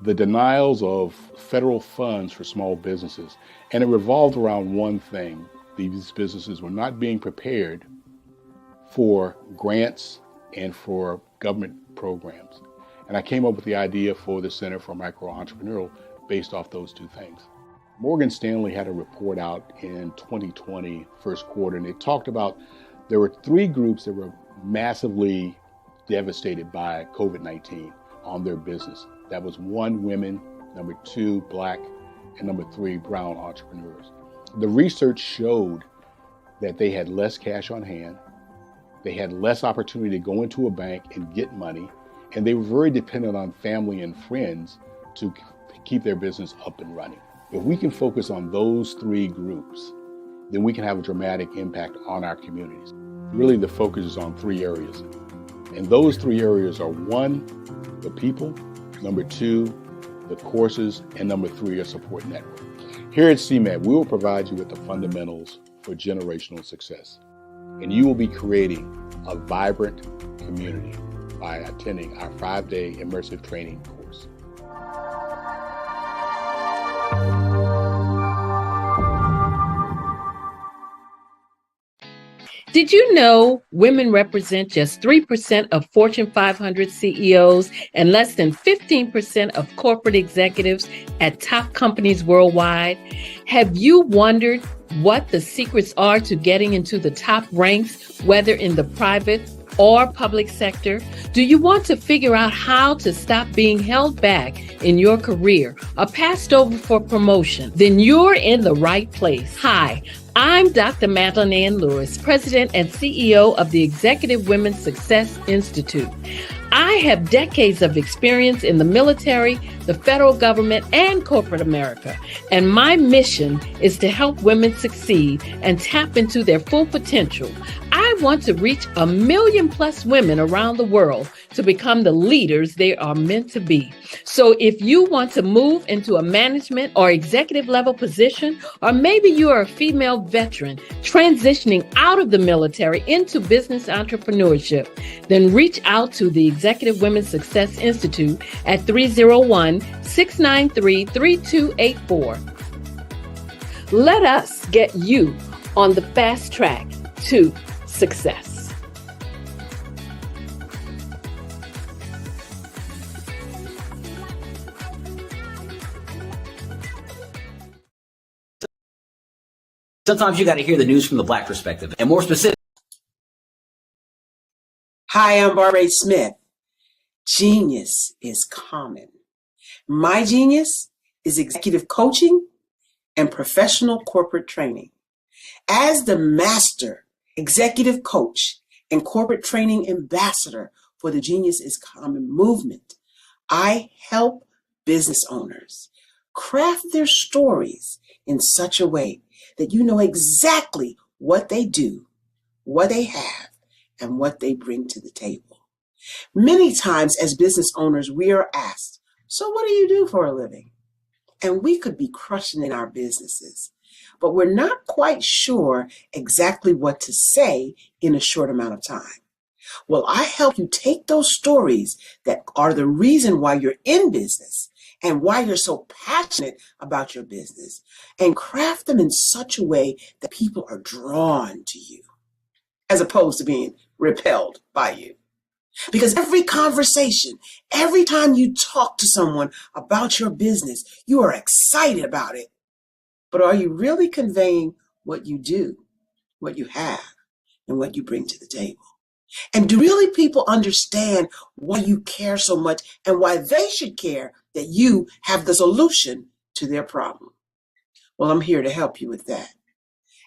the denials of federal funds for small businesses. And it revolved around one thing. These businesses were not being prepared for grants and for government programs. And I came up with the idea for the Center for Micro-Entrepreneurial based off those two things. Morgan Stanley had a report out in 2020, first quarter, and it talked about there were 3 groups that were massively devastated by COVID-19 on their business. That was 1, women, number 2, Black, and number 3, brown entrepreneurs. The research showed that they had less cash on hand, they had less opportunity to go into a bank and get money, and they were very dependent on family and friends to keep their business up and running. If we can focus on those 3 groups, then we can have a dramatic impact on our communities. Really, the focus is on 3 areas. And those 3 areas are 1, the people, number 2, the courses, and number 3, a support network. Here at CMAT, we will provide you with the fundamentals for generational success. And you will be creating a vibrant community by attending our 5-day immersive training course. Did you know women represent just 3% of Fortune 500 CEOs and less than 15% of corporate executives at top companies worldwide? Have you wondered what the secrets are to getting into the top ranks, whether in the private or public sector? Do you want to figure out how to stop being held back in your career or passed over for promotion? Then you're in the right place. Hi, I'm Dr. Madeline Ann Lewis, President and CEO of the Executive Women's Success Institute. I have decades of experience in the military, the federal government, and corporate America. And my mission is to help women succeed and tap into their full potential. I want to reach 1 million+ women around the world to become the leaders they are meant to be. So if you want to move into a management or executive level position, or maybe you are a female veteran transitioning out of the military into business entrepreneurship, then reach out to the Executive Women's Success Institute at 301-693-3284. Let us get you on the fast track to success. Sometimes you got to hear the news from the Black perspective, and more specific. Hi, I'm Barbara Smith. Genius is common. My genius is executive coaching and professional corporate training. As the master executive coach and corporate training ambassador for the Genius is Common movement, I help business owners craft their stories in such a way that you know exactly what they do, what they have, and what they bring to the table. Many times as business owners, we are asked, so what do you do for a living? And we could be crushing in our businesses, but we're not quite sure exactly what to say in a short amount of time. Well, I help you take those stories that are the reason why you're in business and why you're so passionate about your business and craft them in such a way that people are drawn to you. as opposed to being repelled by you. Because every conversation, every time you talk to someone about your business, you are excited about it. But are you really conveying what you do, what you have, and what you bring to the table? And do really people understand why you care so much and why they should care that you have the solution to their problem? Well, I'm here to help you with that.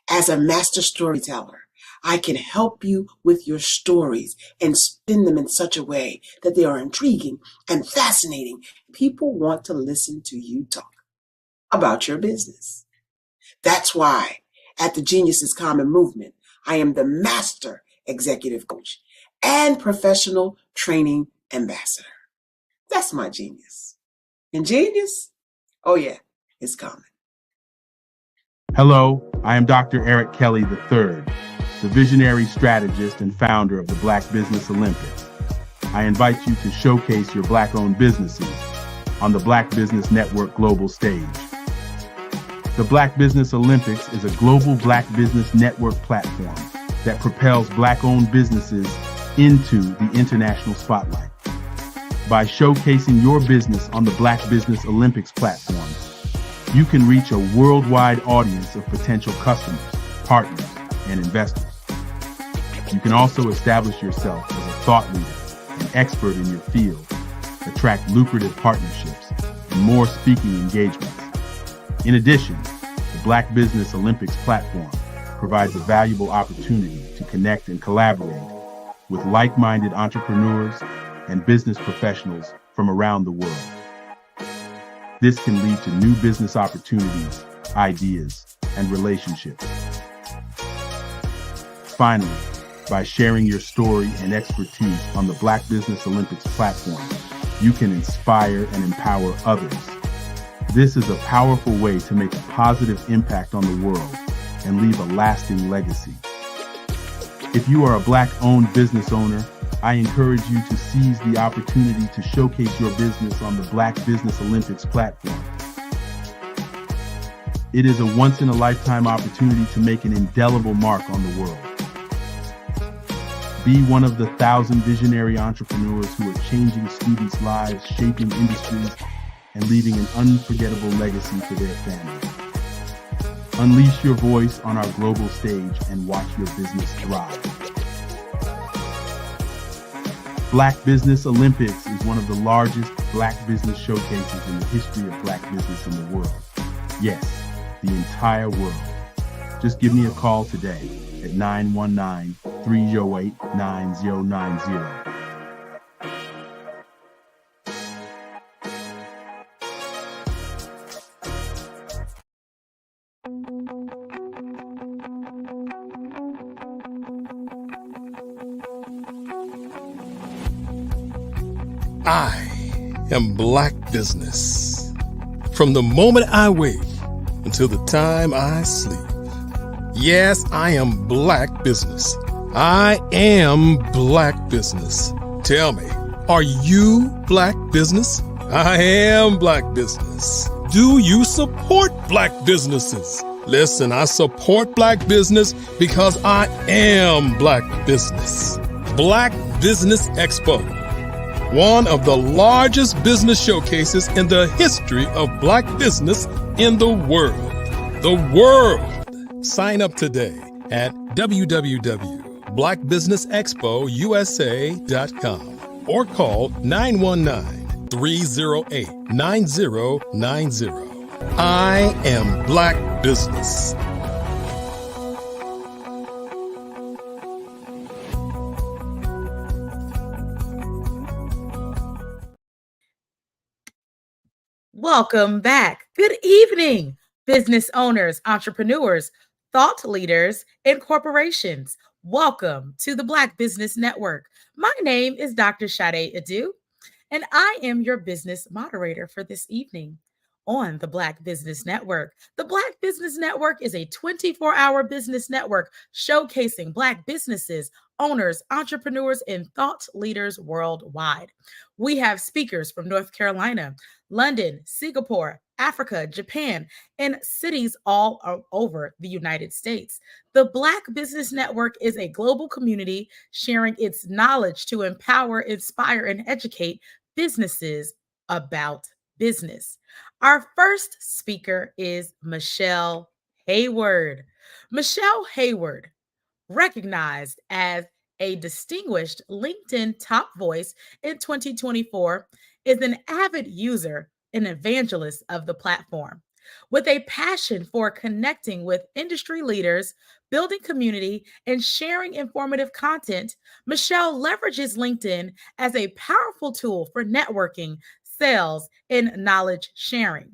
As a master storyteller, I can help you with your stories and spin them in such a way that they are intriguing and fascinating. People want to listen to you talk about your business. That's why at the Genius is Common movement, I am the master executive coach and professional training ambassador. That's my genius. And genius, oh yeah, it's common. Hello, I am Dr. Eric Kelly III, the visionary strategist and founder of the Black Business Olympics. I invite you to showcase your Black-owned businesses on the Black Business Network global stage. The Black Business Olympics is a global Black Business Network platform that propels Black-owned businesses into the international spotlight. By showcasing your business on the Black Business Olympics platform, you can reach a worldwide audience of potential customers, partners, and investors. You can also establish yourself as a thought leader and expert in your field, attract lucrative partnerships, and more speaking engagements. In addition, the Black Business Olympics platform provides a valuable opportunity to connect and collaborate with like-minded entrepreneurs and business professionals from around the world. This can lead to new business opportunities, ideas, and relationships. Finally, by sharing your story and expertise on the Black Business Olympics platform, you can inspire and empower others. This is a powerful way to make a positive impact on the world and leave a lasting legacy. If you are a Black-owned business owner, I encourage you to seize the opportunity to showcase your business on the Black Business Olympics platform. It is a once-in-a-lifetime opportunity to make an indelible mark on the world. Be one of the 1,000 visionary entrepreneurs who are changing students' lives, shaping industries, and leaving an unforgettable legacy for their families. Unleash your voice on our global stage and watch your business thrive. Black Business Olympics is one of the largest Black business showcases in the history of Black business in the world. Yes, the entire world. Just give me a call today at 919-308-9090. I am Black Business. From the moment I wake until the time I sleep. Yes, I am Black Business. I am Black Business. Tell me, are you Black Business? I am Black Business. Do you support Black businesses? Listen, I support Black business because I am Black Business. Black Business Expo, one of the largest business showcases in the history of Black business in the world. The world! Sign up today at www.blackbusinessexpousa.com or call 919-308-9090. I am Black Business. Welcome back. Good evening, business owners, entrepreneurs, thought leaders, and corporations. Welcome to the Black Business Network. My name is Dr. Sade Adu, and I am your business moderator for this evening on the Black Business Network. The Black Business Network is a 24-hour business network showcasing Black businesses, owners, entrepreneurs, and thought leaders worldwide. We have speakers from North Carolina, London, Singapore, Africa, Japan, and cities all over the United States. The Black Business Network is a global community sharing its knowledge to empower, inspire, and educate businesses about business. Our first speaker is Michelle Hayward. Michelle Hayward, recognized as a distinguished LinkedIn top voice in 2024, is an avid user and evangelist of the platform. With a passion for connecting with industry leaders, building community, and sharing informative content, Michelle leverages LinkedIn as a powerful tool for networking, sales, and knowledge sharing.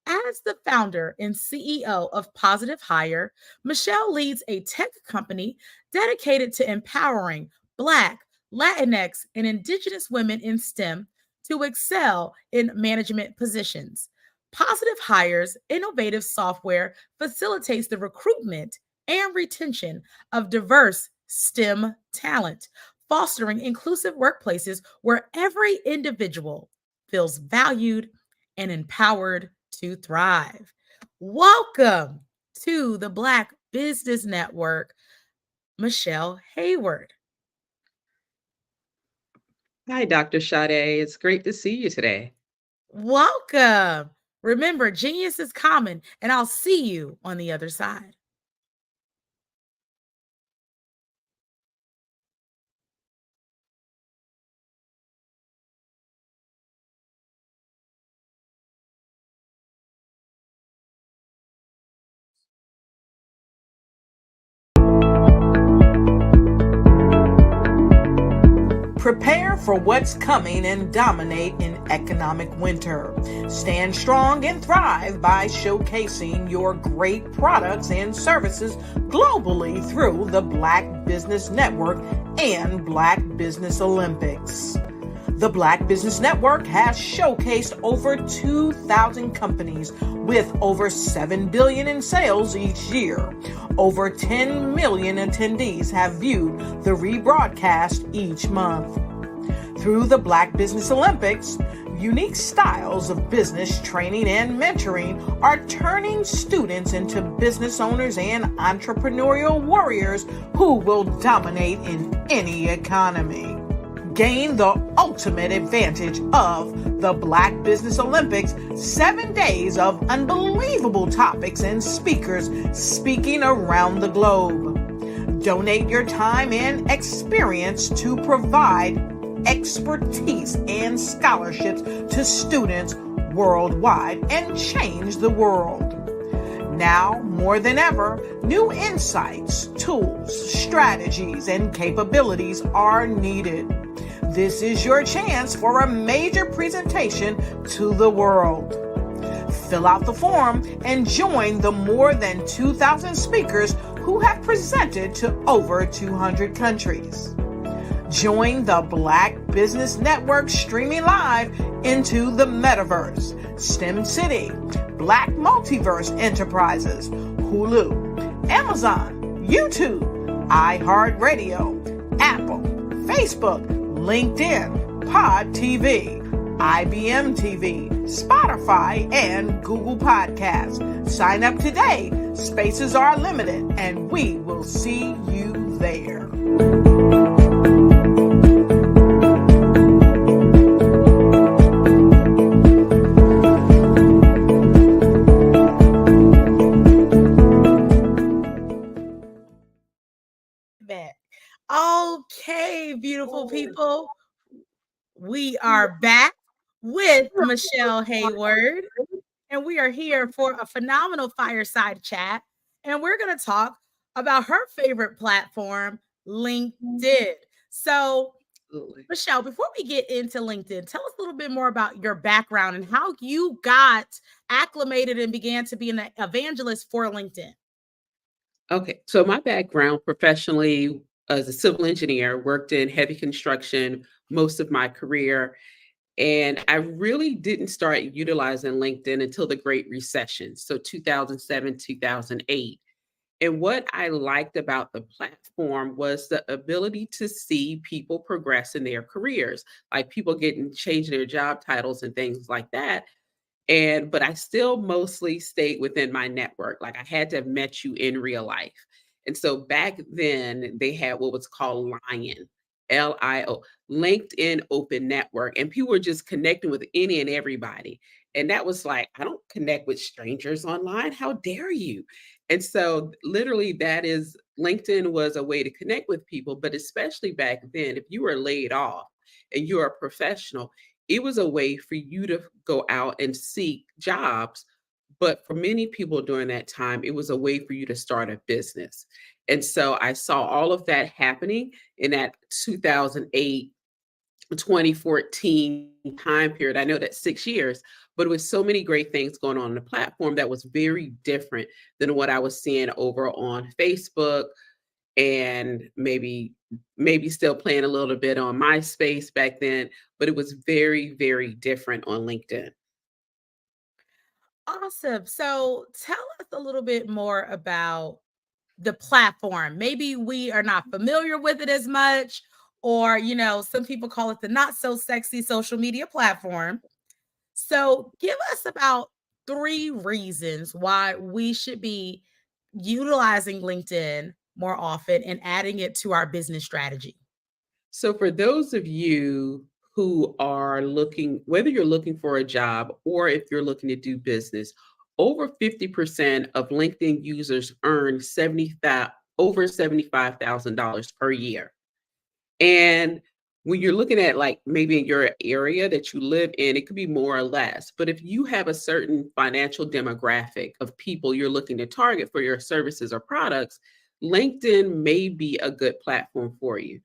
As the founder and CEO of Positive Hire, Michelle leads a tech company dedicated to empowering Black, Latinx, and Indigenous women in STEM to excel in management positions. Positive Hire's innovative software facilitates the recruitment and retention of diverse STEM talent, fostering inclusive workplaces where every individual feels valued and empowered to thrive. Welcome to the Black Business Network, Michelle Hayward. Hi, Dr. Sade. It's great to see you today. Welcome. Remember, genius is common, and I'll see you on the other side. Prepare for what's coming and dominate in economic winter. Stand strong and thrive by showcasing your great products and services globally through the Black Business Network and Black Business Olympics. The Black Business Network has showcased over 2,000 companies with over $7 billion in sales each year. Over 10 million attendees have viewed the rebroadcast each month. Through the Black Business Olympics, unique styles of business training and mentoring are turning students into business owners and entrepreneurial warriors who will dominate in any economy. Gain the ultimate advantage of the Black Business Olympics, 7 days of unbelievable topics and speakers speaking around the globe. Donate your time and experience to provide expertise and scholarships to students worldwide and change the world. Now, more than ever, new insights, tools, strategies, and capabilities are needed. This is your chance for a major presentation to the world. Fill out the form and join the more than 2,000 speakers who have presented to over 200 countries. Join the Black Business Network streaming live into the metaverse, STEM City, Black Multiverse Enterprises, Hulu, Amazon, YouTube, iHeartRadio, Apple, Facebook, LinkedIn, Pod TV, IBM TV, Spotify, and Google Podcasts. Sign up today. Spaces are limited, and we will see you there. Okay, beautiful people. We are back with Michelle Hayward, and we are here for a phenomenal fireside chat. And we're going to talk about her favorite platform, LinkedIn. So, Michelle, before we get into LinkedIn, tell us a little bit more about your background and how you got acclimated and began to be an evangelist for LinkedIn. Okay, so my background professionally as a civil engineer, worked in heavy construction most of my career. And I really didn't start utilizing LinkedIn until the Great Recession, so 2007, 2008. And what I liked about the platform was the ability to see people progress in their careers, like people changing their job titles and things like that. But I still mostly stayed within my network. Like I had to have met you in real life. And so back then they had what was called Lion, LIO, LinkedIn Open Network. And people were just connecting with any and everybody. And that was like, I don't connect with strangers online. How dare you? And so literally that is LinkedIn was a way to connect with people, but especially back then, if you were laid off and you're a professional, it was a way for you to go out and seek jobs. But for many people during that time, it was a way for you to start a business. And so I saw all of that happening in that 2008, 2014 time period. I know that's 6 years, but it was so many great things going on the platform that was very different than what I was seeing over on Facebook, and maybe still playing a little bit on MySpace back then, but it was very, very different on LinkedIn. Awesome. So tell us a little bit more about the platform. Maybe we are not familiar with it as much, or, some people call it the not so sexy social media platform. So give us about 3 reasons why we should be utilizing LinkedIn more often and adding it to our business strategy. So for those of you who are looking, whether you're looking for a job or if you're looking to do business, over 50% of LinkedIn users earn over $75,000 per year. And when you're looking at like maybe in your area that you live in, it could be more or less. But if you have a certain financial demographic of people you're looking to target for your services or products, LinkedIn may be a good platform for you.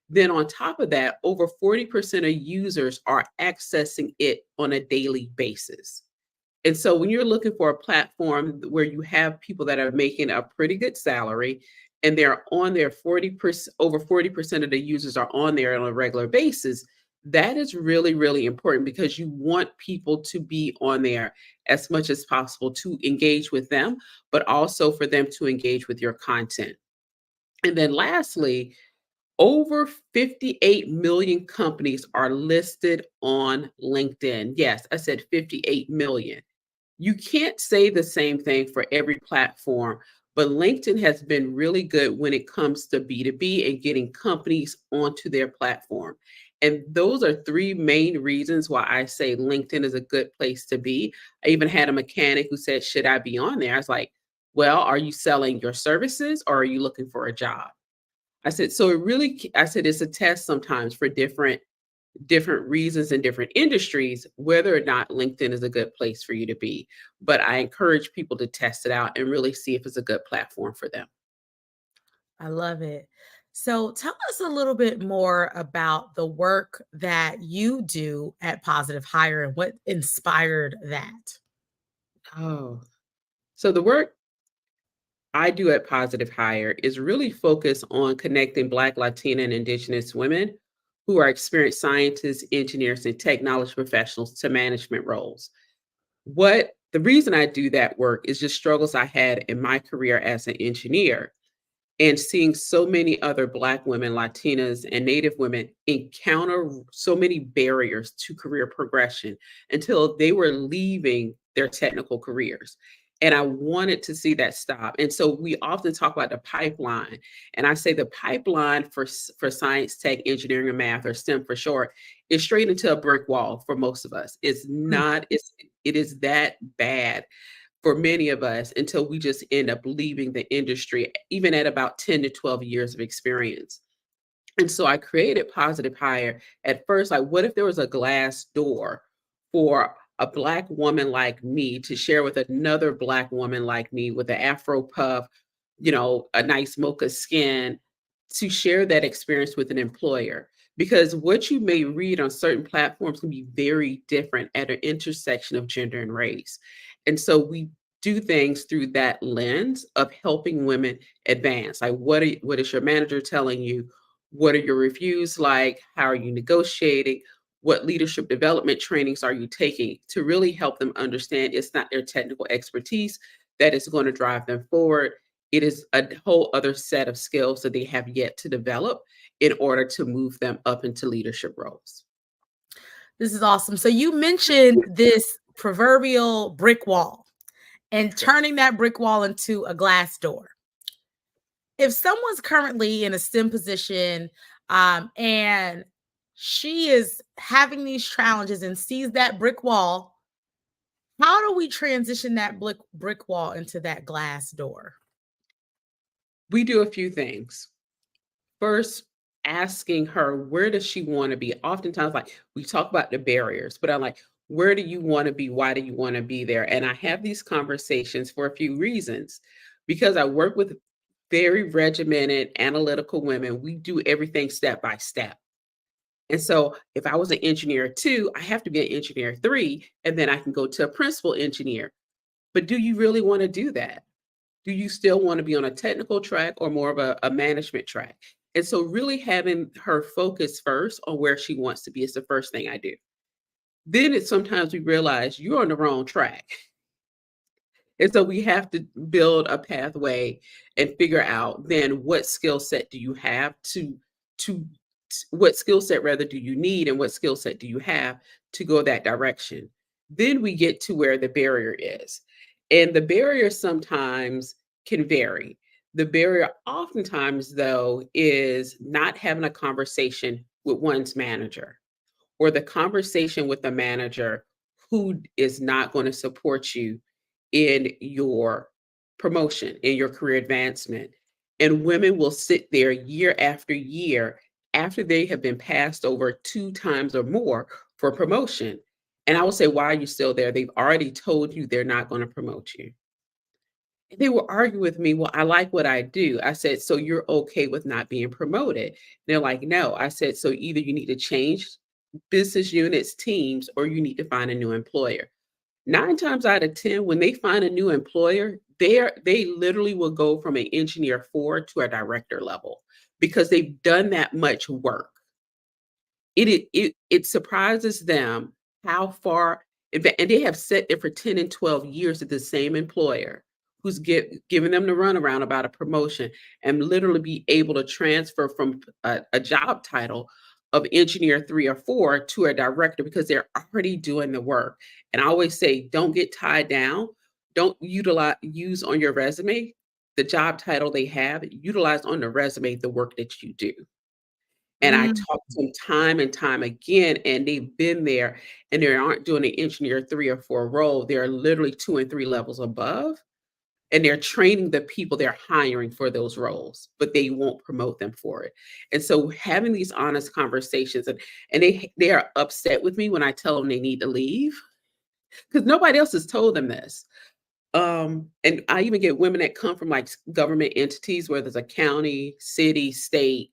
Then on top of that, over 40% of users are accessing it on a daily basis. And so when you're looking for a platform where you have people that are making a pretty good salary and they're on there 40%, over 40% of the users are on there on a regular basis, that is really, really important because you want people to be on there as much as possible to engage with them, but also for them to engage with your content. And then lastly, over 58 million companies are listed on LinkedIn. Yes, I said 58 million. You can't say the same thing for every platform, but LinkedIn has been really good when it comes to B2B and getting companies onto their platform. And those are 3 main reasons why I say LinkedIn is a good place to be. I even had a mechanic who said, should I be on there? I was like, well, are you selling your services or are you looking for a job? I said, so I said, it's a test sometimes for different reasons in different industries, whether or not LinkedIn is a good place for you to be. But I encourage people to test it out and really see if it's a good platform for them. I love it. So tell us a little bit more about the work that you do at Positive Hire and what inspired that. Oh, so the work I do at Positive Hire is really focused on connecting Black, Latina, and Indigenous women who are experienced scientists, engineers, and technology professionals to management roles. The reason I do that work is just struggles I had in my career as an engineer and seeing so many other Black women, Latinas, and Native women encounter so many barriers to career progression until they were leaving their technical careers. And I wanted to see that stop. And so we often talk about the pipeline. And I say the pipeline for science, tech, engineering, and math, or STEM for short, is straight into a brick wall for most of us. It is that bad for many of us until we just end up leaving the industry, even at about 10 to 12 years of experience. And so I created Positive Hire at first, like, what if there was a glass door for a Black woman like me to share with another Black woman like me with an Afro puff, a nice mocha skin, to share that experience with an employer? Because what you may read on certain platforms can be very different at an intersection of gender and race. And so we do things through that lens of helping women advance. Like, what is your manager telling you? What are your reviews like? How are you negotiating? What leadership development trainings are you taking to really help them understand it's not their technical expertise that is going to drive them forward. It is a whole other set of skills that they have yet to develop in order to move them up into leadership roles. This is awesome. So you mentioned this proverbial brick wall and turning that brick wall into a glass door. If someone's currently in a STEM position and she is having these challenges and sees that brick wall, how do we transition that brick wall into that glass door? We do a few things. First, asking her, where does she want to be? Oftentimes, like we talk about the barriers, but I'm like, where do you want to be? Why do you want to be there? And I have these conversations for a few reasons. Because I work with very regimented, analytical women, we do everything step by step. And so if I was an engineer 2, I have to be an engineer 3, and then I can go to a principal engineer. But do you really want to do that? Do you still want to be on a technical track or more of a management track? And so really having her focus first on where she wants to be is the first thing I do. Then it's sometimes we realize you're on the wrong track. And so we have to build a pathway and figure out then what skill set do you have to what skill set rather do you need and what skill set do you have to go that direction. Then we get to where the barrier is. And the barrier sometimes can vary. The barrier oftentimes, though, is not having a conversation with one's manager or the conversation with the manager who is not going to support you in your promotion, in your career advancement. And women will sit there year after year after they have been passed over 2 times or more for promotion. And I will say, why are you still there? They've already told you they're not going to promote you. And they will argue with me, well, I like what I do. I said, so you're okay with not being promoted? And they're like, no. I said, so either you need to change business units, teams, or you need to find a new employer. 9 times out of 10, when they find a new employer, they literally will go from an engineer 4 to a director level because they've done that much work. It surprises them how far, and they have sat there for 10 and 12 years at the same employer who's giving them the runaround about a promotion and literally be able to transfer from a job title of engineer 3 or 4 to a director because they're already doing the work. And I always say, don't get tied down. Don't use on your resume the job title they have. Utilize on the resume the work that you do. And I talk to them time and time again, and they've been there and they aren't doing an engineer 3 or 4 role. They're literally 2 and 3 levels above. And they're training the people they're hiring for those roles, but they won't promote them for it. And so having these honest conversations, and they are upset with me when I tell them they need to leave because nobody else has told them this. And I even get women that come from like government entities, whether it's a county, city, state,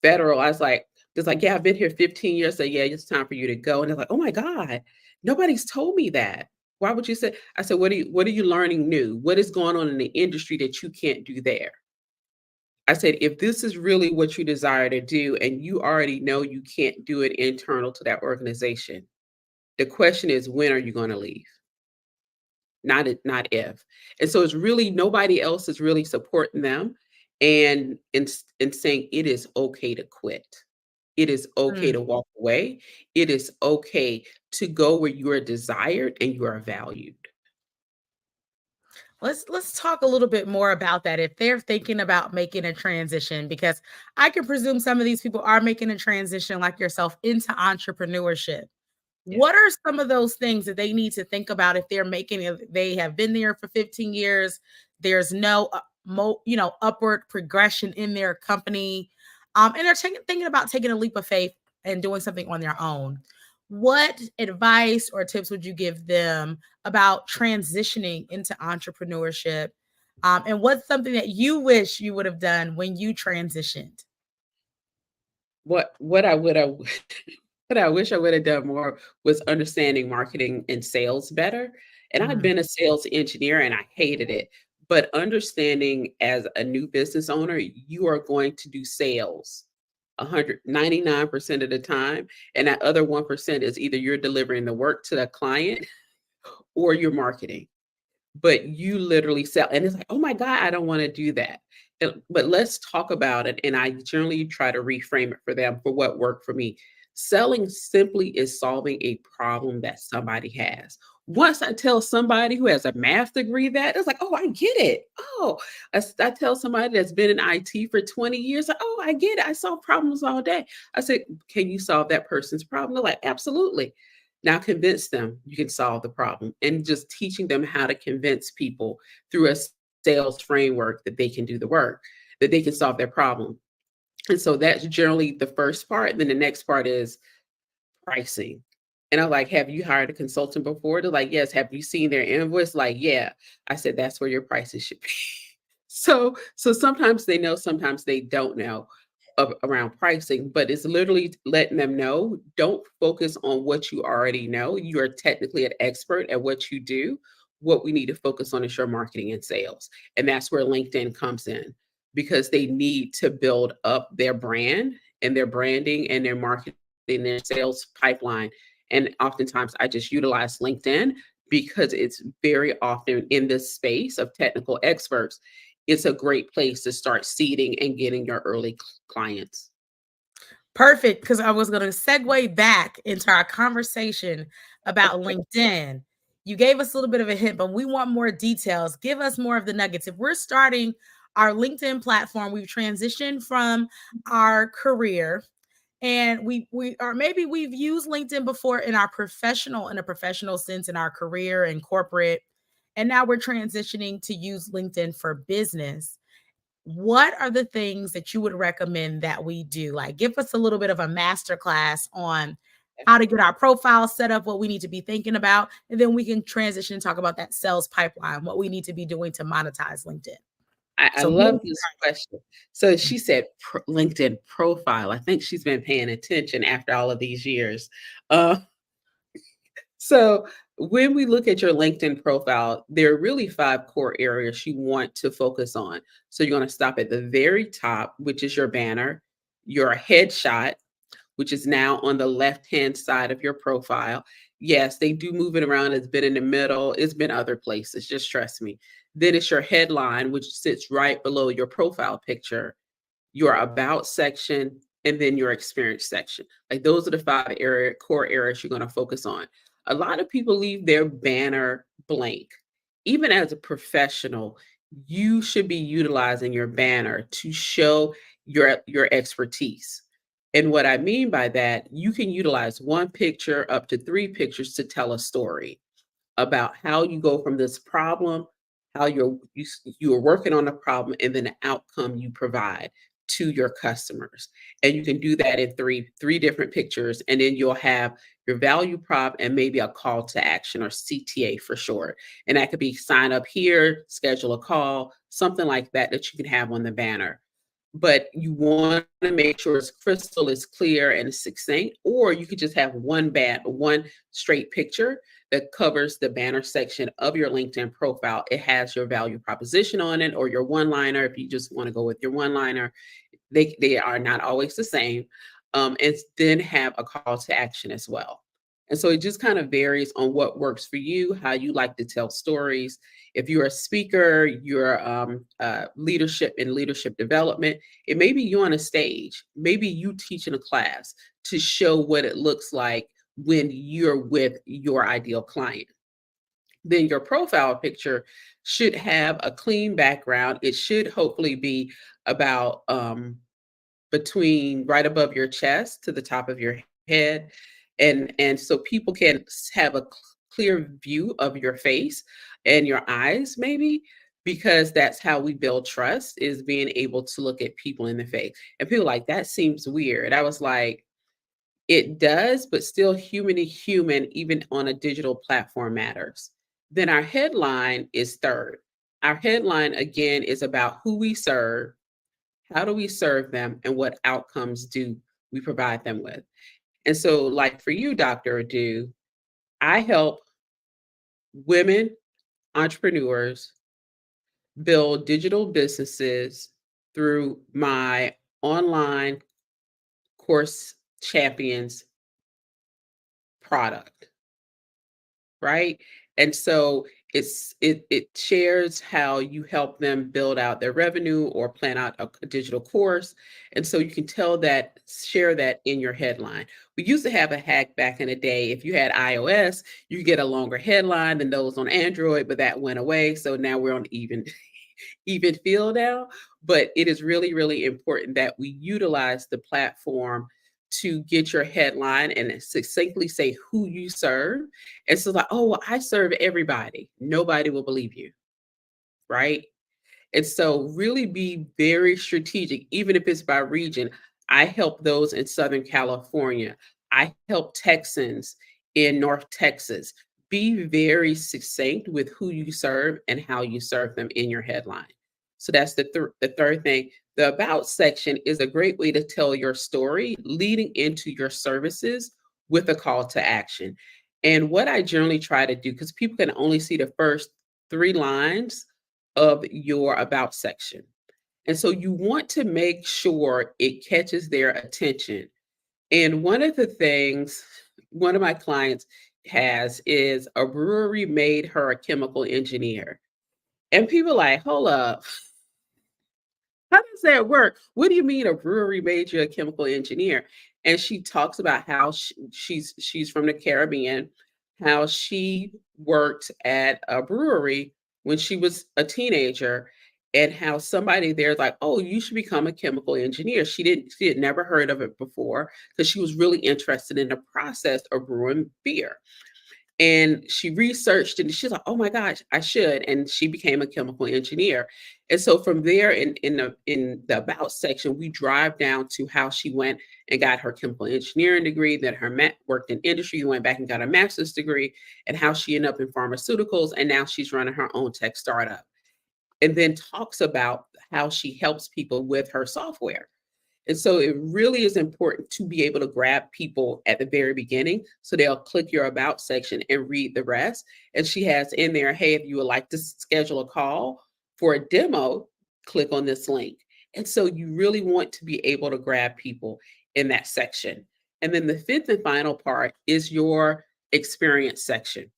federal. I was like, it's like, yeah, I've been here 15 years. So yeah, it's time for you to go. And they're like, oh my God, nobody's told me that. Why would you say? I said, what are you learning new? What is going on in the industry that you can't do there? I said, if this is really what you desire to do and you already know you can't do it internal to that organization, the question is, when are you going to leave? Not if. And so it's really nobody else is really supporting them and saying it is okay to quit. It is okay to walk away. It is okay to go where you are desired and you are valued. Let's talk a little bit more about that. If they're thinking about making a transition, because I can presume some of these people are making a transition like yourself into entrepreneurship. Yeah. What are some of those things that they need to think about if they're they have been there for 15 years, there's no upward progression in their company, and they're thinking about taking a leap of faith and doing something on their own? What advice or tips would you give them about transitioning into entrepreneurship? And what's something that you wish you would have done when you transitioned? What I would have what I wish I would have done more was understanding marketing and sales better. And I'd been a sales engineer and I hated it. But understanding as a new business owner, you are going to do sales 199% of the time. And that other 1% is either you're delivering the work to the client or you're marketing. But you literally sell. And it's like, oh my God, I don't want to do that. But let's talk about it. And I generally try to reframe it for them for what worked for me. Selling simply is solving a problem that somebody has. Once I tell somebody who has a math degree that, it's like, oh, I get it. Oh, I tell somebody that's been in IT for 20 years, like, oh, I get it. I solve problems all day. I said, can you solve that person's problem? They're like, absolutely. Now convince them you can solve the problem, and just teaching them how to convince people through a sales framework that they can do the work, that they can solve their problem. And so that's generally the first part. Then the next part is pricing. And I'm like, have you hired a consultant before? They're like, yes. Have you seen their invoice? Like, yeah. I said, that's where your prices should be. So sometimes they know, sometimes they don't know around pricing, but it's literally letting them know, don't focus on what you already know. You are technically an expert at what you do. What we need to focus on is your marketing and sales. And that's where LinkedIn comes in, because they need to build up their brand and their branding and their marketing, their sales pipeline. And oftentimes I just utilize LinkedIn because it's very often in this space of technical experts. It's a great place to start seeding and getting your early clients. Perfect, because I was going to segue back into our conversation about LinkedIn. You gave us a little bit of a hint, but we want more details. Give us more of the nuggets. If we're starting our LinkedIn platform, we've transitioned from our career, and we or maybe we've used LinkedIn before in a professional sense in our career and corporate, and now we're transitioning to use LinkedIn for business. What are the things that you would recommend that we do? Like, give us a little bit of a master class on how to get our profile set up, what we need to be thinking about, and then we can transition and talk about that sales pipeline, what we need to be doing to monetize LinkedIn. I love this question. So she said LinkedIn profile. I think she's been paying attention after all of these years. So when we look at your LinkedIn profile, there are really 5 core areas you want to focus on. So you're going to stop at the very top, which is your banner, your headshot, which is now on the left-hand side of your profile. Yes, they do move it around. It's been in the middle. It's been other places. Just trust me. Then it's your headline, which sits right below your profile picture, your about section, and then your experience section. Like, those are the 5 core areas you're going to focus on. A lot of people leave their banner blank. Even as a professional, you should be utilizing your banner to show your expertise. And what I mean by that, you can utilize 1 picture up to 3 pictures to tell a story about how you go from this problem, how you're working on a problem, and then the outcome you provide to your customers. And you can do that in three different pictures, and then you'll have your value prop and maybe a call to action, or CTA for short. And that could be sign up here, schedule a call, something like that that you can have on the banner. But you want to make sure it's crystal, it's clear, and it's succinct. Or you could just have one straight picture that covers the banner section of your LinkedIn profile. It has your value proposition on it, or your one-liner if you just want to go with your one-liner. They are not always the same. And then have a call to action as well. And so it just kind of varies on what works for you, how you like to tell stories. If you're a speaker, you're leadership and leadership development, it may be you on a stage, maybe you teaching a class to show what it looks like when you're with your ideal client. Then your profile picture should have a clean background. It should hopefully be about between right above your chest to the top of your head. And so people can have a clear view of your face and your eyes, maybe, because that's how we build trust, is being able to look at people in the face. And people like, that seems weird. I was like, it does, but still human to human, even on a digital platform, matters. Then our headline is third. Our headline, again, is about who we serve, how do we serve them, and what outcomes do we provide them with. And so, like for you, Dr. Adu, I help women entrepreneurs build digital businesses through my online course champions product, right? And so it shares how you help them build out their revenue or plan out a digital course. And so you can share that in your headline. We used to have a hack back in the day. If you had iOS, you get a longer headline than those on Android, but that went away. So now we're on even feel now. But it is really, really important that we utilize the platform to get your headline and succinctly say who you serve. And so like, oh, well, I serve everybody. Nobody will believe you, right? And so really be very strategic, even if it's by region. I help those in Southern California. I help Texans in North Texas. Be very succinct with who you serve and how you serve them in your headline. So that's the third thing. The about section is a great way to tell your story leading into your services with a call to action. And what I generally try to do, because people can only see the first 3 lines of your about section. And so you want to make sure it catches their attention. And one of the things one of my clients has is a brewery made her a chemical engineer. And people are like, hold up. How does that work? What do you mean a brewery made you a chemical engineer? And she talks about how she's from the Caribbean, how she worked at a brewery when she was a teenager, and how somebody there's like, oh, you should become a chemical engineer. She had never heard of it before because she was really interested in the process of brewing beer. And she researched and she's like, oh my gosh, I should. And she became a chemical engineer. And so from there in the about section, we drive down to how she went and got her chemical engineering degree, then worked in industry, went back and got a master's degree, and how she ended up in pharmaceuticals. And now she's running her own tech startup. And then talks about how she helps people with her software. And so it really is important to be able to grab people at the very beginning so they'll click your about section and read the rest. And she has in there, hey, if you would like to schedule a call for a demo, click on this link. And so you really want to be able to grab people in that section. And then the fifth and final part is your experience section.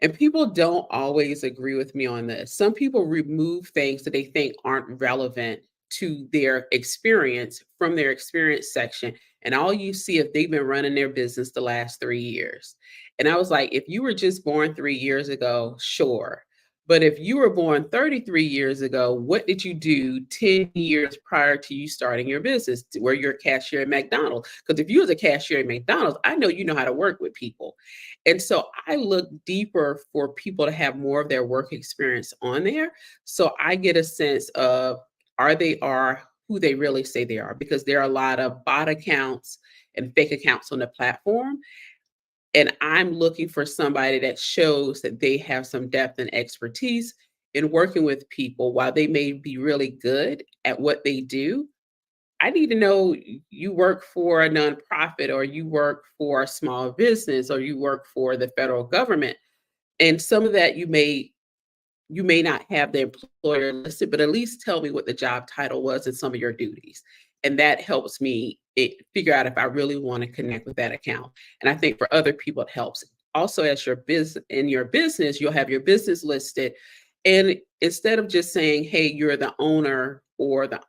And people don't always agree with me on this. Some people remove things that they think aren't relevant to their experience from their experience section. And all you see if they've been running their business the last 3 years. And I was like, if you were just born 3 years ago, sure. But if you were born 33 years ago, what did you do 10 years prior to you starting your business? Were you a cashier at McDonald's? Because if you was a cashier at McDonald's, I know you know how to work with people. And so I look deeper for people to have more of their work experience on there. So I get a sense of are who they really say they are, because there are a lot of bot accounts and fake accounts on the platform. And I'm looking for somebody that shows that they have some depth and expertise in working with people. While they may be really good at what they do, I need to know you work for a nonprofit, or you work for a small business, or you work for the federal government. And some of that you may not have the employer listed, but at least tell me what the job title was and some of your duties. And that helps me figure out if I really want to connect with that account. And I think for other people, it helps. Also, as your business, you'll have your business listed. And instead of just saying, hey, you're the owner or the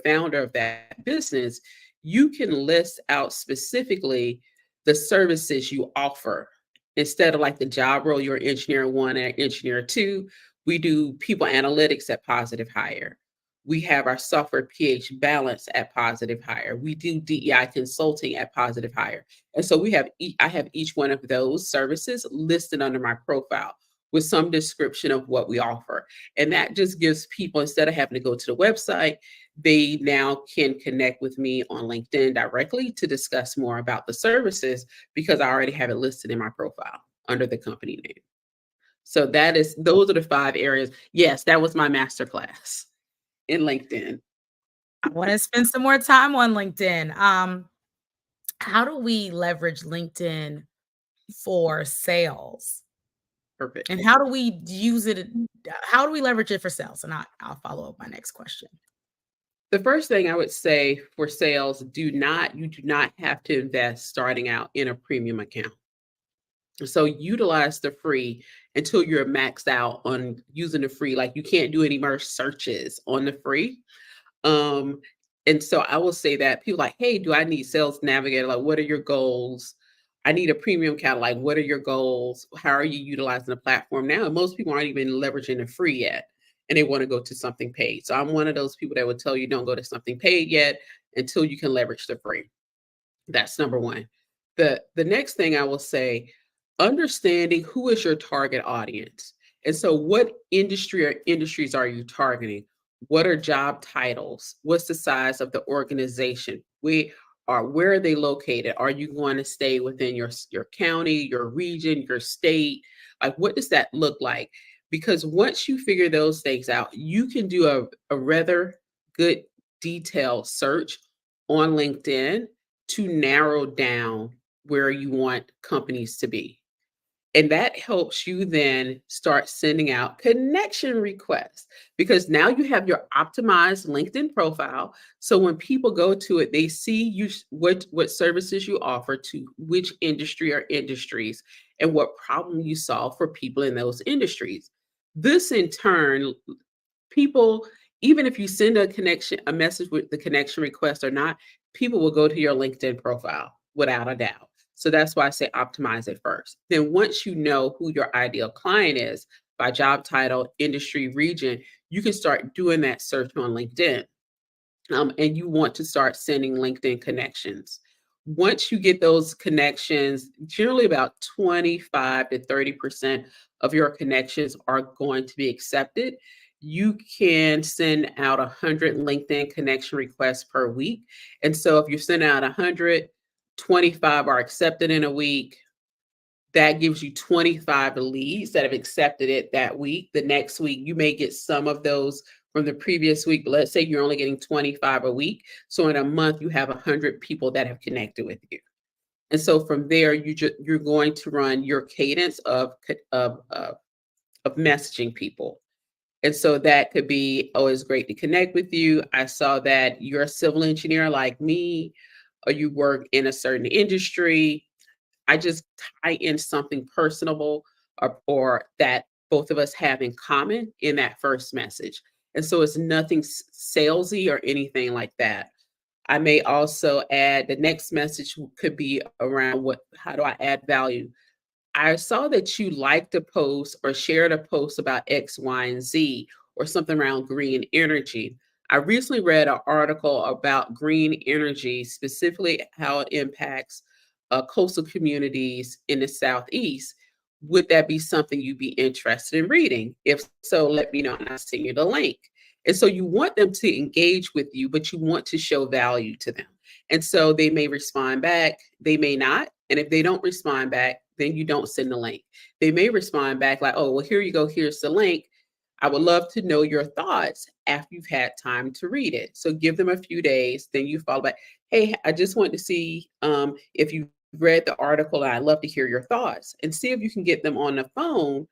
founder of that business, you can list out specifically the services you offer. Instead of like the job role, you're engineer 1 and engineer 2, we do people analytics at Positive Hire. We have our software pH balance at Positive Hire. We do DEI consulting at Positive Hire. And so I have each one of those services listed under my profile with some description of what we offer. And that just gives people, instead of having to go to the website, they now can connect with me on LinkedIn directly to discuss more about the services, because I already have it listed in my profile under the company name. So those are the 5 areas. Yes, that was my masterclass in LinkedIn. I want to spend some more time on LinkedIn. How do we leverage LinkedIn for sales? Perfect. And how do we use it? How do we leverage it for sales? And I'll follow up my next question. The first thing I would say for sales, you do not have to invest starting out in a premium account. So utilize the free until you're maxed out on using the free. Like you can't do any more searches on the free. Um, and so I will say that people like, hey, do I need Sales Navigator? Like, what are your goals? I need a premium account. Like, what are your goals? How are you utilizing the platform now? And most people aren't even leveraging the free yet, and they want to go to something paid. So I'm one of those people that would tell you don't go to something paid yet until you can leverage the free. That's number one. The next thing I will say, understanding who is your target audience. And so what industry or industries are you targeting? What are job titles? What's the size of the organization? Where are they located? Are you going to stay within your county, your region, your state? Like what does that look like? Because once you figure those things out, you can do a rather good detailed search on LinkedIn to narrow down where you want companies to be. And that helps you then start sending out connection requests because now you have your optimized LinkedIn profile. So when people go to it, they see you what services you offer to which industry or industries and what problem you solve for people in those industries. This in turn, people, even if you send a message with the connection request or not, people will go to your LinkedIn profile without a doubt. So that's why I say optimize it first. Then once you know who your ideal client is by job title, industry, region, you can start doing that search on LinkedIn. And you want to start sending LinkedIn connections. Once you get those connections, generally about 25 to 30% of your connections are going to be accepted. You can send out 100 LinkedIn connection requests per week. And so if you send out 100, 25 are accepted in a week. That gives you 25 leads that have accepted it that week. The next week, you may get some of those from the previous week, but let's say you're only getting 25 a week. So in a month, you have 100 people that have connected with you. And so from there, you're going to run your cadence of messaging people. And so that could be, oh, it's great to connect with you. I saw that you're a civil engineer like me, or you work in a certain industry. I just tie in something personable or that both of us have in common in that first message. And so it's nothing salesy or anything like that. I may also add the next message could be around how do I add value? I saw that you liked a post or shared a post about X, Y, and Z or something around green energy. I recently read an article about green energy, specifically how it impacts coastal communities in the Southeast. Would that be something you'd be interested in reading? If so, let me know and I'll send you the link. And so you want them to engage with you, but you want to show value to them. And so they may respond back, they may not. And if they don't respond back, then you don't send the link. They may respond back like, oh, well, here you go, here's the link. I would love to know your thoughts after you've had time to read it. So give them a few days, then you follow back. Hey, I just want to see if you read the article and I'd love to hear your thoughts and see if you can get them on the phone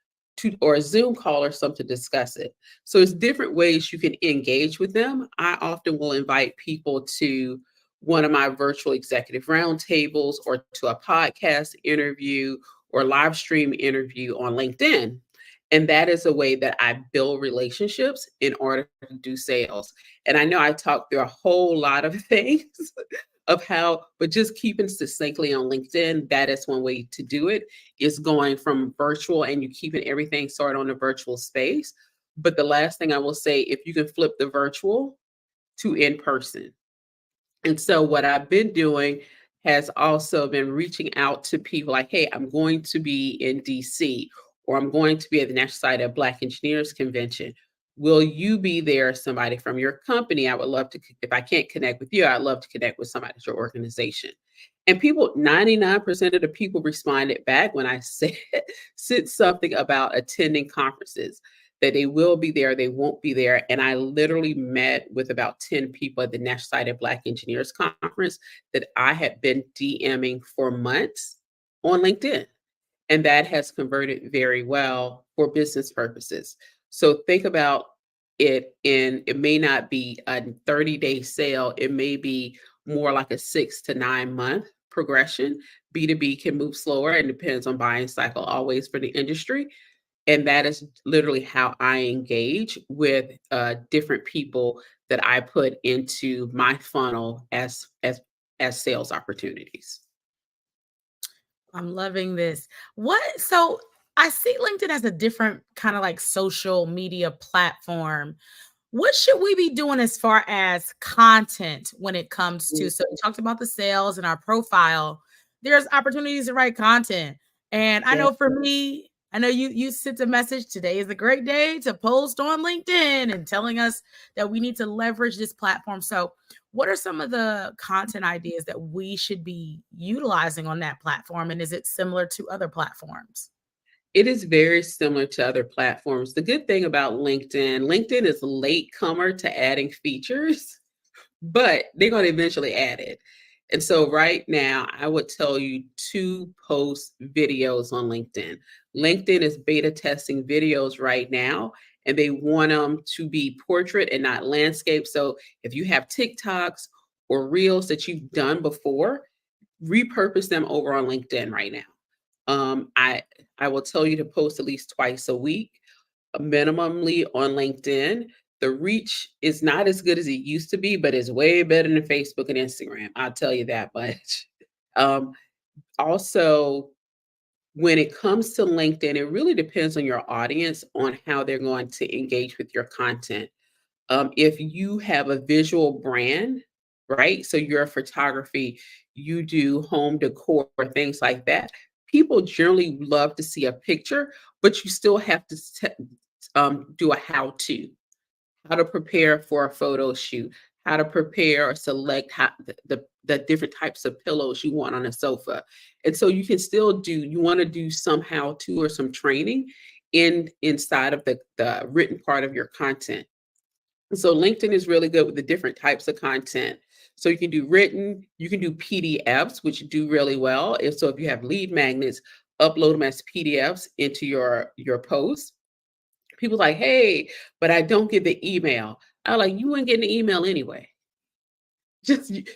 or a Zoom call or something to discuss it. So it's different ways you can engage with them. I often will invite people to one of my virtual executive roundtables or to a podcast interview or live stream interview on LinkedIn. And that is a way that I build relationships in order to do sales. And I know I talked through a whole lot of things of how, but just keeping succinctly on LinkedIn, that is one way to do it, is going from virtual and you keeping everything sort of on the virtual space. But the last thing I will say, if you can flip the virtual to in person. And so what I've been doing has also been reaching out to people like, hey, I'm going to be in DC, or I'm going to be at the National Society of Black Engineers Convention. Will you be there, somebody from your company? I would love to, if I can't connect with you, I'd love to connect with somebody at your organization. And people, 99% of the people responded back when I said something about attending conferences, that they will be there, they won't be there. And I literally met with about 10 people at the National Society of Black Engineers Conference that I had been DMing for months on LinkedIn. And that has converted very well for business purposes. So think about it may not be a 30-day sale. It may be more like a 6 to 9 month progression. B2B can move slower and depends on buying cycle always for the industry. And that is literally how I engage with different people that I put into my funnel as sales opportunities. I'm loving this. So I see LinkedIn as a different kind of like social media platform. What should we be doing as far as content when it comes to, so we talked about the sales and our profile. There's opportunities to write content. And I Yeah. know for me, I know you sent a message, today is a great day to post on LinkedIn and telling us that we need to leverage this platform. So what are some of the content ideas that we should be utilizing on that platform? And is it similar to other platforms? It is very similar to other platforms. The good thing about LinkedIn is a late comer to adding features, but they're going to eventually add it. And so right now, I would tell you to post videos on LinkedIn. LinkedIn is beta testing videos right now, and they want them to be portrait and not landscape. So if you have TikToks or Reels that you've done before, repurpose them over on LinkedIn right now. I will tell you to post at least twice a week, minimally on LinkedIn. The reach is not as good as it used to be, but it's way better than Facebook and Instagram. I'll tell you that much. Also, when it comes to LinkedIn, it really depends on your audience on how they're going to engage with your content. If you have a visual brand, right? So you're a photography, you do home decor, things like that. People generally love to see a picture, but you still have to do a how to prepare for a photo shoot, how to prepare or select the different types of pillows you want on a sofa. And so you can still you want to do some how to or some training inside of the written part of your content. So LinkedIn is really good with the different types of content. So you can do written, you can do PDFs, which do really well. If you have lead magnets, upload them as PDFs into your posts. People like, hey, but I don't get the email. I like, you wouldn't get an email anyway.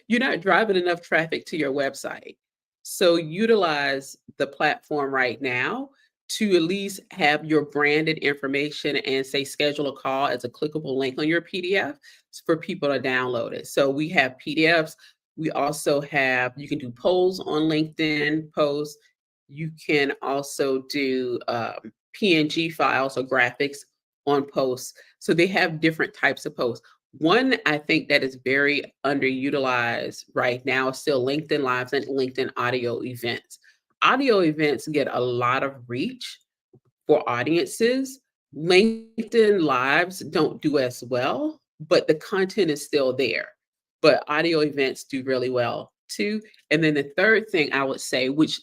You're not driving enough traffic to your website. So utilize the platform right now to at least have your branded information and say schedule a call as a clickable link on your PDF for people to download it. So we have PDFs. We also have, you can do polls on LinkedIn posts. You can also do PNG files or graphics on posts. So they have different types of posts. One, I think that is very underutilized right now is still LinkedIn Lives and LinkedIn audio events. Audio events get a lot of reach for audiences. LinkedIn Lives don't do as well, but the content is still there. But audio events do really well too. And then the third thing I would say, which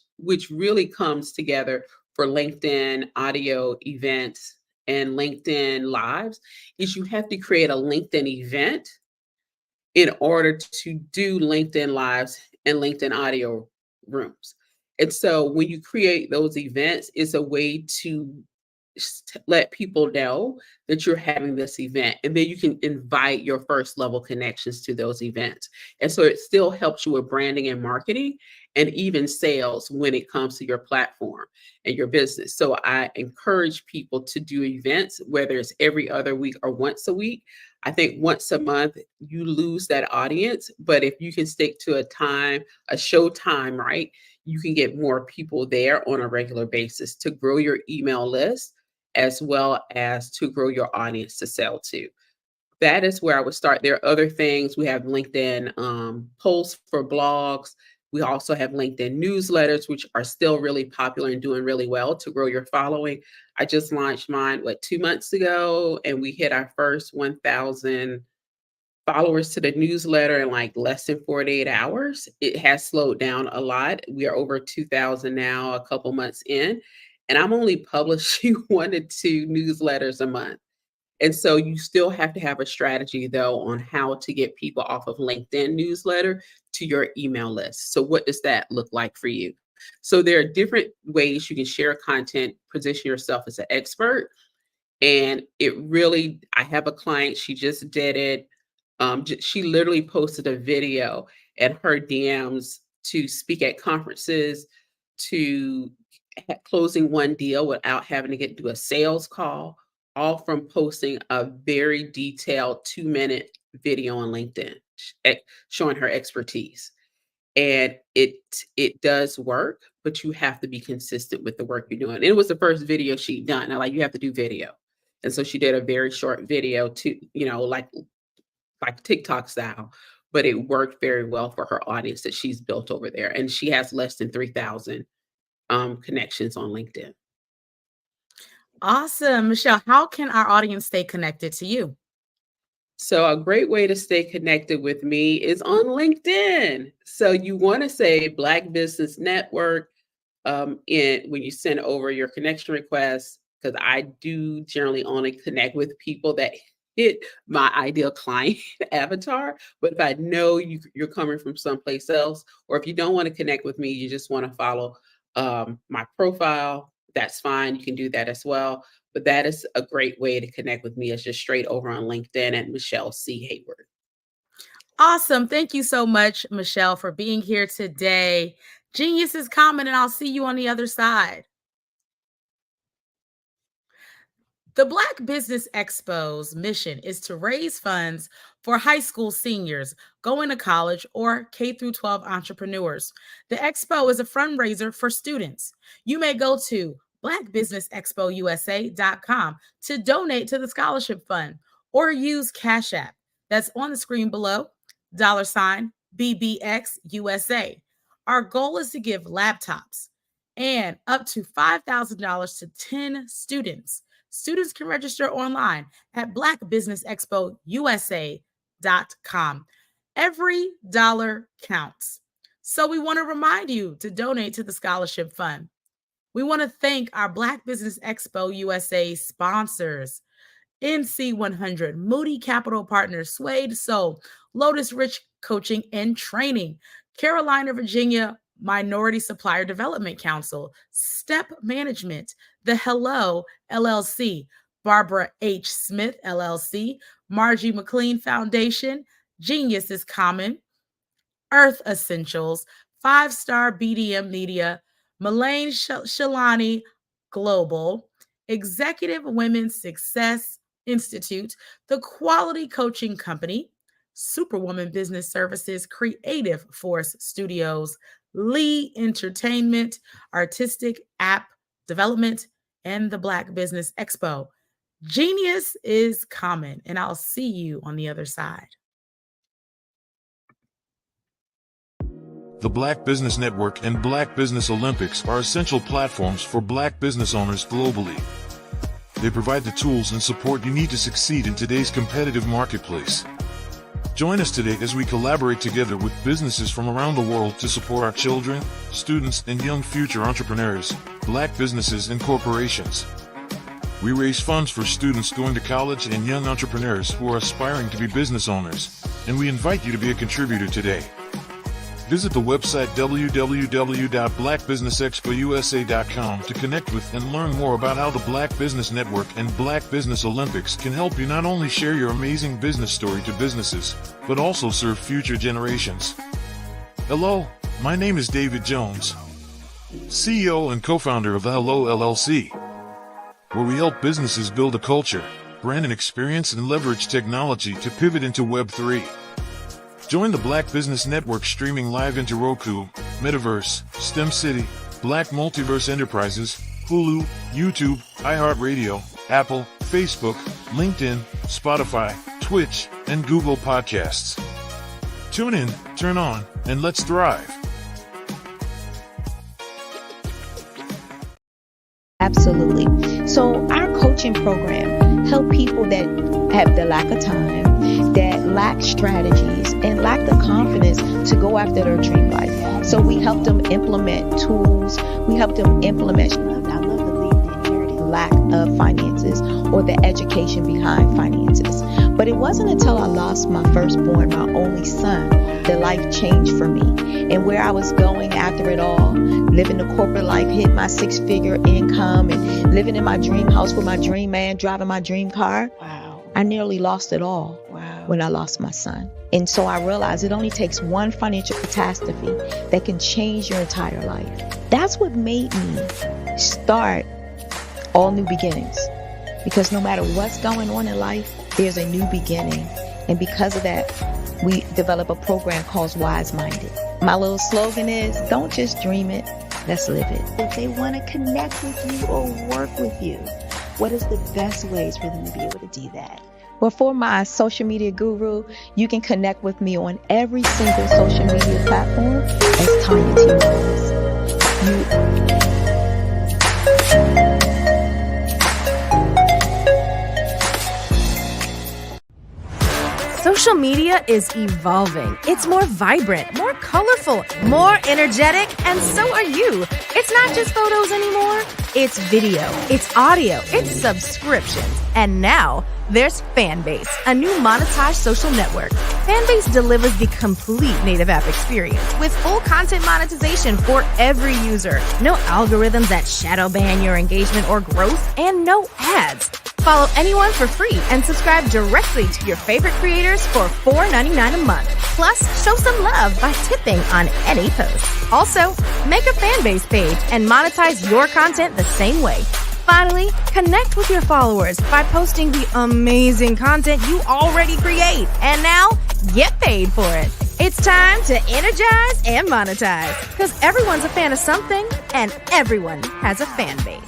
really comes together for LinkedIn audio events and LinkedIn Lives, is you have to create a LinkedIn event in order to do LinkedIn Lives and LinkedIn audio rooms. And so when you create those events, it's a way to let people know that you're having this event, and then you can invite your first level connections to those events. And so it still helps you with branding and marketing and even sales when it comes to your platform and your business. So I encourage people to do events, whether it's every other week or once a week. I think once a month you lose that audience, but if you can stick to a show time, right, you can get more people there on a regular basis to grow your email list as well as to grow your audience to sell to. That is where I would start. There are other things. We have LinkedIn posts for blogs. We also have LinkedIn newsletters, which are still really popular and doing really well to grow your following. I just launched mine, 2 months ago, and we hit our first 1,000 followers to the newsletter in like less than 48 hours. It has slowed down a lot. We are over 2,000 now, a couple months in, and I'm only publishing 1 to 2 newsletters a month. And so you still have to have a strategy though on how to get people off of LinkedIn newsletter to your email list. So what does that look like for you? So there are different ways you can share content, position yourself as an expert. And I have a client, she just did it. She literally posted a video and her DMs to speak at conferences, to closing one deal without having to do a sales call, all from posting a very detailed 2-minute video on LinkedIn showing her expertise. And it does work, but you have to be consistent with the work you're doing. And it was the first video she'd done. I you have to do video. And so she did a very short video to, like TikTok style, but it worked very well for her audience that she's built over there. And she has less than 3,000 connections on LinkedIn. Awesome. Michelle, how can our audience stay connected to you? So a great way to stay connected with me is on LinkedIn. So you want to say Black Business Network when you send over your connection request, because I do generally only connect with people that hit my ideal client avatar. But if I know you're coming from someplace else, or if you don't want to connect with me, you just want to follow my profile, that's fine. You can do that as well. But that is a great way to connect with me. It's just straight over on LinkedIn at Michelle C. Hayward. Awesome. Thank you so much, Michelle, for being here today. Genius is common, and I'll see you on the other side. The Black Business Expo's mission is to raise funds for high school seniors going to college or K-12 entrepreneurs. The expo is a fundraiser for students. You may go to blackbusinessexpousa.com to donate to the scholarship fund or use Cash App that's on the screen below, $BBXUSA. Our goal is to give laptops and up to $5,000 to 10 students. Students can register online at blackbusinessexpousa.com. Every dollar counts. So we want to remind you to donate to the scholarship fund. We want to thank our Black Business Expo USA sponsors, NC100, Moody Capital Partners, Suede Soul, Lotus Rich Coaching and Training, Carolina, Virginia Minority Supplier Development Council, Step Management, The Hello LLC, Barbara H. Smith LLC, Margie McLean Foundation, Genius is Common, Earth Essentials, 5-Star BDM Media, Melaine Shalani Global, Executive Women's Success Institute, The Quality Coaching Company, Superwoman Business Services, Creative Force Studios, Lee Entertainment, Artistic App Development, and the Black Business Expo. Genius is common, and I'll see you on the other side. The Black Business Network and Black Business Olympics are essential platforms for Black business owners globally. They provide the tools and support you need to succeed in today's competitive marketplace. Join us today as we collaborate together with businesses from around the world to support our children, students, and young future entrepreneurs, Black businesses, and corporations. We raise funds for students going to college and young entrepreneurs who are aspiring to be business owners, and we invite you to be a contributor today. Visit the website www.blackbusinessexpousa.com to connect with and learn more about how the Black Business Network and Black Business Olympics can help you not only share your amazing business story to businesses, but also serve future generations. Hello, my name is David Jones, CEO and co-founder of the Hello LLC, where we help businesses build a culture, brand and experience, and leverage technology to pivot into Web3. Join the Black Business Network streaming live into Roku, Metaverse, STEM City, Black Multiverse Enterprises, Hulu, YouTube, iHeartRadio, Apple, Facebook, LinkedIn, Spotify, Twitch, and Google Podcasts. Tune in, turn on, and let's thrive. Absolutely. So our coaching program help people that have the lack of time, that lack strategies, and lack the confidence to go after their dream life. So we help them implement tools. We help them implement, I love to leave the inherited lack of finances or the education behind finances. But it wasn't until I lost my firstborn, my only son, that life changed for me. And where I was going after it all, living the corporate life, hitting my 6-figure income, and living in my dream house with my dream man, driving my dream car. Wow. I nearly lost it all when I lost my son. And so I realized it only takes one financial catastrophe that can change your entire life. That's what made me start All New Beginnings. Because no matter what's going on in life, there's a new beginning. And because of that, we develop a program called Wise Minded. My little slogan is, don't just dream it, let's live it. If they want to connect with you or work with you, what is the best ways for them to be able to do that? Well, for my social media guru, you can connect with me on every single social media platform as Tanya T. Wallace. Social media is evolving. It's more vibrant, more colorful, more energetic, and so are you. It's not just photos anymore. It's video, it's audio, it's subscriptions. And now there's Fanbase, a new monetized social network. Fanbase delivers the complete native app experience with full content monetization for every user. No algorithms that shadow ban your engagement or growth, and no ads. Follow anyone for free and subscribe directly to your favorite creators for $4.99 a month. Plus, show some love by tipping on any post. Also, make a Fanbase page and monetize your content the same way. Finally, connect with your followers by posting the amazing content you already create. And now, get paid for it. It's time to energize and monetize, because everyone's a fan of something and everyone has a fan base.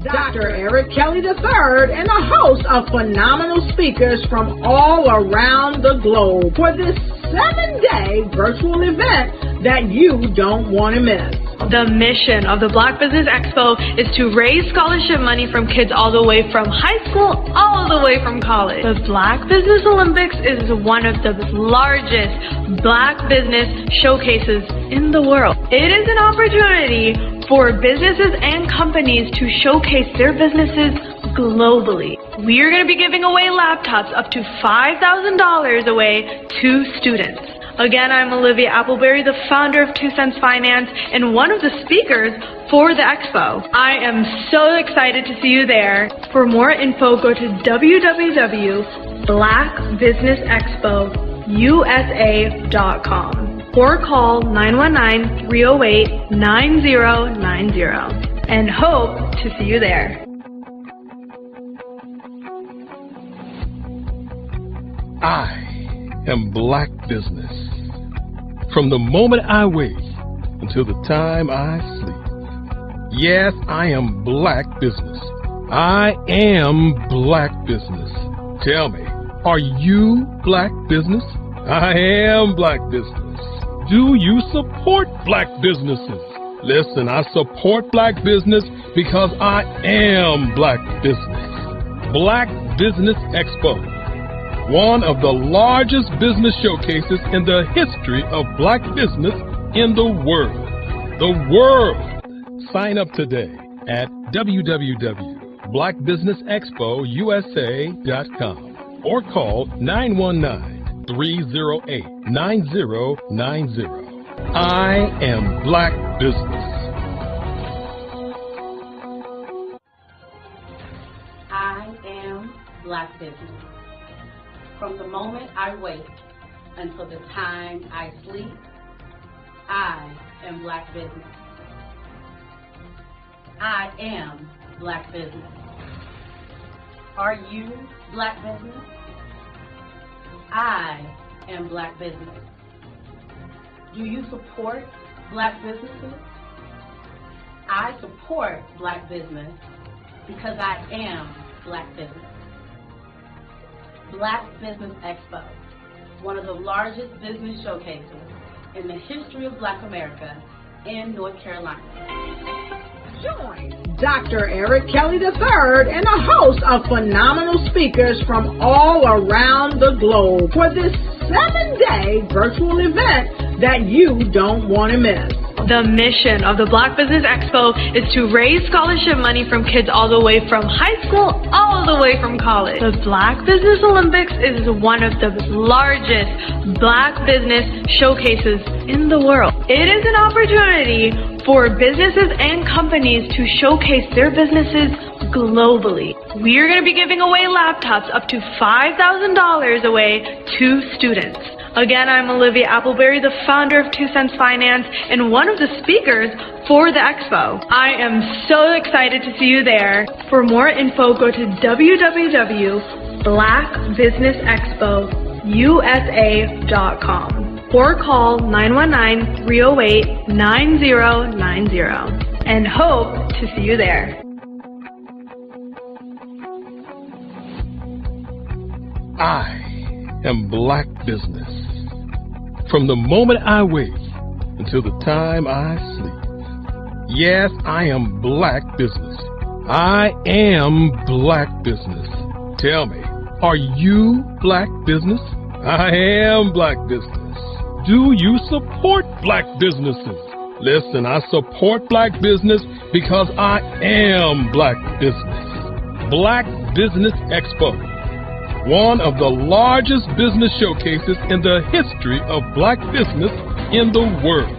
Dr. Eric Kelly III and a host of phenomenal speakers from all around the globe for this 7-day virtual event that you don't want to miss. The mission of the Black Business Expo is to raise scholarship money from kids all the way from high school, all the way from college. The Black Business Olympics is one of the largest Black business showcases in the world. It is an opportunity for businesses and companies to showcase their businesses globally. We are going to be giving away laptops up to $5,000 away to students. Again, I'm Olivia Appleberry, the founder of 2 Cents Finance and one of the speakers for the expo. I am so excited to see you there. For more info, go to www.blackbusinessexpousa.com or call 919-308-9090 and hope to see you there. I am Black Business. From the moment I wake until the time I sleep. Yes, I am Black Business. I am Black Business. Tell me, are you Black Business? I am Black Business. Do you support Black businesses? Listen, I support Black business because I am Black Business. Black Business Expo, one of the largest business showcases in the history of Black business in the world. The world! Sign up today at www.blackbusinessexpousa.com or call 919-308-9090. I am Black Business. I am Black Business. From the moment I wake until the time I sleep, I am Black business. I am Black business. Are you Black business? I am Black business. Do you support Black businesses? I support Black business because I am Black business. Black Business Expo, one of the largest business showcases in the history of Black America in North Carolina. Join Dr. Eric Kelly III and a host of phenomenal speakers from all around the globe for this 7-day virtual event that you don't want to miss. The mission of the Black Business Expo is to raise scholarship money from kids all the way from high school, all the way from college. The Black Business Olympics is one of the largest Black business showcases in the world. It is an opportunity for businesses and companies to showcase their businesses globally. We are going to be giving away laptops up to $5,000 away to students. Again, I'm Olivia Appleberry, the founder of 2 Cents Finance and one of the speakers for the expo. I am so excited to see you there. For more info, go to www.blackbusinessexpousa.com or call 919-308-9090 and hope to see you there. I am Black business. From the moment I wake until the time I sleep. Yes, I am Black business. I am Black business. Tell me, are you Black business? I am Black business. Do you support Black businesses? Listen, I support Black business because I am Black business. Black Business Expo, one of the largest business showcases in the history of Black business in the world.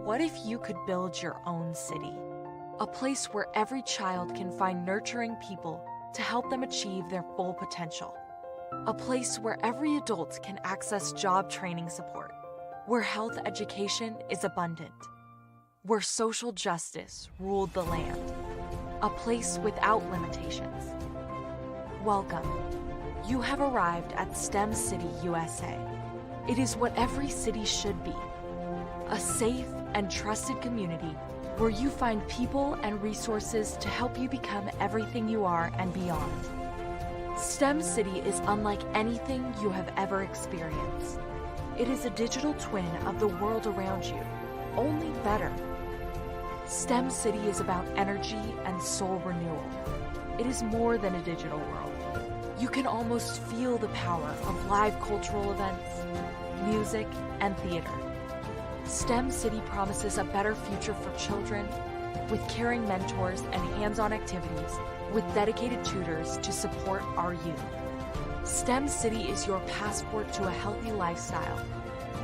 What if you could build your own city? A place where every child can find nurturing people to help them achieve their full potential. A place where every adult can access job training support, where health education is abundant, where social justice ruled the land. A place without limitations. Welcome. You have arrived at STEM City USA. It is what every city should be. A safe and trusted community where you find people and resources to help you become everything you are and beyond. STEM City is unlike anything you have ever experienced. It is a digital twin of the world around you, only better. STEM City is about energy and soul renewal. It is more than a digital world. You can almost feel the power of live cultural events, music, and theater. STEM City promises a better future for children with caring mentors and hands-on activities with dedicated tutors to support our youth. STEM City is your passport to a healthy lifestyle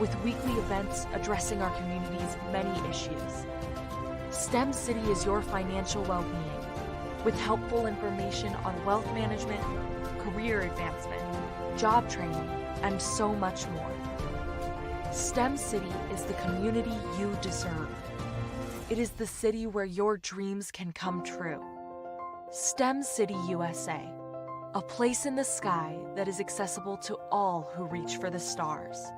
with weekly events addressing our community's many issues. STEM City is your financial well-being with helpful information on wealth management, career advancement, job training, and so much more. STEM City is the community you deserve. It is the city where your dreams can come true. STEM City USA, a place in the sky that is accessible to all who reach for the stars.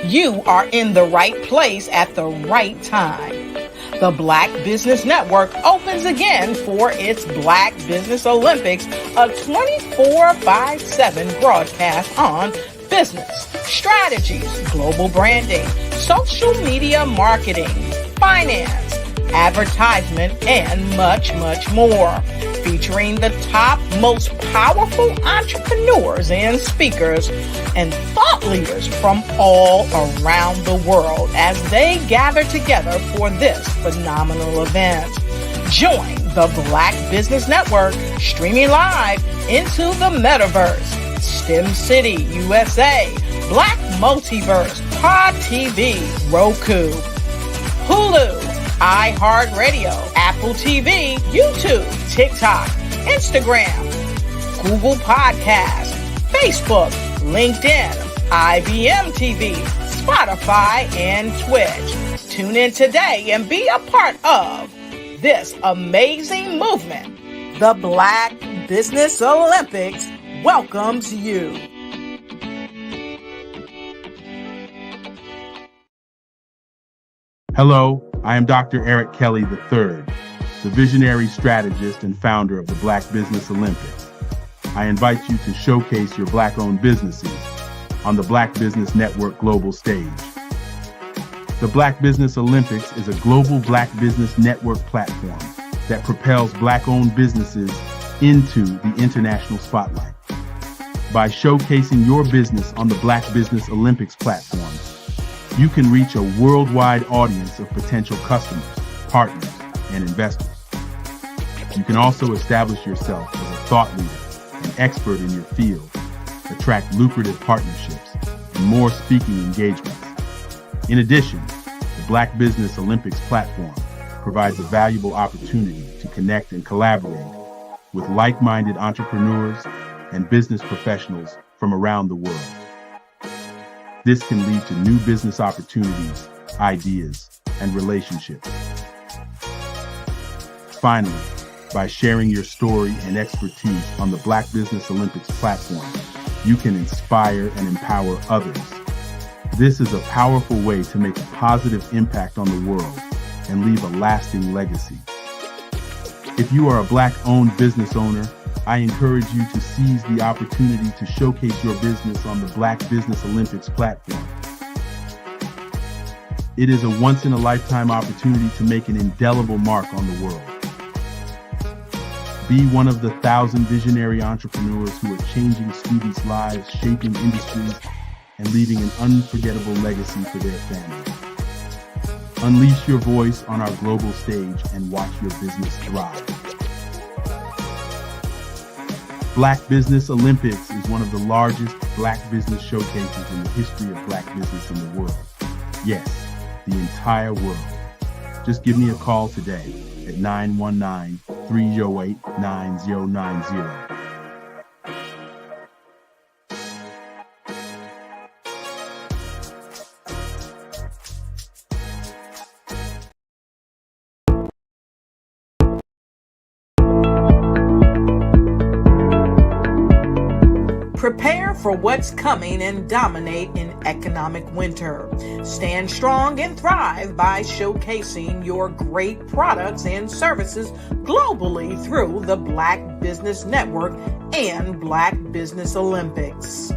You are in the right place at the right time. The Black Business Network opens again for its Black Business Olympics, a 24/7 broadcast on business, strategies, global branding, social media marketing, finance, advertisement, and much, much more. Featuring the top, most powerful entrepreneurs and speakers and thought leaders from all around the world as they gather together for this phenomenal event. Join the Black Business Network, streaming live into the metaverse. STEM City USA, Black Multiverse, Pod TV, Roku, Hulu, iHeartRadio, Apple TV, YouTube, TikTok, Instagram, Google Podcasts, Facebook, LinkedIn, IBM TV, Spotify, and Twitch. Tune in today and be a part of this amazing movement. The Black Business Olympics welcomes you. Hello, I am Dr. Eric Kelly III, the visionary strategist and founder of the Black Business Olympics. I invite you to showcase your Black-owned businesses on the Black Business Network global stage. The Black Business Olympics is a global Black Business Network platform that propels Black-owned businesses into the international spotlight. By showcasing your business on the Black Business Olympics platform, you can reach a worldwide audience of potential customers, partners, and investors. You can also establish yourself as a thought leader and expert in your field, attract lucrative partnerships, and more speaking engagements. In addition, the Black Business Olympics platform provides a valuable opportunity to connect and collaborate with like-minded entrepreneurs and business professionals from around the world. This can lead to new business opportunities, ideas, and relationships. Finally, by sharing your story and expertise on the Black Business Olympics platform, you can inspire and empower others. This is a powerful way to make a positive impact on the world and leave a lasting legacy. If you are a Black-owned business owner, I encourage you to seize the opportunity to showcase your business on the Black Business Olympics platform. It is a once-in-a-lifetime opportunity to make an indelible mark on the world. Be one of the 1,000 visionary entrepreneurs who are changing students' lives, shaping industries, and leaving an unforgettable legacy for their families. Unleash your voice on our global stage and watch your business thrive. Black Business Olympics is one of the largest Black business showcases in the history of Black business in the world. Yes, the entire world. Just give me a call today at 919-308-9090. Prepare for what's coming and dominate in economic winter. Stand strong and thrive by showcasing your great products and services globally through the Black Business Network and Black Business Olympics.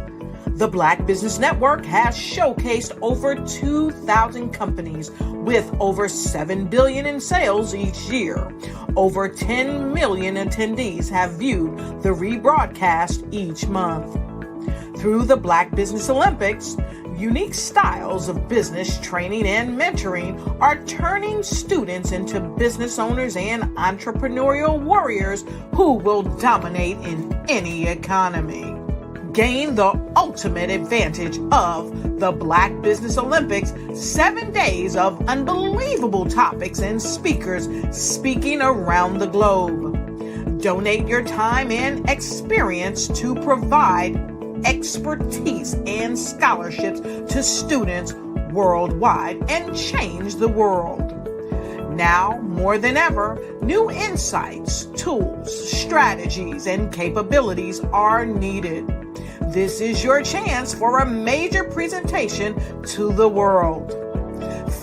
The Black Business Network has showcased over 2,000 companies with over $7 billion in sales each year. Over 10 million attendees have viewed the rebroadcast each month. Through the Black Business Olympics, unique styles of business training and mentoring are turning students into business owners and entrepreneurial warriors who will dominate in any economy. Gain the ultimate advantage of the Black Business Olympics, 7 days of unbelievable topics and speakers speaking around the globe. Donate your time and experience to provide expertise and scholarships to students worldwide and change the world. Now, more than ever, new insights, tools, strategies, and capabilities are needed. This is your chance for a major presentation to the world.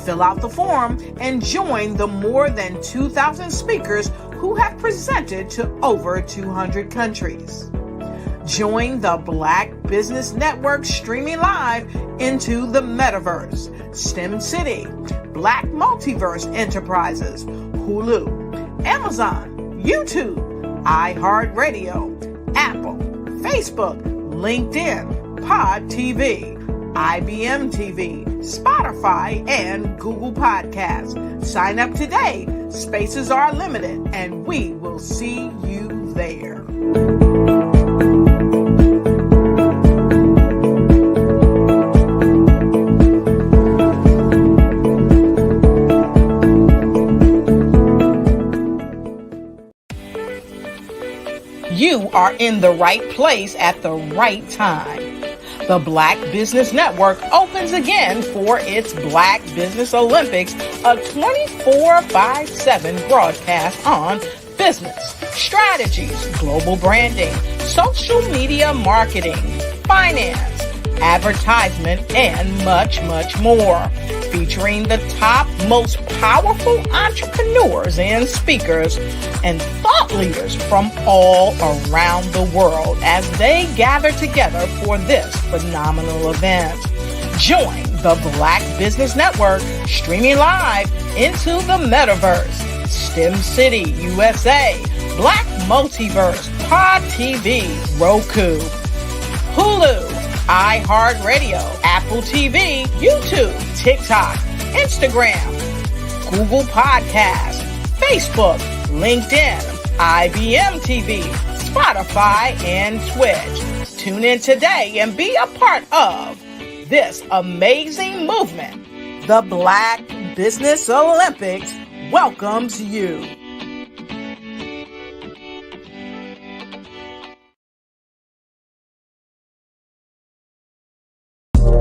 Fill out the form and join the more than 2,000 speakers who have presented to over 200 countries. Join the Black Business Network streaming live into the metaverse, STEM City, Black Multiverse Enterprises, Hulu, Amazon, YouTube, iHeartRadio, Apple, Facebook, LinkedIn, Pod TV, IBM TV, Spotify, and Google Podcasts. Sign up today. Spaces are limited, and we will see you there. You are in the right place at the right time. The Black Business Network opens again for its Black Business Olympics, a 24/7 broadcast on business, strategies, global branding, social media marketing, finance, advertisement, and much, much more. Featuring the top, most powerful entrepreneurs and speakers and thought leaders from all around the world as they gather together for this phenomenal event. Join the Black Business Network streaming live into the metaverse, STEM City USA, Black Multiverse, Pod TV, Roku, Hulu, iHeartRadio, Apple TV, YouTube, TikTok, Instagram, Google Podcasts, Facebook, LinkedIn, IBM TV, Spotify, and Twitch. Tune in today and be a part of this amazing movement. The Black Business Olympics welcomes you.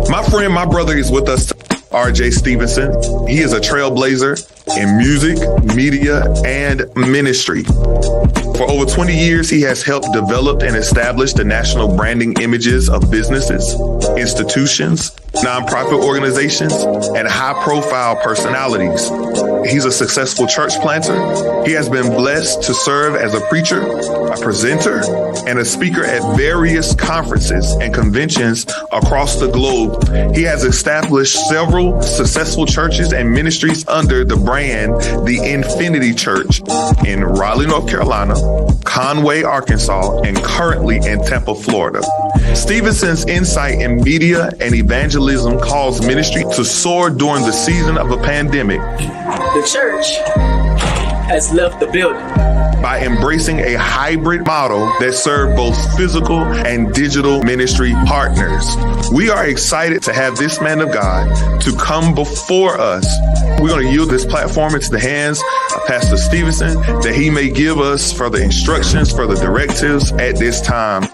My friend, my brother is with us, RJ Stevenson. He is a trailblazer in music, media, and ministry. For over 20 years, he has helped develop and establish the national branding images of businesses, institutions, nonprofit organizations, and high-profile personalities. He's a successful church planter. He has been blessed to serve as a preacher, a presenter, and a speaker at various conferences and conventions across the globe. He has established several successful churches and ministries under the brand The Infinity Church in Raleigh, North Carolina, Conway, Arkansas, and currently in Tampa, Florida. Stevenson's insight in media and evangelism caused ministry to soar during the season of a pandemic. The church has left the building by embracing a hybrid model that served both physical and digital ministry partners. We are excited to have this man of God to come before us. We're going to yield this platform into the hands of Pastor Stevenson that he may give us further instructions, further directives at this time.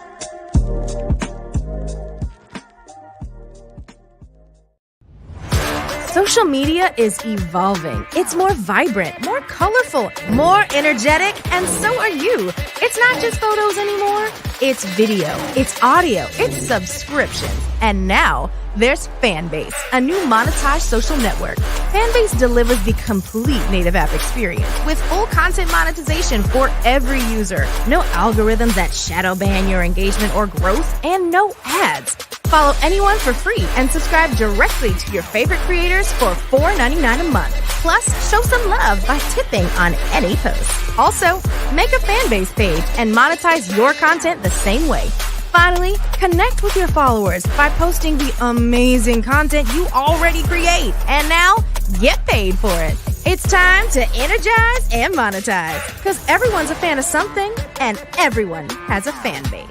Social media is evolving. It's more vibrant, more colorful, more energetic, and so are you. It's not just photos anymore. It's video, it's audio, it's subscriptions. And now there's Fanbase, a new monetized social network. Fanbase delivers the complete native app experience with full content monetization for every user. No algorithms that shadow ban your engagement or growth, and no ads. Follow anyone for free and subscribe directly to your favorite creators for $4.99 a month. Plus, show some love by tipping on any post. Also, make a Fanbase page and monetize your content the same way. Finally, connect with your followers by posting the amazing content you already create. And now, get paid for it. It's time to energize and monetize, because everyone's a fan of something and everyone has a fan base.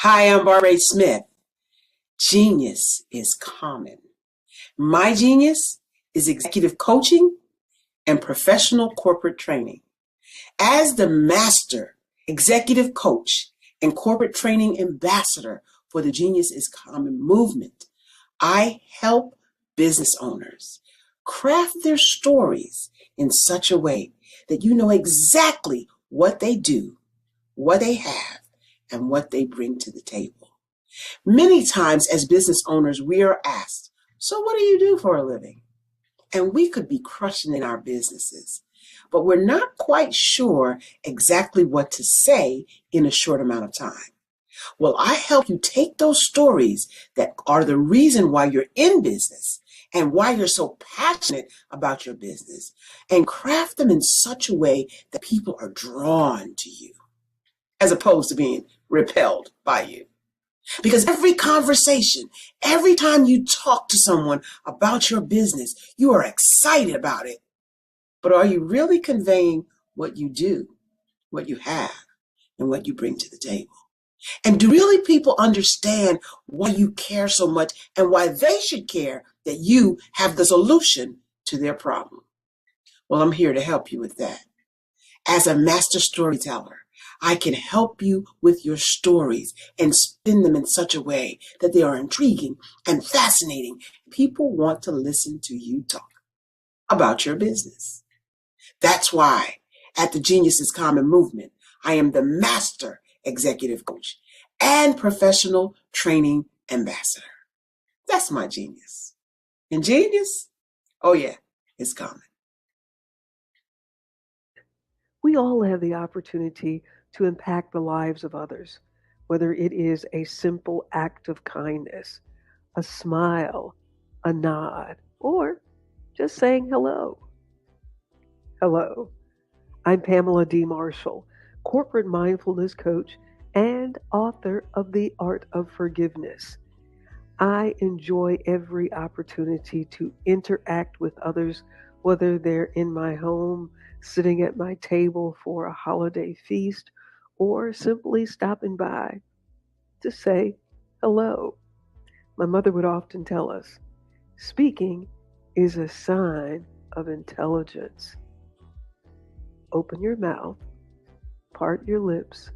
Hi, I'm Barbara Smith. Genius is common. My genius is executive coaching and professional corporate training. As the master executive coach and corporate training ambassador for the Genius is Common movement, I help business owners craft their stories in such a way that you know exactly what they do, what they have, and what they bring to the table. Many times as business owners, we are asked, so what do you do for a living? And we could be crushing in our businesses, but we're not quite sure exactly what to say in a short amount of time. Well, I help you take those stories that are the reason why you're in business and why you're so passionate about your business, and craft them in such a way that people are drawn to you as opposed to being repelled by you. Because every conversation, every time you talk to someone about your business, you are excited about it. But are you really conveying what you do, what you have, and what you bring to the table? And do really people understand why you care so much and why they should care that you have the solution to their problem? Well, I'm here to help you with that. As a master storyteller, I can help you with your stories and spin them in such a way that they are intriguing and fascinating. People want to listen to you talk about your business. That's why at the Genius is Common movement, I am the master executive coach and professional training ambassador. That's my genius. And genius? Oh yeah, it's common. We all have the opportunity to impact the lives of others, whether it is a simple act of kindness, a smile, a nod, or just saying hello. Hello, I'm Pamela D. Marshall, corporate mindfulness coach and author of The Art of Forgiveness. I enjoy every opportunity to interact with others, whether they're in my home, sitting at my table for a holiday feast, or simply stopping by to say hello. My mother would often tell us, speaking is a sign of intelligence. Open your mouth, part your lips,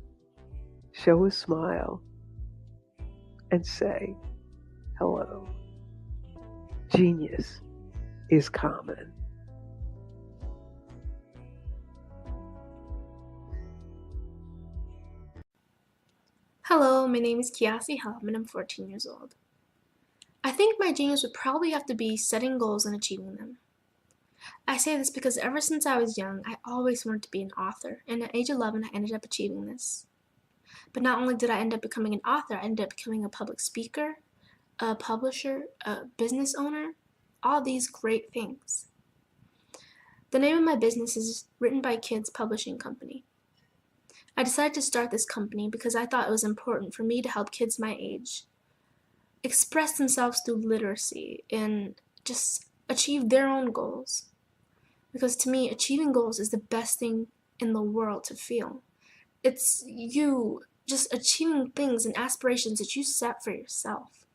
show a smile, and say hello. Genius is common. Hello, my name is Kiasi Helm and I'm 14 years old. I think my genius would probably have to be setting goals and achieving them. I say this because ever since I was young, I always wanted to be an author, and at age 11, I ended up achieving this. But not only did I end up becoming an author, I ended up becoming a public speaker, a publisher, a business owner, all these great things. The name of my business is Written by Kids Publishing Company. I decided to start this company because I thought it was important for me to help kids my age express themselves through literacy and just achieve their own goals. Because to me, achieving goals is the best thing in the world to feel. It's you just achieving things and aspirations that you set for yourself.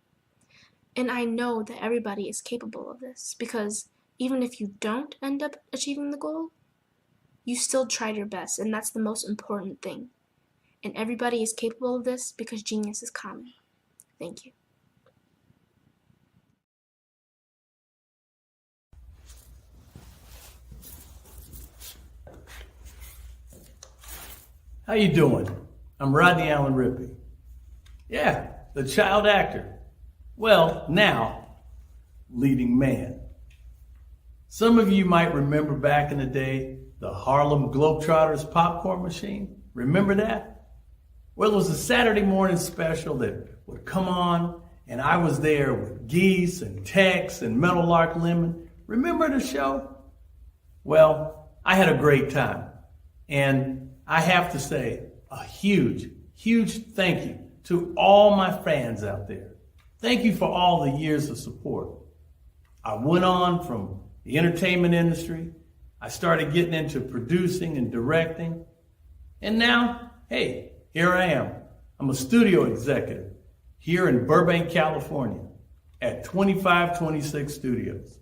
And I know that everybody is capable of this because even if you don't end up achieving the goal, you still tried your best, and that's the most important thing. And everybody is capable of this because genius is common. Thank you. How you doing? I'm Rodney Allen Rippey. Yeah, the child actor. Well, now, leading man. Some of you might remember back in the day, the Harlem Globetrotters popcorn machine. Remember that? Well, it was a Saturday morning special that would come on, and I was there with Geese and Tex and Meadowlark Lemon. Remember the show? Well, I had a great time. And I have to say a huge, huge thank you to all my fans out there. Thank you for all the years of support. I went on from the entertainment industry. I started getting into producing and directing. And now, hey, here I am. I'm a studio executive here in Burbank, California at 2526 Studios.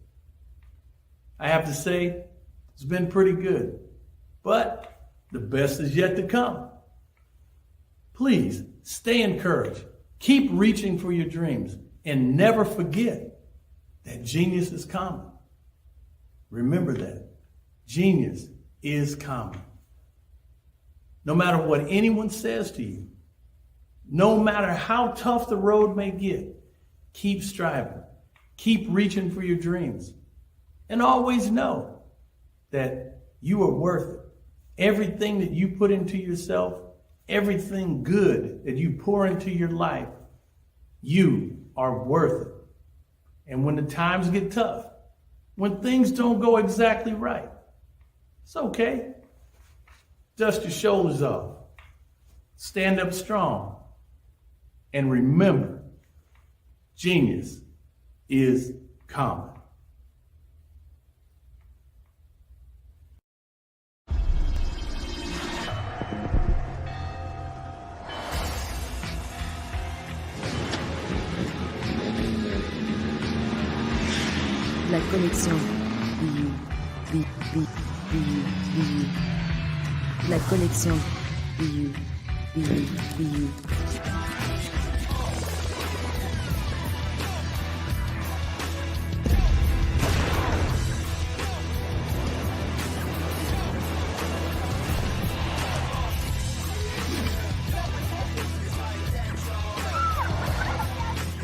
I have to say, it's been pretty good, but the best is yet to come. Please stay encouraged. Keep reaching for your dreams and never forget that genius is common. Remember that. Genius is common. No matter what anyone says to you, no matter how tough the road may get, keep striving. Keep reaching for your dreams. And always know that you are worth it. Everything that you put into yourself, everything good that you pour into your life, you are worth it. And when the times get tough, when things don't go exactly right, it's okay. Dust your shoulders off. Stand up strong. And remember, genius is common. La connexion. La connexion.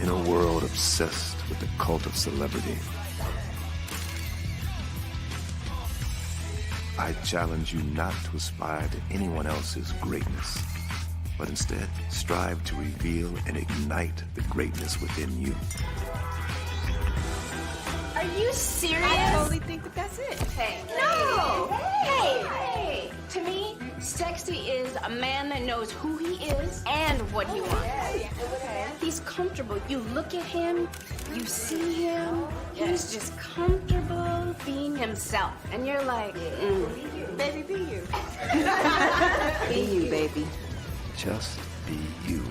In a world obsessed with the cult of celebrity, I challenge you not to aspire to anyone else's greatness, but instead strive to reveal and ignite the greatness within you. Are you serious? I totally think that that's it. Hey. No! Hey! To me, sexy is a man that knows who he is and what he wants. Okay. He's comfortable. You look at him, you see him, he's just comfortable being himself. And you're like, Baby, be you. be you, baby. Just be you.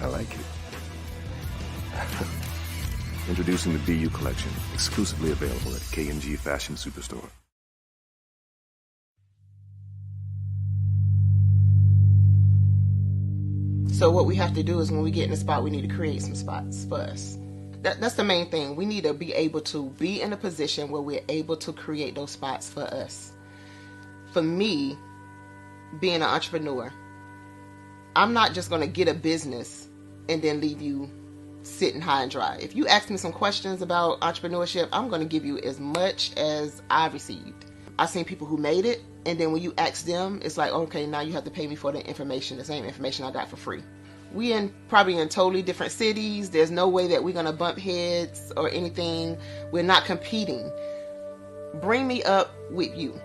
I like it. Introducing the Be You collection, exclusively available at K&G Fashion Superstore. So what we have to do is when we get in the spot, we need to create some spots for us. That's the main thing. We need to be able to be in a position where we're able to create those spots for us. For me, being an entrepreneur, I'm not just going to get a business and then leave you sitting high and dry. If you ask me some questions about entrepreneurship, I'm going to give you as much as I've received. I've seen people who made it, and then when you ask them, it's like, okay, now you have to pay me for the information, the same information I got for free. We probably in totally different cities. There's no way that we're going to bump heads or anything. We're not competing. Bring me up with you.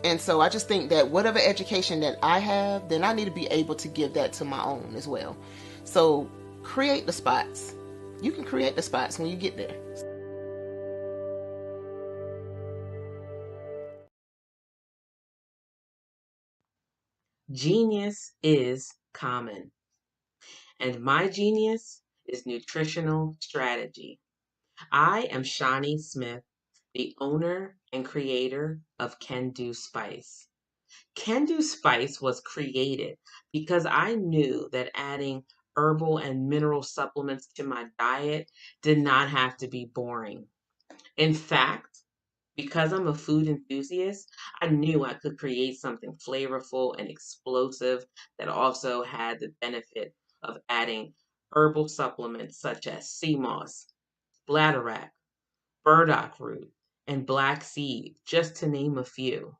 And so I just think that whatever education that I have, then I need to be able to give that to my own as well. So create the spots. You can create the spots when you get there. Genius is common. And my genius is nutritional strategy. I am Shawnee Smith, the owner and creator of Can Do Spice. Can Do Spice was created because I knew that adding herbal and mineral supplements to my diet did not have to be boring. In fact, because I'm a food enthusiast, I knew I could create something flavorful and explosive that also had the benefit of adding herbal supplements such as sea moss, bladderwrack, burdock root, and black seed, just to name a few.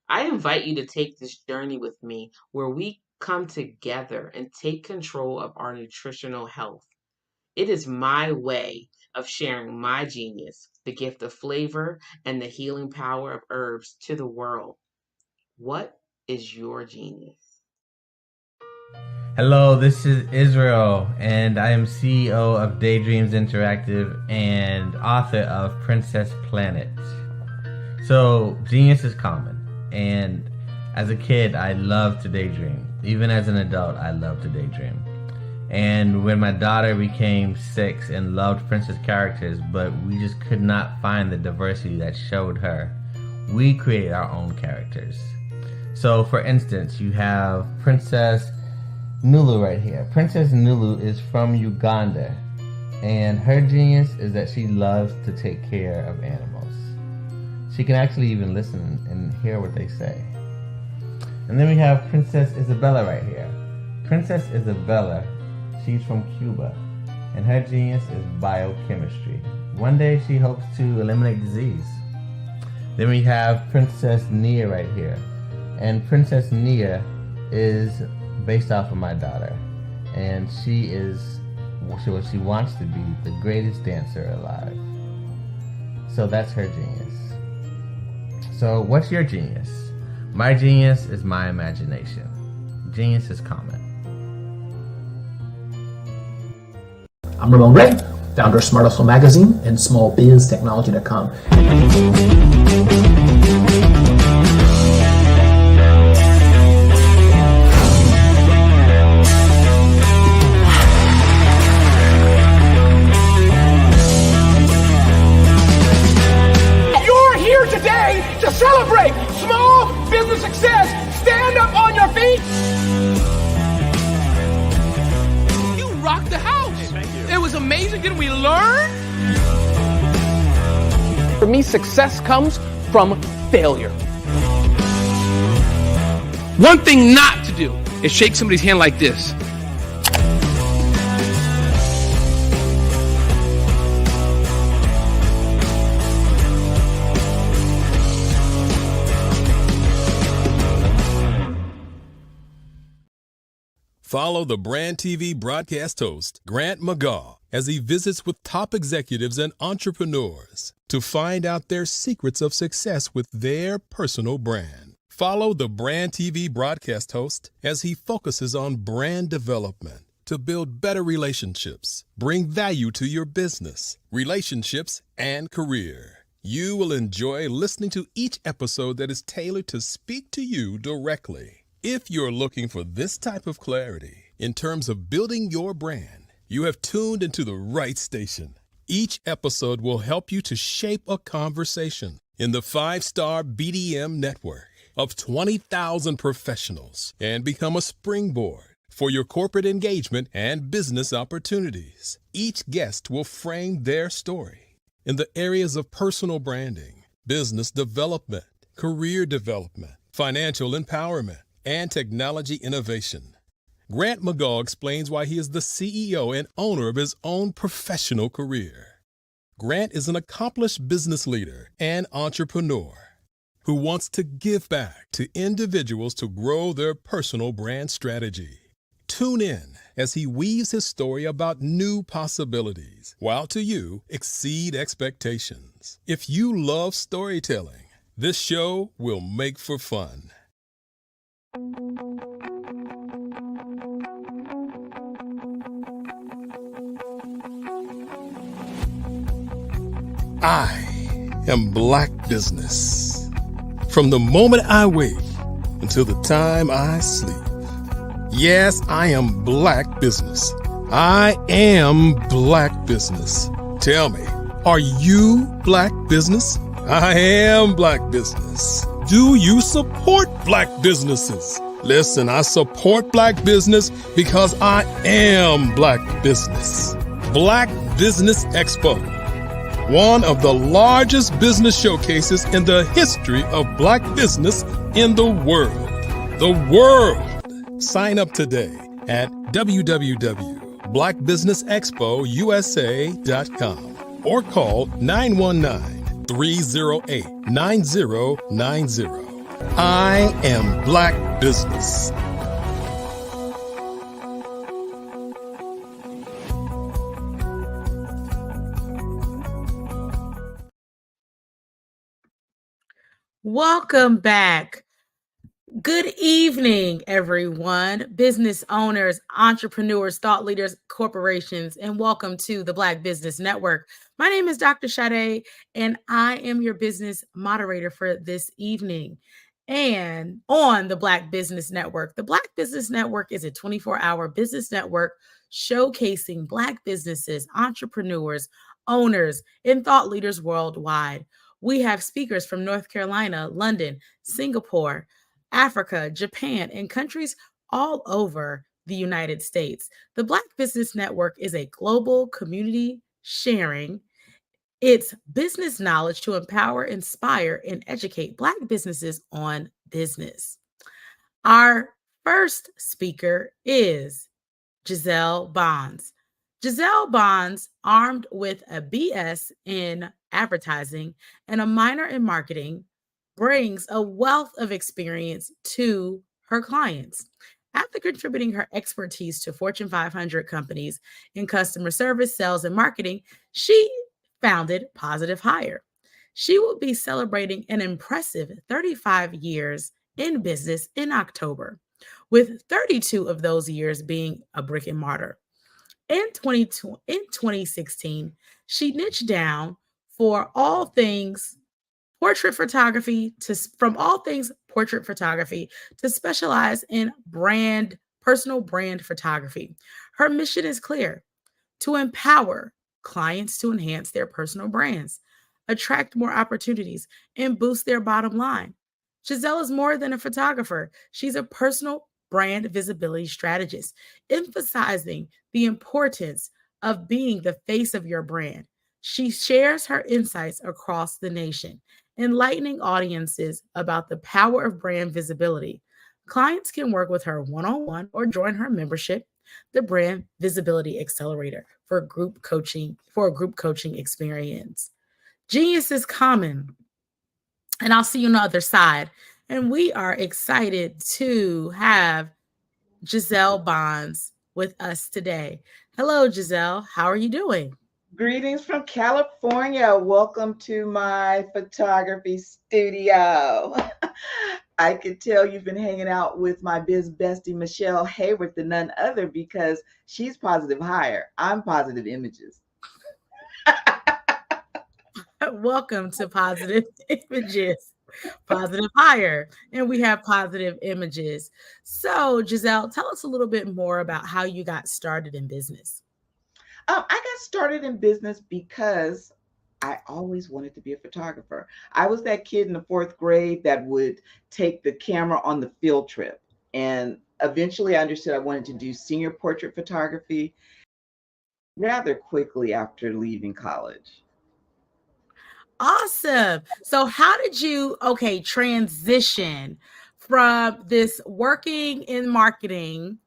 I invite you to take this journey with me where we come together and take control of our nutritional health. It is my way of sharing my genius, the gift of flavor and the healing power of herbs to the world. What is your genius? Hello, this is Israel, and I am CEO of Daydreams Interactive and author of Princess Planet. So, genius is common, and as a kid, I loved to daydream. Even as an adult, I love to daydream. And when my daughter became 6 and loved princess characters, but we just could not find the diversity that showed her, we created our own characters. So, for instance, you have Princess Nulu right here. Princess Nulu is from Uganda, and her genius is that she loves to take care of animals. She can actually even listen and hear what they say. And then we have Princess Isabella right here. Princess Isabella, she's from Cuba, and her genius is biochemistry. One day she hopes to eliminate disease. Then we have Princess Nia right here, and Princess Nia is based off of my daughter, and she is she wants to be the greatest dancer alive. So that's her genius. So what's your genius? My genius is my imagination. Genius is common. I'm Ramon Gray, founder of Smart Hustle Magazine and smallbiztechnology.com. You're here today to celebrate small business success. Stand up on your feet. You rocked the house. It was amazing. Didn't we learn? For me, success comes from failure. One thing not to do is shake somebody's hand like this. Follow the Brand TV broadcast host, Grant McGaw, as he visits with top executives and entrepreneurs to find out their secrets of success with their personal brand. Follow the Brand TV broadcast host as he focuses on brand development to build better relationships, bring value to your business, relationships, and career. You will enjoy listening to each episode that is tailored to speak to you directly. If you're looking for this type of clarity in terms of building your brand, you have tuned into the right station. Each episode will help you to shape a conversation in the 5-star BDM network of 20,000 professionals and become a springboard for your corporate engagement and business opportunities. Each guest will frame their story in the areas of personal branding, business development, career development, financial empowerment, and technology innovation. Grant McGaw explains why he is the CEO and owner of his own professional career. Grant is an accomplished business leader and entrepreneur who wants to give back to individuals to grow their personal brand strategy. Tune in as he weaves his story about new possibilities, while to you exceed expectations. If you love storytelling, this show will make for fun. I am Black Business. From the moment I wake until the time I sleep. Yes, I am Black Business. I am Black Business. Tell me, are you Black Business? I am Black Business. Do you support Black businesses? Listen, I support Black business because I am Black Business. Black Business Expo, one of the largest business showcases in the history of Black business in the world. The world! Sign up today at www.blackbusinessexpousa.com or call 919-308-9090. I am Black Business. Welcome back. Good evening, everyone, business owners, entrepreneurs, thought leaders, corporations, and welcome to the Black Business Network. My name is Dr. Sade, and I am your business moderator for this evening. And on the Black Business Network, the Black Business Network is a 24-hour business network showcasing Black businesses, entrepreneurs, owners, and thought leaders worldwide. We have speakers from North Carolina, London, Singapore, Africa, Japan, and countries all over the United States. The Black Business Network is a global community sharing its business knowledge to empower, inspire, and educate Black businesses on business. Our first speaker is Giselle Bonds. Giselle Bonds, armed with a BS in advertising and a minor in marketing, brings a wealth of experience to her clients. After contributing her expertise to Fortune 500 companies in customer service, sales, and marketing, she founded Positive Hire. She will be celebrating an impressive 35 years in business in October, with 32 of those years being a brick and mortar. In 2016, she niched down for all things portrait photography to from all things portrait photography to specialize in personal brand photography. Her mission is clear: to empower clients to enhance their personal brands, attract more opportunities, and boost their bottom line. Giselle is more than a photographer. She's a personal brand visibility strategist, emphasizing the importance of being the face of your brand. She shares her insights across the nation, enlightening audiences about the power of brand visibility. Clients can work with her one on one or join her membership, the Brand Visibility Accelerator, for a group coaching experience. Genius is common, and I'll see you on the other side. And we are excited to have Giselle Bonds with us today. Hello, Giselle. How are you doing? Greetings from California. Welcome to my photography studio. I could tell you've been hanging out with my biz bestie, Michelle Hayward, the none other, because she's Positive Hire. I'm Positive Images. Welcome to Positive Images, Positive Hire, and we have Positive Images. So, Giselle, tell us a little bit more about how you got started in business. I got started in business because I always wanted to be a photographer. I was that kid in the 4th grade that would take the camera on the field trip. And eventually I understood I wanted to do senior portrait photography rather quickly after leaving college. Awesome. So how did you, transition from this working in marketing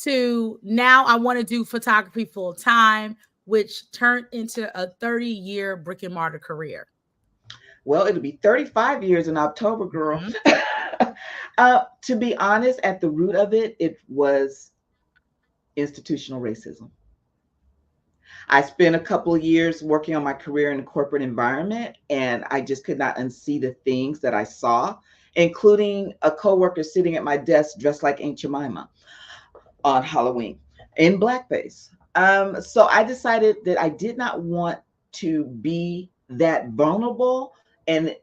to now I want to do photography full time, which turned into a 30-year brick and mortar career? Well, it'll be 35 years in October, girl. To be honest, at the root of it, it was institutional racism. I spent a couple of years working on my career in a corporate environment, and I just could not unsee the things that I saw, including a coworker sitting at my desk dressed like Aunt Jemima on Halloween in blackface. So I decided that I did not want to be that vulnerable, and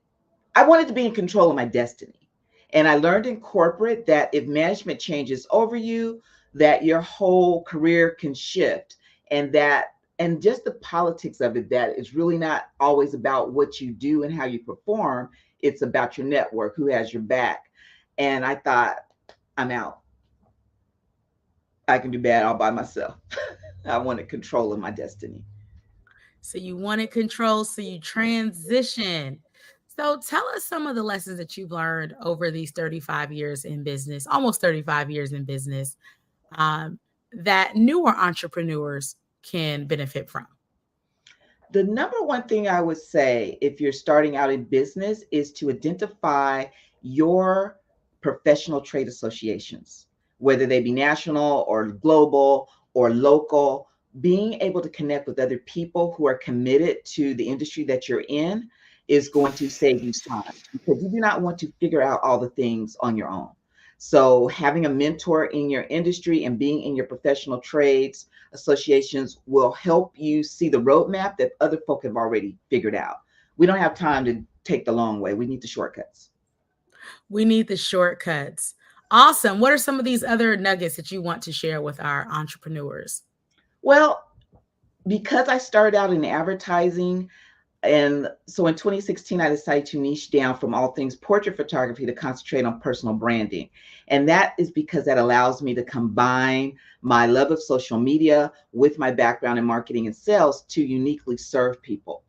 I wanted to be in control of my destiny. And I learned in corporate that if management changes over you, that your whole career can shift, and just the politics of it, that it's really not always about what you do and how you perform. It's about your network, who has your back. And I thought, I'm out. I can do bad all by myself. I wanted control of my destiny. So you wanted control, so you transitioned. So tell us some of the lessons that you've learned over these 35 years in business, almost 35 years in business, that newer entrepreneurs can benefit from. The number one thing I would say if you're starting out in business is to identify your professional trade associations, whether they be national or global or local. Being able to connect with other people who are committed to the industry that you're in is going to save you time, because you do not want to figure out all the things on your own. So having a mentor in your industry and being in your professional trades associations will help you see the roadmap that other folk have already figured out. We don't have time to take the long way. We need the shortcuts. We need the shortcuts. Awesome. What are some of these other nuggets that you want to share with our entrepreneurs? Well, because I started out in advertising, and so in 2016, I decided to niche down from all things portrait photography to concentrate on personal branding. And that is because that allows me to combine my love of social media with my background in marketing and sales to uniquely serve people.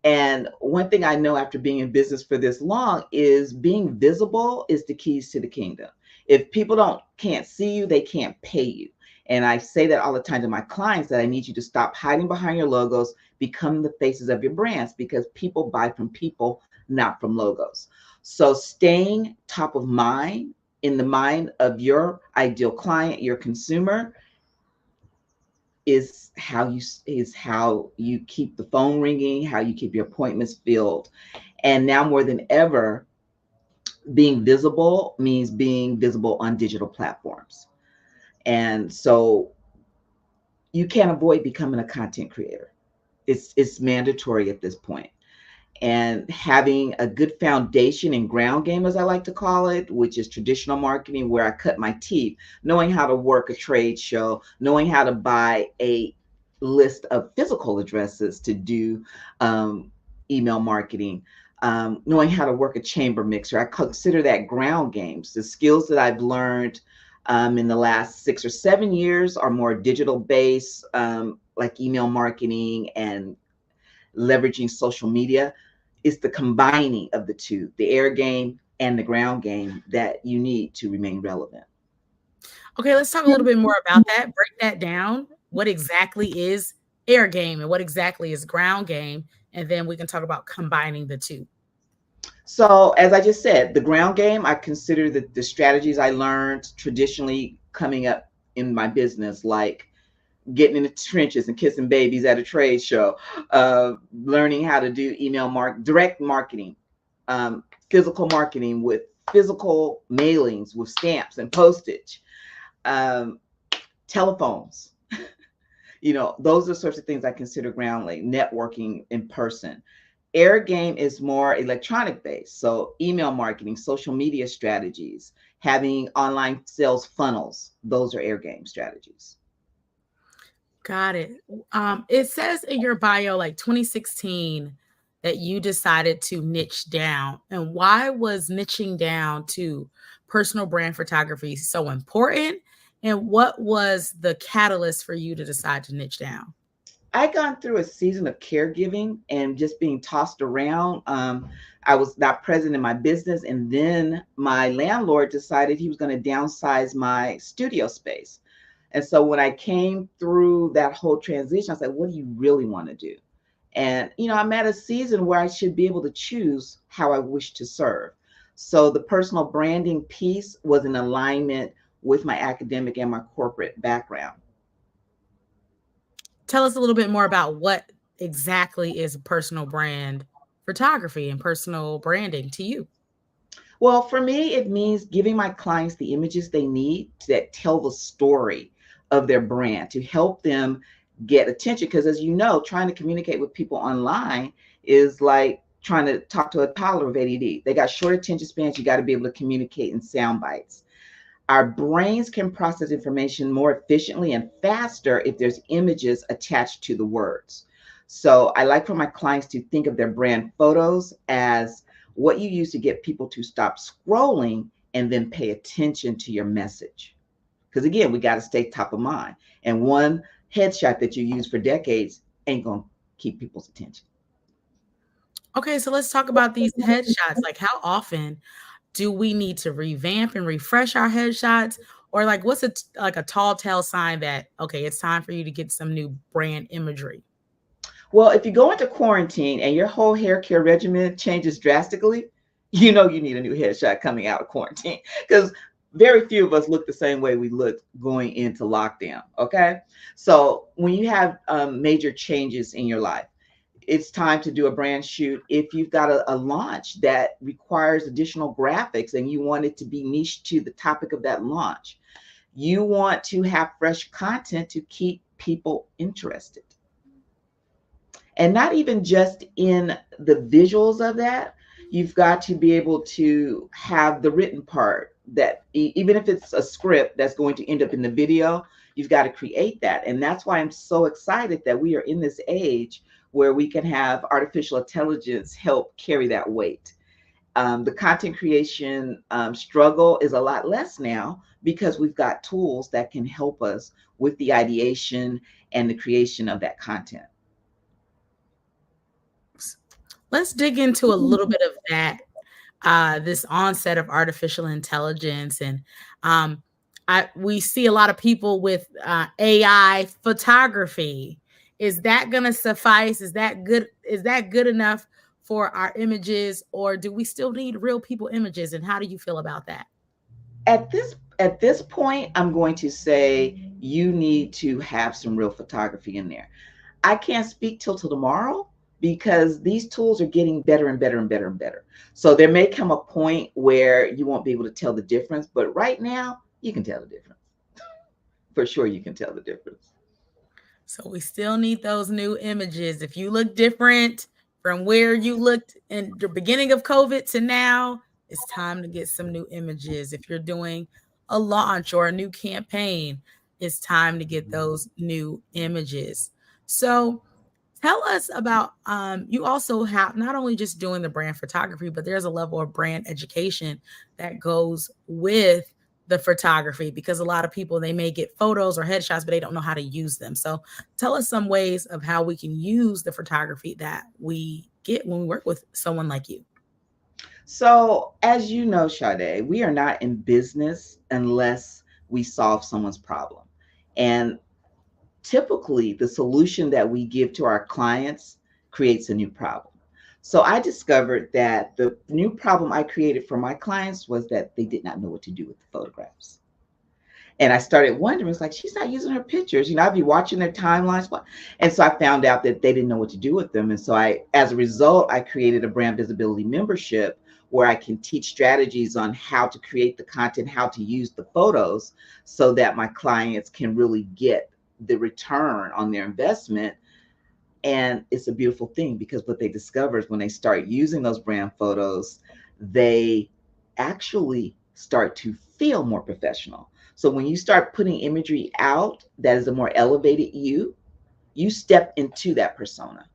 And one thing I know after being in business for this long is being visible is the keys to the kingdom. If people can't see you, they can't pay you. And I say that all the time to my clients, that I need you to stop hiding behind your logos, become the faces of your brands, because people buy from people, not from logos. So staying top of mind in the mind of your ideal client, your consumer, is how you keep the phone ringing, how you keep your appointments filled. And now more than ever, being visible means being visible on digital platforms. And so you can't avoid becoming a content creator. It's mandatory at this point. And having a good foundation and ground game, as I like to call it, which is traditional marketing, where I cut my teeth, knowing how to work a trade show, knowing how to buy a list of physical addresses to do email marketing, knowing how to work a chamber mixer. I consider that ground games. The skills that I've learned in the last 6 or 7 years are more digital based, like email marketing and leveraging social media. Is the combining of the two, the air game and the ground game, that you need to remain relevant. Okay, let's talk a little bit more about that. Break that down. What exactly is air game and what exactly is ground game? And then we can talk about combining the two. So as I just said, the ground game, I consider the strategies I learned traditionally coming up in my business, like getting in the trenches and kissing babies at a trade show, learning how to do direct marketing, physical marketing with physical mailings with stamps and postage, telephones. Those are the sorts of things I consider ground like networking in person. Air game is more electronic based. So email marketing, social media strategies, having online sales funnels, those are air game strategies. Got it. It says in your bio, like 2016, that you decided to niche down. And why was niching down to personal brand photography so important? And what was the catalyst for you to decide to niche down? I'd gone through a season of caregiving and just being tossed around. I was not present in my business. And then my landlord decided he was going to downsize my studio space. And so when I came through that whole transition, I said, what do you really want to do? And, I'm at a season where I should be able to choose how I wish to serve. So the personal branding piece was in alignment with my academic and my corporate background. Tell us a little bit more about what exactly is personal brand photography and personal branding to you. Well, for me, it means giving my clients the images they need that tell the story of their brand to help them get attention. Because as you know, trying to communicate with people online is like trying to talk to a toddler with ADD. They got short attention spans. You got to be able to communicate in sound bites. Our brains can process information more efficiently and faster if there's images attached to the words. So I like for my clients to think of their brand photos as what you use to get people to stop scrolling and then pay attention to your message. Because again, we got to stay top of mind. And one headshot that you use for decades ain't going to keep people's attention. Okay, so let's talk about these headshots. Like, how often do we need to revamp and refresh our headshots? Or like, what's a tall tale sign that, okay, it's time for you to get some new brand imagery? Well, if you go into quarantine and your whole hair care regimen changes drastically, you need a new headshot coming out of quarantine, because very few of us look the same way we looked going into lockdown. Okay. So when you have major changes in your life, it's time to do a brand shoot. If you've got a launch that requires additional graphics and you want it to be niche to the topic of that launch, you want to have fresh content to keep people interested. And not even just in the visuals of that, you've got to be able to have the written part that even if it's a script that's going to end up in the video, you've got to create that. And that's why I'm so excited that we are in this age where we can have artificial intelligence help carry that weight. The content creation struggle is a lot less now because we've got tools that can help us with the ideation and the creation of that content. Let's dig into a little bit of that, this onset of artificial intelligence. And we see a lot of people with AI photography. Is that going to suffice? Is that good? Is that good enough for our images, or do we still need real people images? And how do you feel about that? At this point, I'm going to say you need to have some real photography in there. I can't speak till tomorrow because these tools are getting better and better and better and better. So there may come a point where you won't be able to tell the difference, but right now you can tell the difference. For sure, you can tell the difference. So we still need those new images. If you look different from where you looked in the beginning of COVID to now, it's time to get some new images. If you're doing a launch or a new campaign, it's time to get those new images. So tell us about you also have not only just doing the brand photography, but there's a level of brand education that goes with the photography because a lot of people they may get photos or headshots, but they don't know how to use them. So tell us some ways of how we can use the photography that we get when we work with someone like you. So, as you know, Sade, we are not in business unless we solve someone's problem. And typically, the solution that we give to our clients creates a new problem. So, I discovered that the new problem I created for my clients was that they did not know what to do with the photographs. And I started wondering, it's like, she's not using her pictures. I'd be watching their timelines. And so I found out that they didn't know what to do with them. And so as a result, I created a brand visibility membership where I can teach strategies on how to create the content, how to use the photos so that my clients can really get the return on their investment. And it's a beautiful thing because what they discover is when they start using those brand photos, they actually start to feel more professional. So when you start putting imagery out that is a more elevated you step into that persona.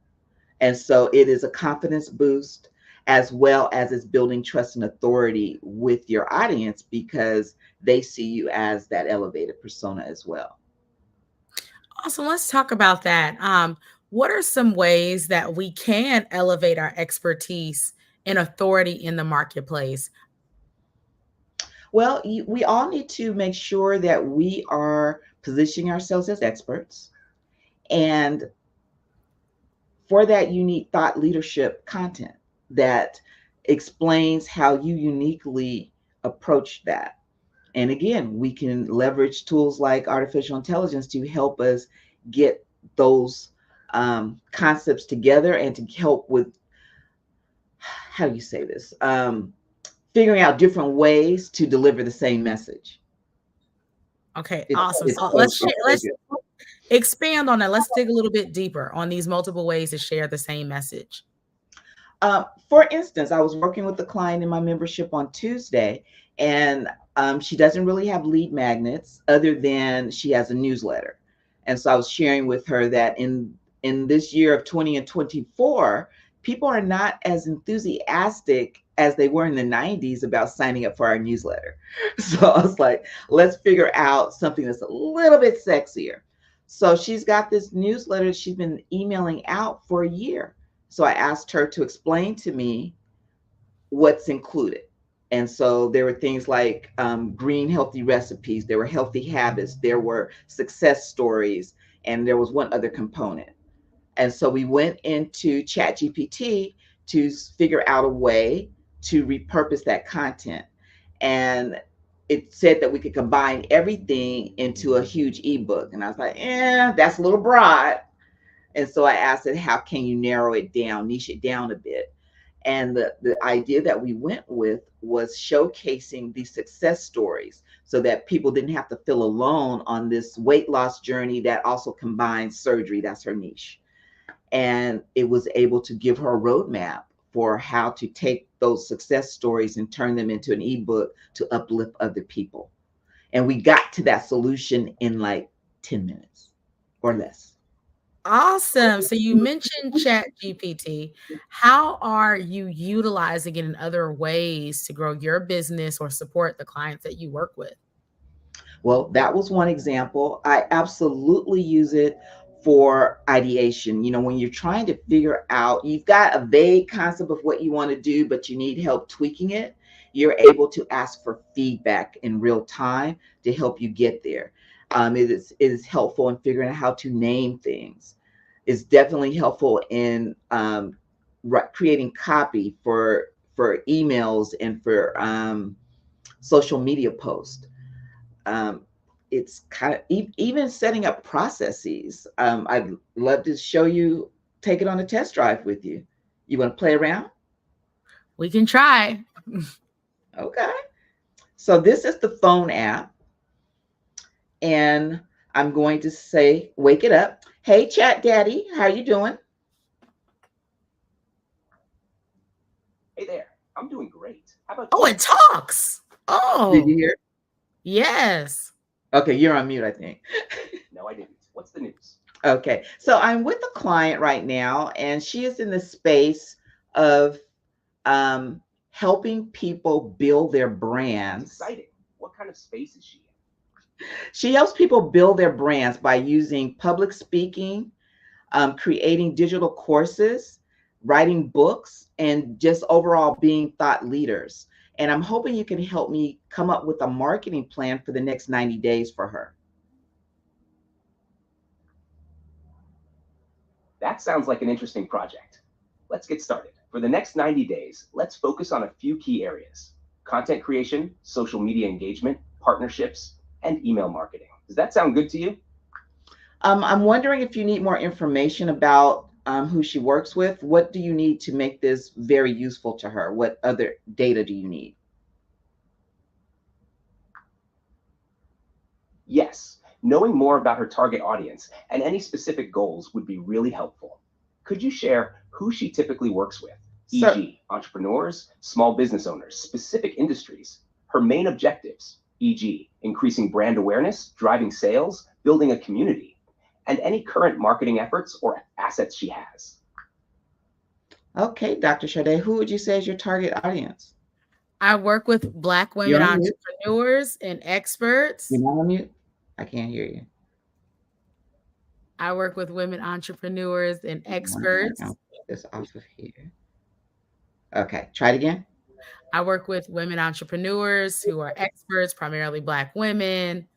And so it is a confidence boost as well as it's building trust and authority with your audience because they see you as that elevated persona as well. Awesome. Let's talk about that. What are some ways that we can elevate our expertise and authority in the marketplace? Well, we all need to make sure that we are positioning ourselves as experts. And for that, you need thought leadership content that explains how you uniquely approach that. And again, we can leverage tools like artificial intelligence to help us get those concepts together and to help with, how do you say this? Figuring out different ways to deliver the same message. Okay, awesome. So let's expand on that. Let's dig a little bit deeper on these multiple ways to share the same message. For instance, I was working with a client in my membership on Tuesday, and she doesn't really have lead magnets other than she has a newsletter. And so I was sharing with her that in this year of 2024, people are not as enthusiastic as they were in the 90s about signing up for our newsletter. So I was like, let's figure out something that's a little bit sexier. So she's got this newsletter she's been emailing out for a year. So I asked her to explain to me what's included. And so there were things like green healthy recipes, there were healthy habits, there were success stories, and there was one other component. And so we went into ChatGPT to figure out a way to repurpose that content. And it said that we could combine everything into a huge ebook. And I was like, that's a little broad. And so I asked it, how can you narrow it down, niche it down a bit? And the idea that we went with was showcasing the success stories so that people didn't have to feel alone on this weight loss journey that also combines surgery. That's her niche. And it was able to give her a roadmap for how to take those success stories and turn them into an ebook to uplift other people. And we got to that solution in like 10 minutes or less. Awesome. So you mentioned Chat GPT. How are you utilizing it in other ways to grow your business or support the clients that you work with? Well, that was one example. I absolutely use it for ideation. When you're trying to figure out, you've got a vague concept of what you want to do, but you need help tweaking it, you're able to ask for feedback in real time to help you get there. It is helpful in figuring out how to name things. It's definitely helpful in creating copy for emails and for social media post. It's kind of even setting up processes. I'd love to show you, take it on a test drive with you. You want to play around? We can try. Okay. So this is the phone app. And I'm going to say, wake it up. Hey, Chat Daddy, how you doing? Hey there, I'm doing great. How about Oh, you? it talks. Oh. Did you hear? Yes. Okay, you're on mute, I think. No, I didn't. What's the news? Okay, so I'm with a client right now, and she is in the space of helping people build their brands. That's exciting. What kind of space is she in? She helps people build their brands by using public speaking, creating digital courses, writing books, and just overall being thought leaders. And I'm hoping you can help me come up with a marketing plan for the next 90 days for her. That sounds like an interesting project. Let's get started. For the next 90 days, let's focus on a few key areas: content creation, social media engagement, partnerships, and email marketing. Does that sound good to you? I'm wondering if you need more information about who she works with. What do you need to make this very useful to her? What other data do you need? Yes, knowing more about her target audience and any specific goals would be really helpful. Could you share who she typically works with, e.g., entrepreneurs, small business owners, specific industries, her main objectives, e.g., increasing brand awareness, driving sales, building a community, and any current marketing efforts or assets she has? Okay, Dr. Sade, who would you say is your target audience? I work with Black women entrepreneurs and experts. You're not on mute? I can't hear you. I work with women entrepreneurs and experts. I'll put this off of here. Okay, try it again. I work with women entrepreneurs who are experts, primarily Black women,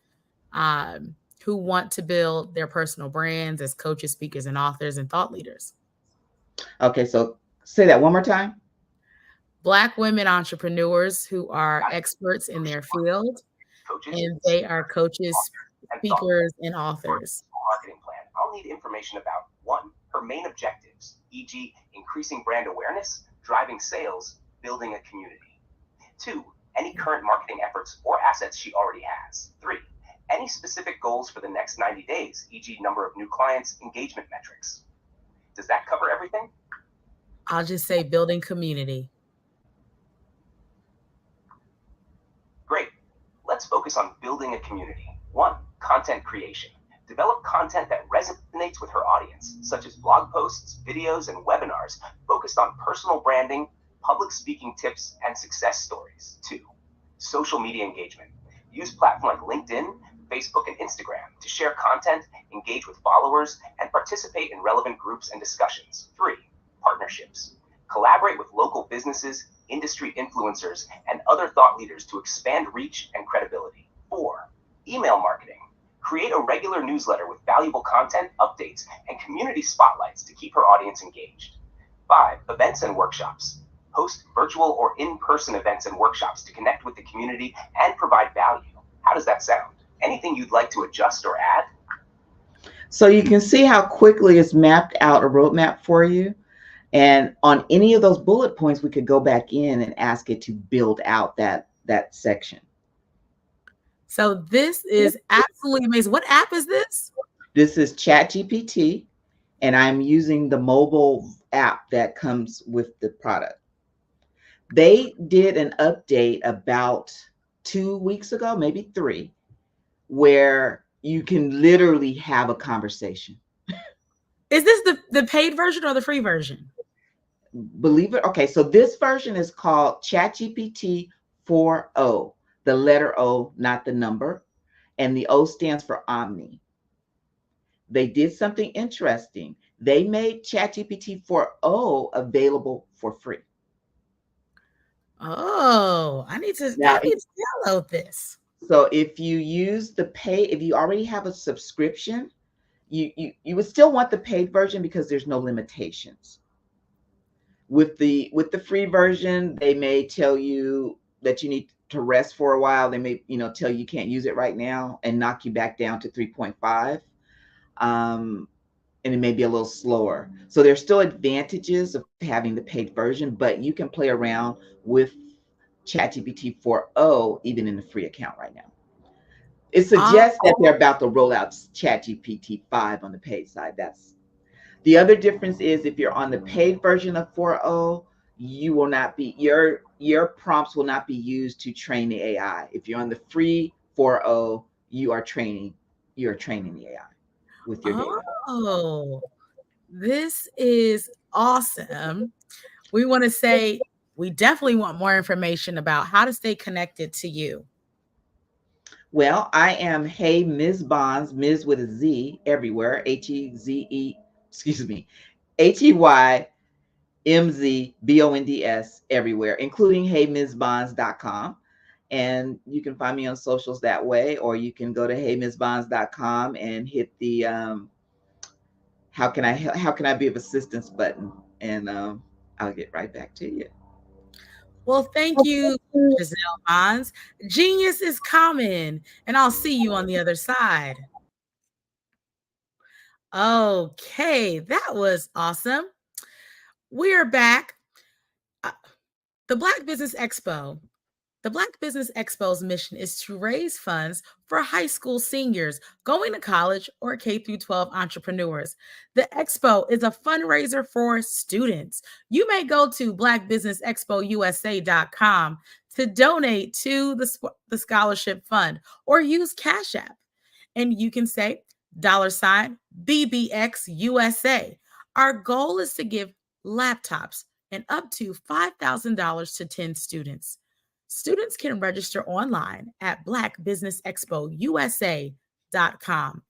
who want to build their personal brands as coaches, speakers, and authors and thought leaders. Okay, so say that one more time. Black women entrepreneurs who are experts in their field, and they are coaches, speakers, and authors. Marketing plan. I'll need information about 1, her main objectives, e.g., increasing brand awareness, driving sales, building a community. 2, any current marketing efforts or assets she already has. 3, any specific goals for the next 90 days, e.g., number of new clients, engagement metrics. Does that cover everything? I'll just say building community. Great. Let's focus on building a community. 1, content creation. Develop content that resonates with her audience, such as blog posts, videos, and webinars focused on personal branding, public speaking tips, and success stories. 2, social media engagement. Use platforms like LinkedIn, Facebook, and Instagram to share content, engage with followers, and participate in relevant groups and discussions. 3, partnerships. Collaborate with local businesses, industry influencers, and other thought leaders to expand reach and credibility. 4, email marketing. Create a regular newsletter with valuable content, updates, and community spotlights to keep her audience engaged. 5, events and workshops. Host virtual or in-person events and workshops to connect with the community and provide value. How does that sound? Anything you'd like to adjust or add? So you can see how quickly it's mapped out a roadmap for you. And on any of those bullet points, we could go back in and ask it to build out that section. So this is absolutely amazing. What app is this? This is ChatGPT, and I'm using the mobile app that comes with the product. They did an update about 2 weeks ago, maybe 3, where you can literally have a conversation. Is this the paid version or the free version? Believe it. Okay, so this version is called ChatGPT 4.0. The letter O, not the number. And the O stands for Omni. They did something interesting. They made ChatGPT 4.0 available for free. Oh, I need to download this. So if you use the if you already have a subscription, you would still want the paid version because there's no limitations. With the free version, they may tell you that you need to rest for a while. They may, tell you can't use it right now and knock you back down to 3.5. And it may be a little slower. So there's still advantages of having the paid version, but you can play around with ChatGPT 4.0 even in the free account right now. It suggests that they're about to roll out ChatGPT 5 on the paid side. That's the other difference. Is if you're on the paid version of 4.0, you will not be, your prompts will not be used to train the AI. If you're on the free 4.0, you're training the AI with your data. Oh, this is awesome. We want to say we definitely want more information about how to stay connected to you. Well, I am Hey Ms. Bonds, Ms. with a Z everywhere, HeyMzBonds everywhere, including HeyMsBonds.com. And you can find me on socials that way, or you can go to HeyMsBonds.com and hit the how can I be of assistance button, and I'll get right back to you. Well, thank you, Giselle Bonds. Genius is common, and I'll see you on the other side. Okay, that was awesome. We're back. The Black Business Expo. The Black Business Expo's mission is to raise funds for high school seniors going to college or K-12 entrepreneurs. The Expo is a fundraiser for students. You may go to blackbusinessexpousa.com to donate to the scholarship fund or use Cash App. And you can say $BBXUSA. Our goal is to give laptops and up to $5,000 to 10 students. Students can register online at blackbusinessexpousa.com.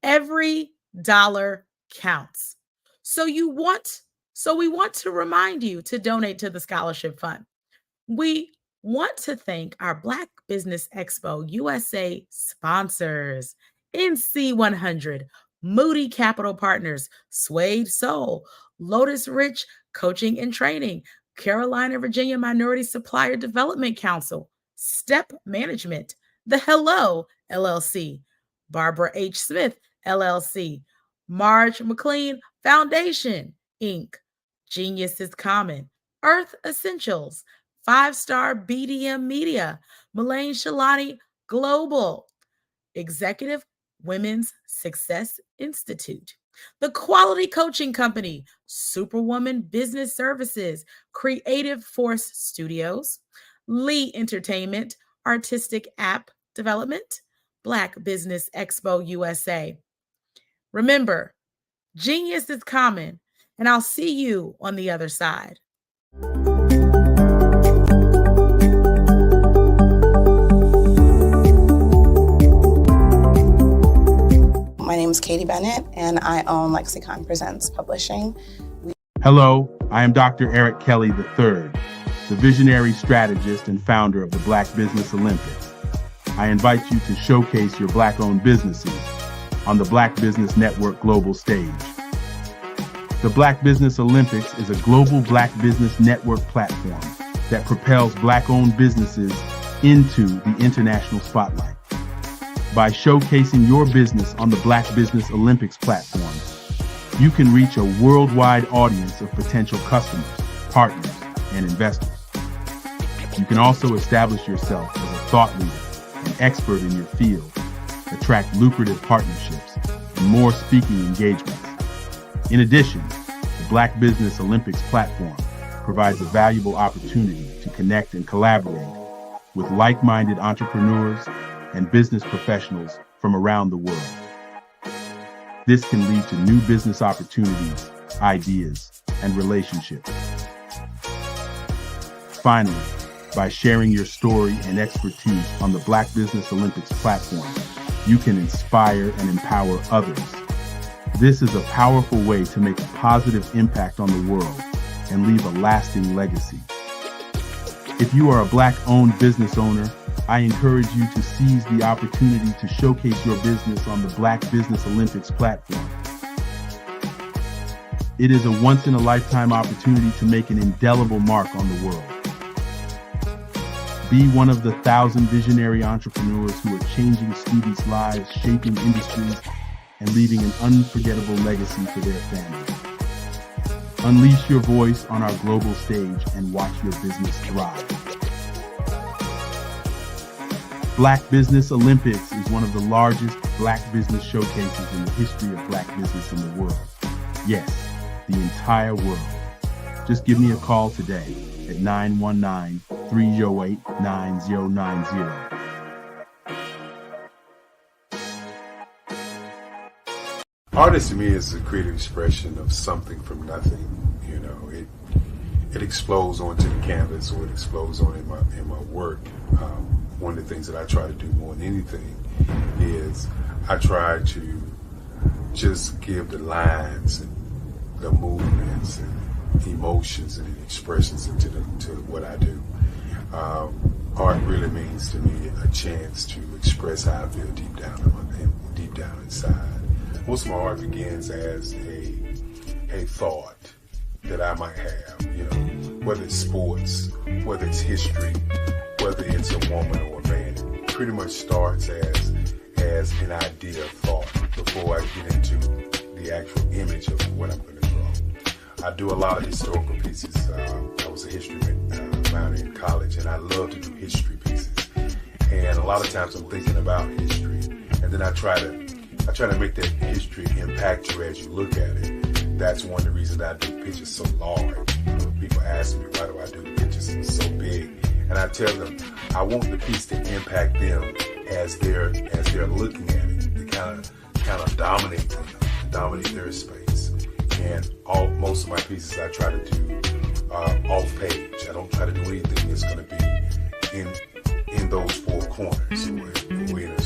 Every dollar counts. So we want to remind you to donate to the scholarship fund. We want to thank our Black Business Expo USA sponsors: NC100, Moody Capital Partners, Suede Soul, Lotus Rich Coaching and Training, Carolina, Virginia Minority Supplier Development Council, Step Management, The Hello LLC, Barbara H. Smith LLC, Marge McLean Foundation, Inc., Genius is Common, Earth Essentials, 5-Star BDM Media, Melaine Shalani Global, Executive Women's Success Institute, The Quality Coaching Company, Superwoman Business Services, Creative Force Studios, Lee Entertainment, Artistic App Development, Black Business Expo USA. Remember, genius is common, and I'll see you on the other side. My name is Katie Bennett, and I own Lexicon Presents Publishing. Hello, I am Dr. Eric Kelly III, the visionary strategist and founder of the Black Business Olympics. I invite you to showcase your Black-owned businesses on the Black Business Network global stage. The Black Business Olympics is a global Black Business Network platform that propels Black-owned businesses into the international spotlight. By showcasing your business on the Black Business Olympics platform, you can reach a worldwide audience of potential customers, partners, and investors. You can also establish yourself as a thought leader and expert in your field, attract lucrative partnerships, and more speaking engagements. In addition, the Black Business Olympics platform provides a valuable opportunity to connect and collaborate with like-minded entrepreneurs and business professionals from around the world. This can lead to new business opportunities, ideas, and relationships. Finally, by sharing your story and expertise on the Black Business Olympics platform, you can inspire and empower others. This is a powerful way to make a positive impact on the world and leave a lasting legacy. If you are a Black-owned business owner, I encourage you to seize the opportunity to showcase your business on the Black Business Olympics platform. It is a once-in-a-lifetime opportunity to make an indelible mark on the world. Be one of the 1,000 visionary entrepreneurs who are changing students' lives, shaping industries, and leaving an unforgettable legacy for their families. Unleash your voice on our global stage and watch your business thrive. Black Business Olympics is one of the largest Black business showcases in the history of Black business in the world. Yes, the entire world. Just give me a call today at 919-308-9090. Artist to me is a creative expression of something from nothing. You know, it explodes onto the canvas, or it explodes on in my work. One of the things that I try to do more than anything is I try to just give the lines and the movements and emotions and expressions into to what I do. Art really means to me a chance to express how I feel deep down inside. Most of my art begins as a thought that I might have, you know, whether it's sports, whether it's history, whether it's a woman or a man. It pretty much starts as an idea of thought before I get into the actual image of what I'm going to draw. I do a lot of historical pieces. I was a history minor in college, and I love to do history pieces. And a lot of times I'm thinking about history, and then I try to make that history impact you as you look at it. That's one of the reasons I do pictures so large. People ask me, why do I do pictures so big? And I tell them, I want the piece to impact them as they're looking at it. To kind of dominate them, dominate their space. And most of my pieces I try to do off page. I don't try to do anything that's going to be in those four corners or in a